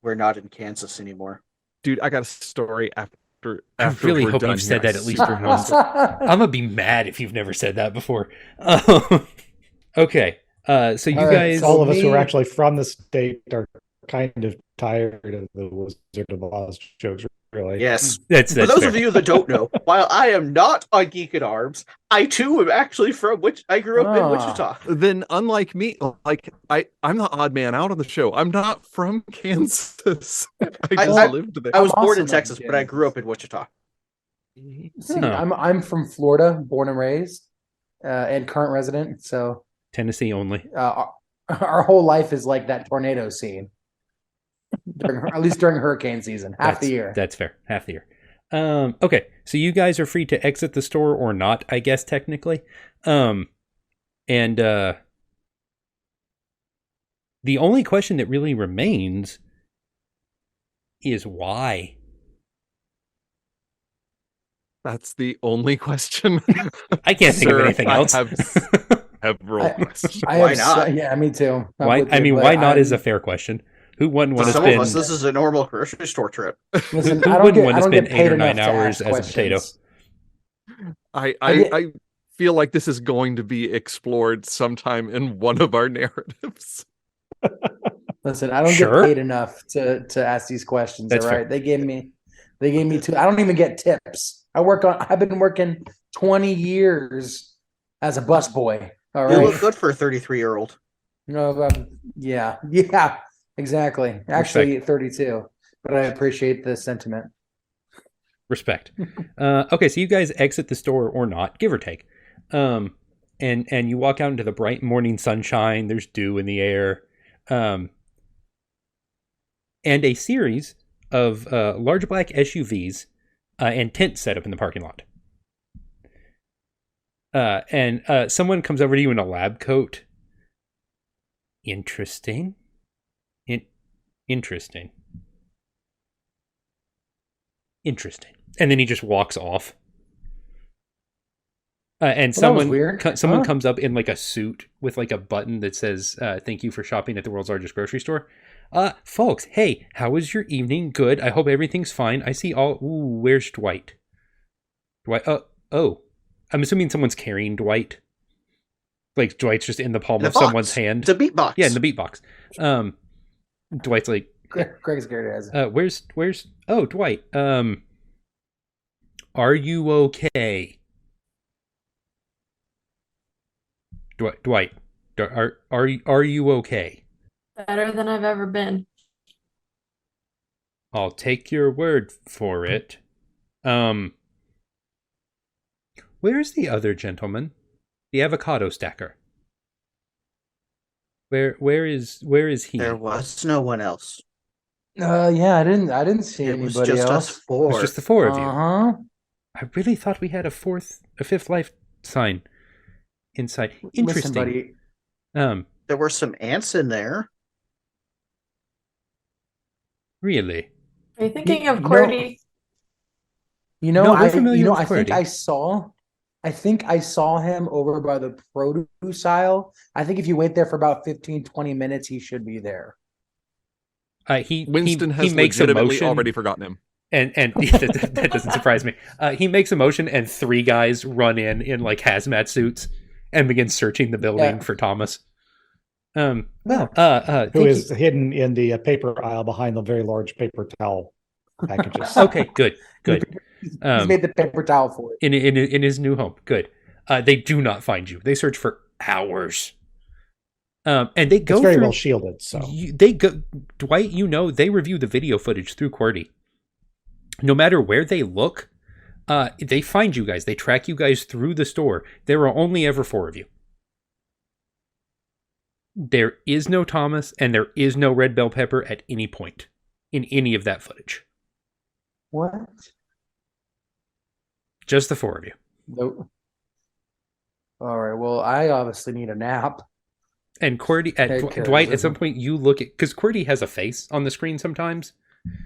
we're not in Kansas anymore? Dude, I got a story after I really we're hope done you've said here. that at least once. I'm gonna be mad if you've never said that before. Okay, so you All right, guys, so All of us who are me- actually from the state are kind of tired of the Wizard of Oz jokes, really. Yes. that's For those fair. of you that don't know, while I am not on Geek at Arms, I too am actually from I grew up in Ah. Wichita. Then, unlike me, like I'm the odd man out on the show. I'm not from Kansas. I just lived there. I was I'm born in awesome Texas, at but I Kansas. grew up in Wichita. See, Huh. I'm from Florida, born and raised, and current resident. So Tennessee only. our whole life is like that tornado scene. At least during hurricane season, half the year. That's fair. Half the year. Okay, so you guys are free to exit the store or not, I guess, technically. And the only question that really remains is why? That's the only question. I can't think of Sir, anything I else. have several questions. Why not? Yeah, me too. Why? I mean, why not is a fair question. Who wouldn't want For to some spend? of us, this is a normal grocery store trip. Listen, Who I don't wouldn't get, want I to don't spend get paid 8 or enough 9 to hours ask as a potato? questions. I feel like this is going to be explored sometime in one of our narratives. Listen, I don't Sure. get paid enough to ask these questions. That's all right, fair. they gave me two. I don't even get tips. I've been working 20 years as a busboy. All You right. look good for a 33-year-old. No, yeah, exactly. Actually, 32. But I appreciate the sentiment. Respect. Okay, so you guys exit the store or not, give or take. And you walk out into the bright morning sunshine. There's dew in the air. And a series of large black SUVs and tents set up in the parking lot. And someone comes over to you in a lab coat. Interesting. Interesting. And then he just walks off. And Well, that was someone weird. someone Huh? comes up in like a suit with like a button that says "Thank you for shopping at the world's largest grocery store." Folks, hey, how was your evening? Good. I hope everything's fine. I see all. Ooh, where's Dwight? Dwight. Oh, I'm assuming someone's carrying Dwight. Like Dwight's just in the palm In a of box. someone's hand. The beatbox. Yeah, in the beatbox. Dwight's like, Greg's scared as it. where's oh, Dwight. Are you okay? Dwight, are you okay? Better than I've ever been. I'll take your word for it. Where's the other gentleman? The avocado stacker. Where is he? There was no one else. Yeah, I didn't see It anybody was just else. us four. It's just the four of you. Uh-huh. I really thought we had a fifth life sign inside. Interesting. Listen, buddy. There were some ants in there. Really? Are you thinking of You know- QWERTY? No, we're familiar with I think QWERTY. I think I saw him over by the produce aisle. I think if you wait there for about 15, 20 minutes, he should be there. Winston has makes a legitimately motion, already forgotten him. and that doesn't surprise me. He makes a motion, and 3 guys run in like hazmat suits and begin searching the building for Thomas. Who Thank is you. hidden in the paper aisle behind the very large paper towel packages. Okay, good. He's made the paper towel for it. In his new home, good. They do not find you. They search for hours. And they go It's very through, well shielded, so they go, Dwight, they review the video footage through QWERTY. No matter where they look, they find you guys. They track you guys through the store. There are only ever 4 of you. There is no Thomas, and there is no red bell pepper at any point in any of that footage. What? Just the 4 of you. Nope. All right. Well, I obviously need a nap. And QWERTY, Dwight, at some point you look at, because QWERTY has a face on the screen sometimes.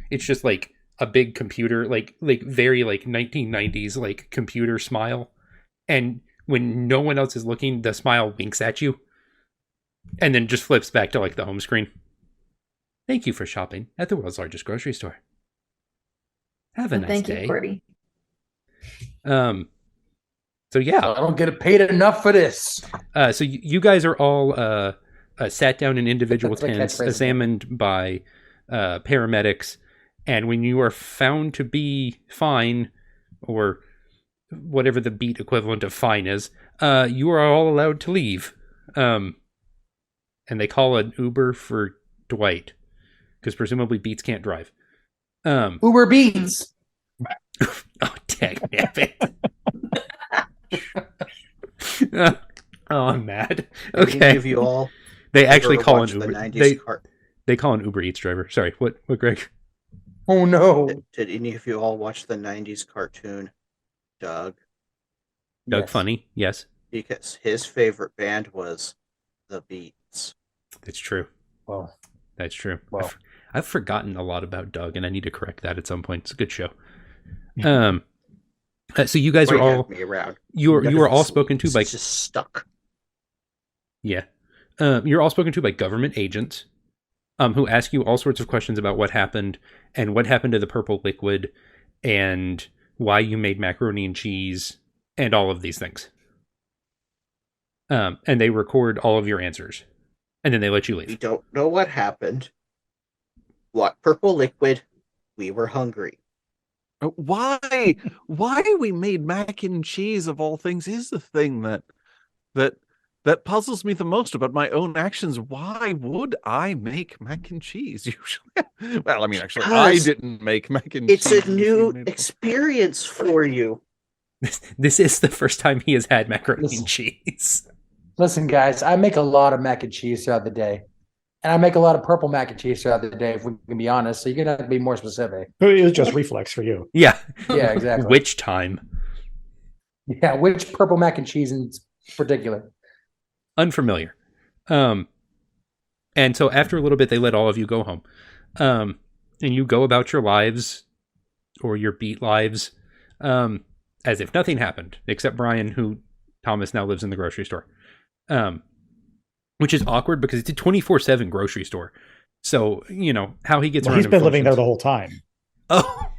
It's just like a big computer, like very like 1990s like computer smile. And when no one else is looking, the smile winks at you. And then just flips back to like the home screen. Thank you for shopping at the world's largest grocery store. Have a nice Thank day. you, QWERTY. So yeah. I don't get paid enough for this. So you guys are all sat down in individual That's my tents, catchphrase. examined by paramedics, and when you are found to be fine, or whatever the beat equivalent of fine is, you are all allowed to leave. And they call an Uber for Dwight, because presumably Beats can't drive. Uber Beats. Oh, dang it. Oh, I'm mad. I can Okay. give you all They actually Ever call an watch the Uber. 90s car- They call an Uber Eats driver. Sorry, what, Greg? Oh no. Did any of you all watch the 90s cartoon, Doug? Doug Yes. Funny, yes, Because his favorite band was the Beats. that's true. Well, That's true. Well. I've forgotten a lot about Doug, and I need to correct that at some point. It's a good show. So you guys Why are all have me around? you are all spoken to It's by just stuck. yeah. You're all spoken to by government agents, who ask you all sorts of questions about what happened and what happened to the purple liquid, and why you made macaroni and cheese, and all of these things. And they record all of your answers, and then they let you We leave. don't know what happened. What purple liquid? We were hungry. Why we made mac and cheese of all things is the thing that puzzles me the most about my own actions. Why would I make mac and cheese usually? Well, I mean, actually, I Because didn't make mac and It's cheese. a new experience for you. This is the first time he has had macaroni Listen. and cheese. listen, guys, I make a lot of mac and cheese throughout the day. And I make a lot of purple mac and cheese throughout the day, if we can be honest. So you're gonna have to be more specific. It was just reflex for you. Yeah. Yeah, exactly. Which time? Yeah, which purple mac and cheese in particular? Unfamiliar. And so after a little bit, they let all of you go home. And you go about your lives, or your beat lives, as if nothing happened, except Bryan, who Thomas now lives in the grocery store. Which is awkward because it's a 24/7 grocery store. So, how he gets Well, around he's been living there functions. the whole time. Oh,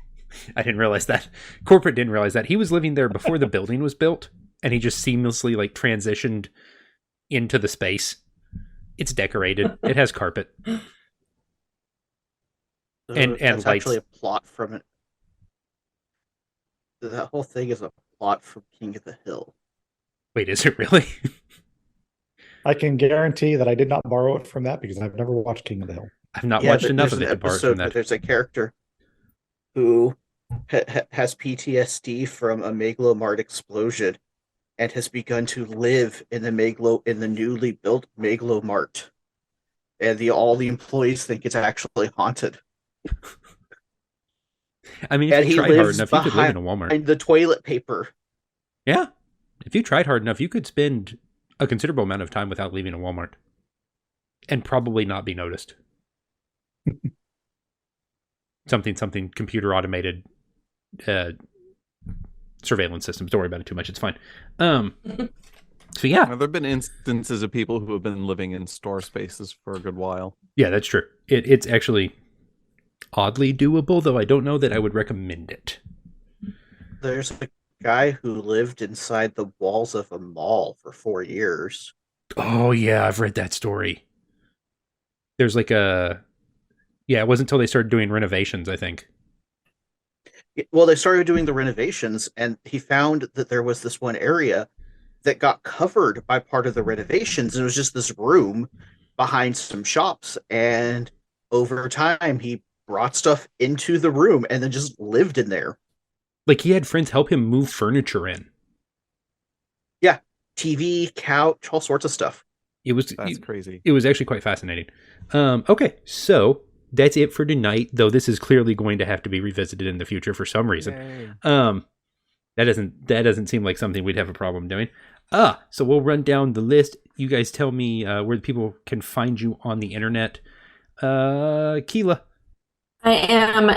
I didn't realize that. Corporate didn't realize that. He was living there before the building was built, and he just seamlessly transitioned into the space. It's decorated. It has carpet. And That's lights. actually a plot from it. That whole thing is a plot from King of the Hill. Wait, is it really? I can guarantee that I did not borrow it from that because I've never watched King of the Hill. I've not watched enough of it There's to an borrow it episode from where that. there's a character who has PTSD from a Megalomart explosion and has begun to live in the newly built Megalomart, and all the employees think it's actually haunted. I mean, And if he you tried hard lives enough, you could live in a Walmart. behind the toilet paper. Yeah. If you tried hard enough, you could spend a considerable amount of time without leaving a Walmart. And probably not be noticed. something computer automated surveillance systems. Don't worry about it too much. It's fine. So yeah. There have been instances of people who have been living in store spaces for a good while. Yeah, that's true. It's actually oddly doable, though I don't know that I would recommend it. There's a guy who lived inside the walls of a mall for 4 years. Oh yeah, I've read that story. There's it wasn't until they started doing renovations, I think. Well, they started doing the renovations, and he found that there was this one area that got covered by part of the renovations, and it was just this room behind some shops. And over time, he brought stuff into the room and then just lived in there. He had friends help him move furniture in. Yeah, TV, couch, all sorts of stuff. That's crazy. It was actually quite fascinating. Okay, so that's it for tonight, though this is clearly going to have to be revisited in the future for some reason. Yay. That doesn't seem like something we'd have a problem doing. So we'll run down the list. You guys tell me where the people can find you on the internet. Keela. I am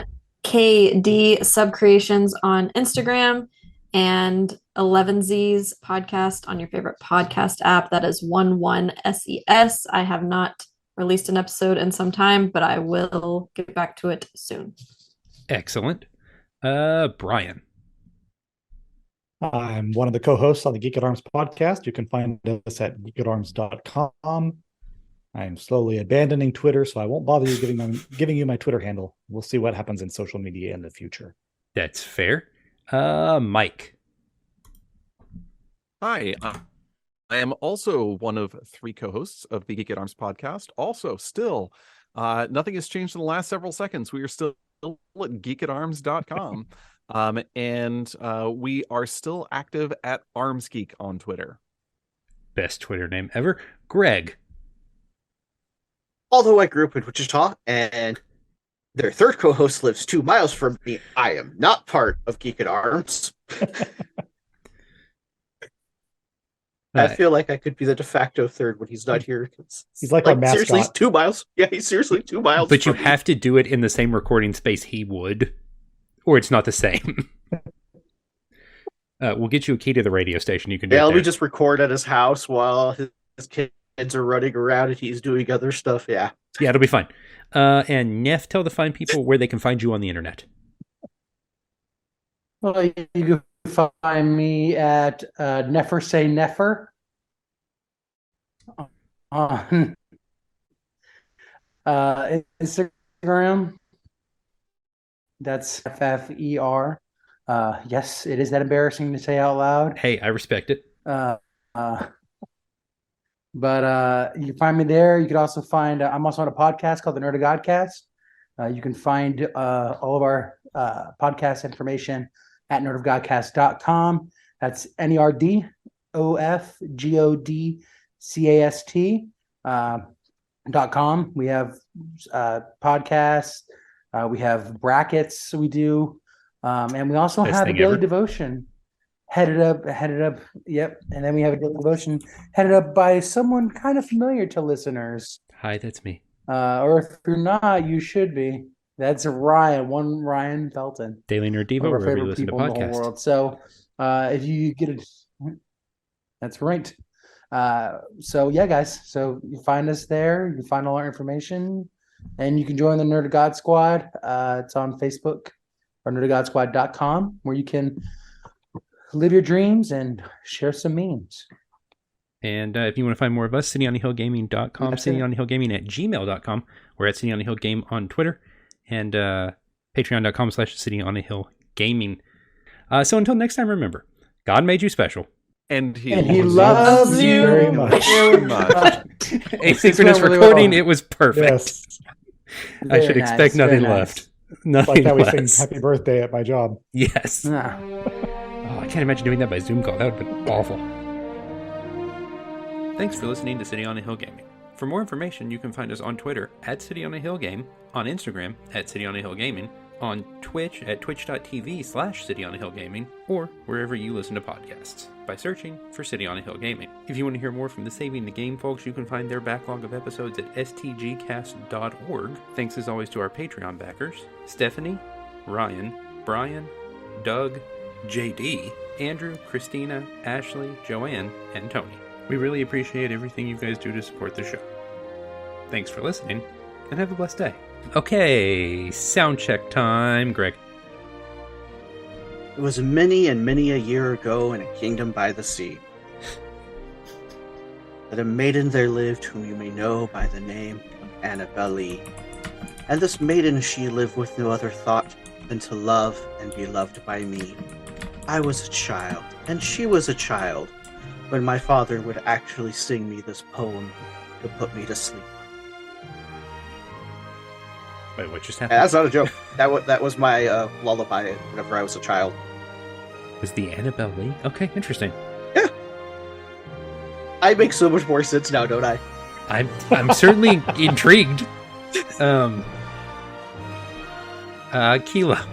KD Subcreations on Instagram and 11Z's podcast on your favorite podcast app. That is 11SES. I have not released an episode in some time, but I will get back to it soon. Excellent. Bryan. I'm one of the co-hosts on the Geek at Arms podcast. You can find us at geekatarms.com. I'm slowly abandoning Twitter, so I won't bother you giving you my Twitter handle. We'll see what happens in social media in the future. That's fair. Mike. Hi. I am also one of 3 co-hosts of the Geek at Arms podcast. Also, still, nothing has changed in the last several seconds. We are still at geekatarms.com. And we are still active at ArmsGeek on Twitter. Best Twitter name ever. Greg. although I grew up in Wichita and their third co-host lives 2 miles from me, I am not part of Geek at Arms. I feel like I could be the de facto third when he's not here. He's like our mascot. Seriously, he's 2 miles. Yeah, he's seriously 2 miles. But you have to do it in the same recording space he would, or it's not the same. We'll get you a key to the radio station. You can do it. Let me just record at his house while his kids are running around and he's doing other stuff. Yeah, it'll be fine. And Neff, tell the fine people where they can find you on the internet. Well, you can find me at Never Say Never on Instagram. That's FFER. Yes, it is that embarrassing to say out loud. Hey, I respect it. But you can find me there. You can also find I'm also on a podcast called the Nerd of Godcast. You can find all of our podcast information at nerdofgodcast.com. That's NERDOFGODCAST.com. We have podcasts. We have brackets we do. And we also have a daily devotion headed up. Yep. And then we have a daily devotion headed up by someone kind of familiar to listeners. Hi, that's me. Or if you're not, you should be. That's Ryan Felton. Daily Nerd Devo, wherever you listen to podcasts. So if you get it, that's right. So yeah, guys. So you find us there. You can find all our information. And you can join the Nerd of God Squad. It's on Facebook or nerdofgodsquad.com, where you can live your dreams and share some memes. And if you want to find more of us, cityonthehillgaming.com, cityonthehillgaming@gmail.com. We're at City on the Hill Game on Twitter, and patreon.com/cityonthehillgaming. So until next time, remember, God made you special. And he loves you very much. Asynchronous recording, it was perfect. Yes. I should expect nothing left. Nothing like how we less. sing happy birthday at my job. Yes. Oh, I can't imagine doing that by Zoom call. That would have been awful. Thanks for listening to City on a Hill Gaming. For more information, you can find us on Twitter at City on a Hill Game, on Instagram at City on a Hill Gaming, on Twitch at twitch.tv/City on a Hill Gaming, or wherever you listen to podcasts by searching for City on a Hill Gaming. If you want to hear more from the Saving the Game folks, you can find their backlog of episodes at stgcast.org. Thanks as always to our Patreon backers, Stephanie, Ryan, Bryan, Doug, JD, Andrew, Christina, Ashley, Joanne, and Tony. We really appreciate everything you guys do to support the show. Thanks for listening, and have a blessed day. Okay, sound check time, Greg. It was many and many a year ago in a kingdom by the sea, that a maiden there lived whom you may know by the name of Annabelle Lee. And this maiden she lived with no other thought than to love and be loved by me. I was a child, and she was a child, when my father would actually sing me this poem to put me to sleep. Wait, what just happened? That's not a joke. That was my lullaby whenever I was a child. Was the Annabelle Lee? Okay, interesting. Yeah. I make so much more sense now, don't I? I'm certainly intrigued. Keela,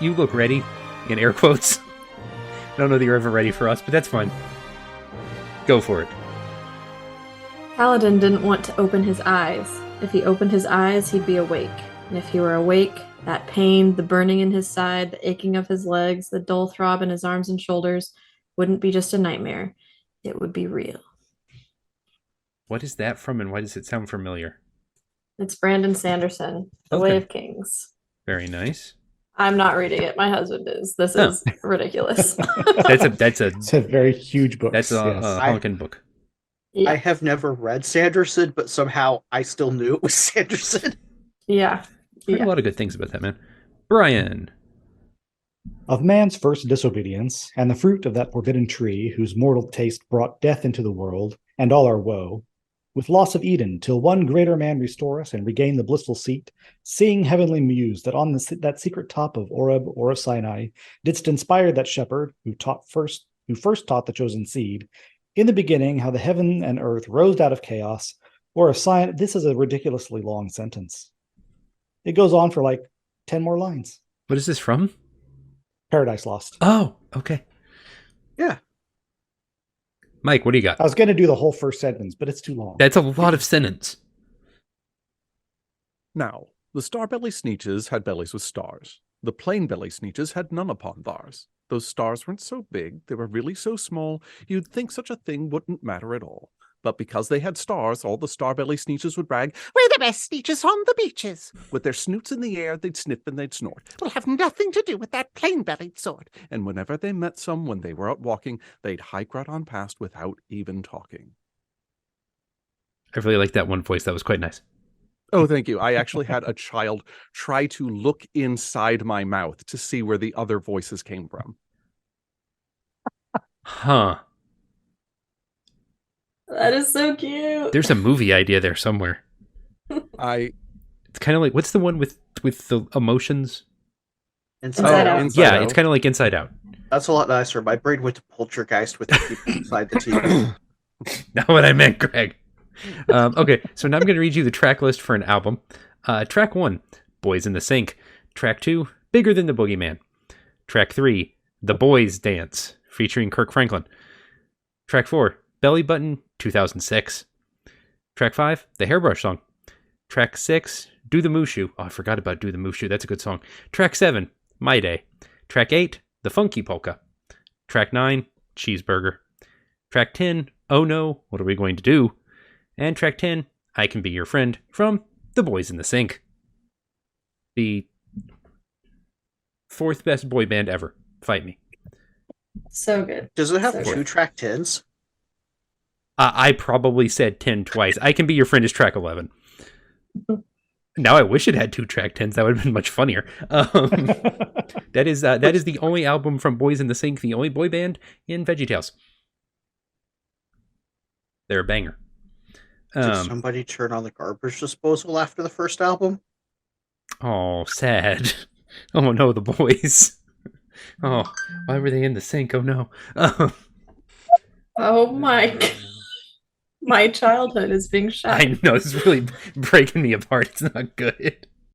you look ready, in air quotes. I don't know that you're ever ready for us, but that's fine. Go for it. Paladin didn't want to open his eyes. If he opened his eyes, he'd be awake. And if he were awake, that pain, the burning in his side, the aching of his legs, the dull throb in his arms and shoulders wouldn't be just a nightmare. It would be real. What is that from, and why does it sound familiar? It's Brandon Sanderson, The Way of Kings. Very nice. I'm not reading it. My husband is. This is ridiculous. It's a very huge book. That's a honking book. Yeah. I have never read Sanderson, but somehow I still knew it was Sanderson. Yeah. Heard a lot of good things about that, man. Bryan. Of man's first disobedience, and the fruit of that forbidden tree, whose mortal taste brought death into the world, and all our woe, with loss of Eden, till one greater man restore us and regain the blissful seat, seeing heavenly muse that on that secret top of Oreb or of Sinai didst inspire that shepherd who first taught the chosen seed, in the beginning how the heaven and earth rose out of chaos, or a sign. This is a ridiculously long sentence. It goes on for like 10 more lines. What is this from? Paradise Lost. Oh, okay. Yeah. Mike, what do you got? I was going to do the whole first sentence, but it's too long. That's a lot of sentence. Now, the star-belly sneeches had bellies with stars. The plain-belly sneeches had none upon theirs. Those stars weren't so big, they were really so small, you'd think such a thing wouldn't matter at all. But because they had stars, all the star-belly sneeches would brag, "We're the best sneeches on the beaches." With their snoots in the air, they'd sniff and they'd snort. "We'll have nothing to do with that plain-bellied sort." And whenever they met some when they were out walking, they'd hike right on past without even talking. I really like that one voice. That was quite nice. Oh, thank you. I actually had a child try to look inside my mouth to see where the other voices came from. Huh. That is so cute. There's a movie idea there somewhere. It's kind of like, what's the one with the emotions? Inside Out. Yeah, it's kind of like Inside Out. That's a lot nicer. My brain went to Poltergeist with the people inside the TV. Not what I meant, Greg. Okay, so now I'm going to read you the track list for an album. Track 1, Boys in the Sink. Track 2, Bigger Than the Boogeyman. Track 3, The Boys Dance, featuring Kirk Franklin. Track 4, Belly Button, 2006. Track 5, The Hairbrush Song. Track 6, Do the Mushu. Oh, I forgot about Do the Mushu. That's a good song. Track 7, My Day. Track 8, The Funky Polka. Track 9, Cheeseburger. Track 10, Oh No, What Are We Going to Do? And track 10, I Can Be Your Friend, from The Boys in the Sink. The 4th best boy band ever. Fight me. So good. Does it have So two good. track 10s? I probably said 10 twice. I Can Be Your Friend is track 11. Now I wish it had 2 track 10s. That would have been much funnier. That is the only album from Boys in the Sink, the only boy band in VeggieTales. They're a banger. Did somebody turn on the garbage disposal after the first album? Oh, sad. Oh no, the boys. Oh, why were they in the sink? Oh no. Oh my. My childhood is being shot. I know, this is really breaking me apart. It's not good.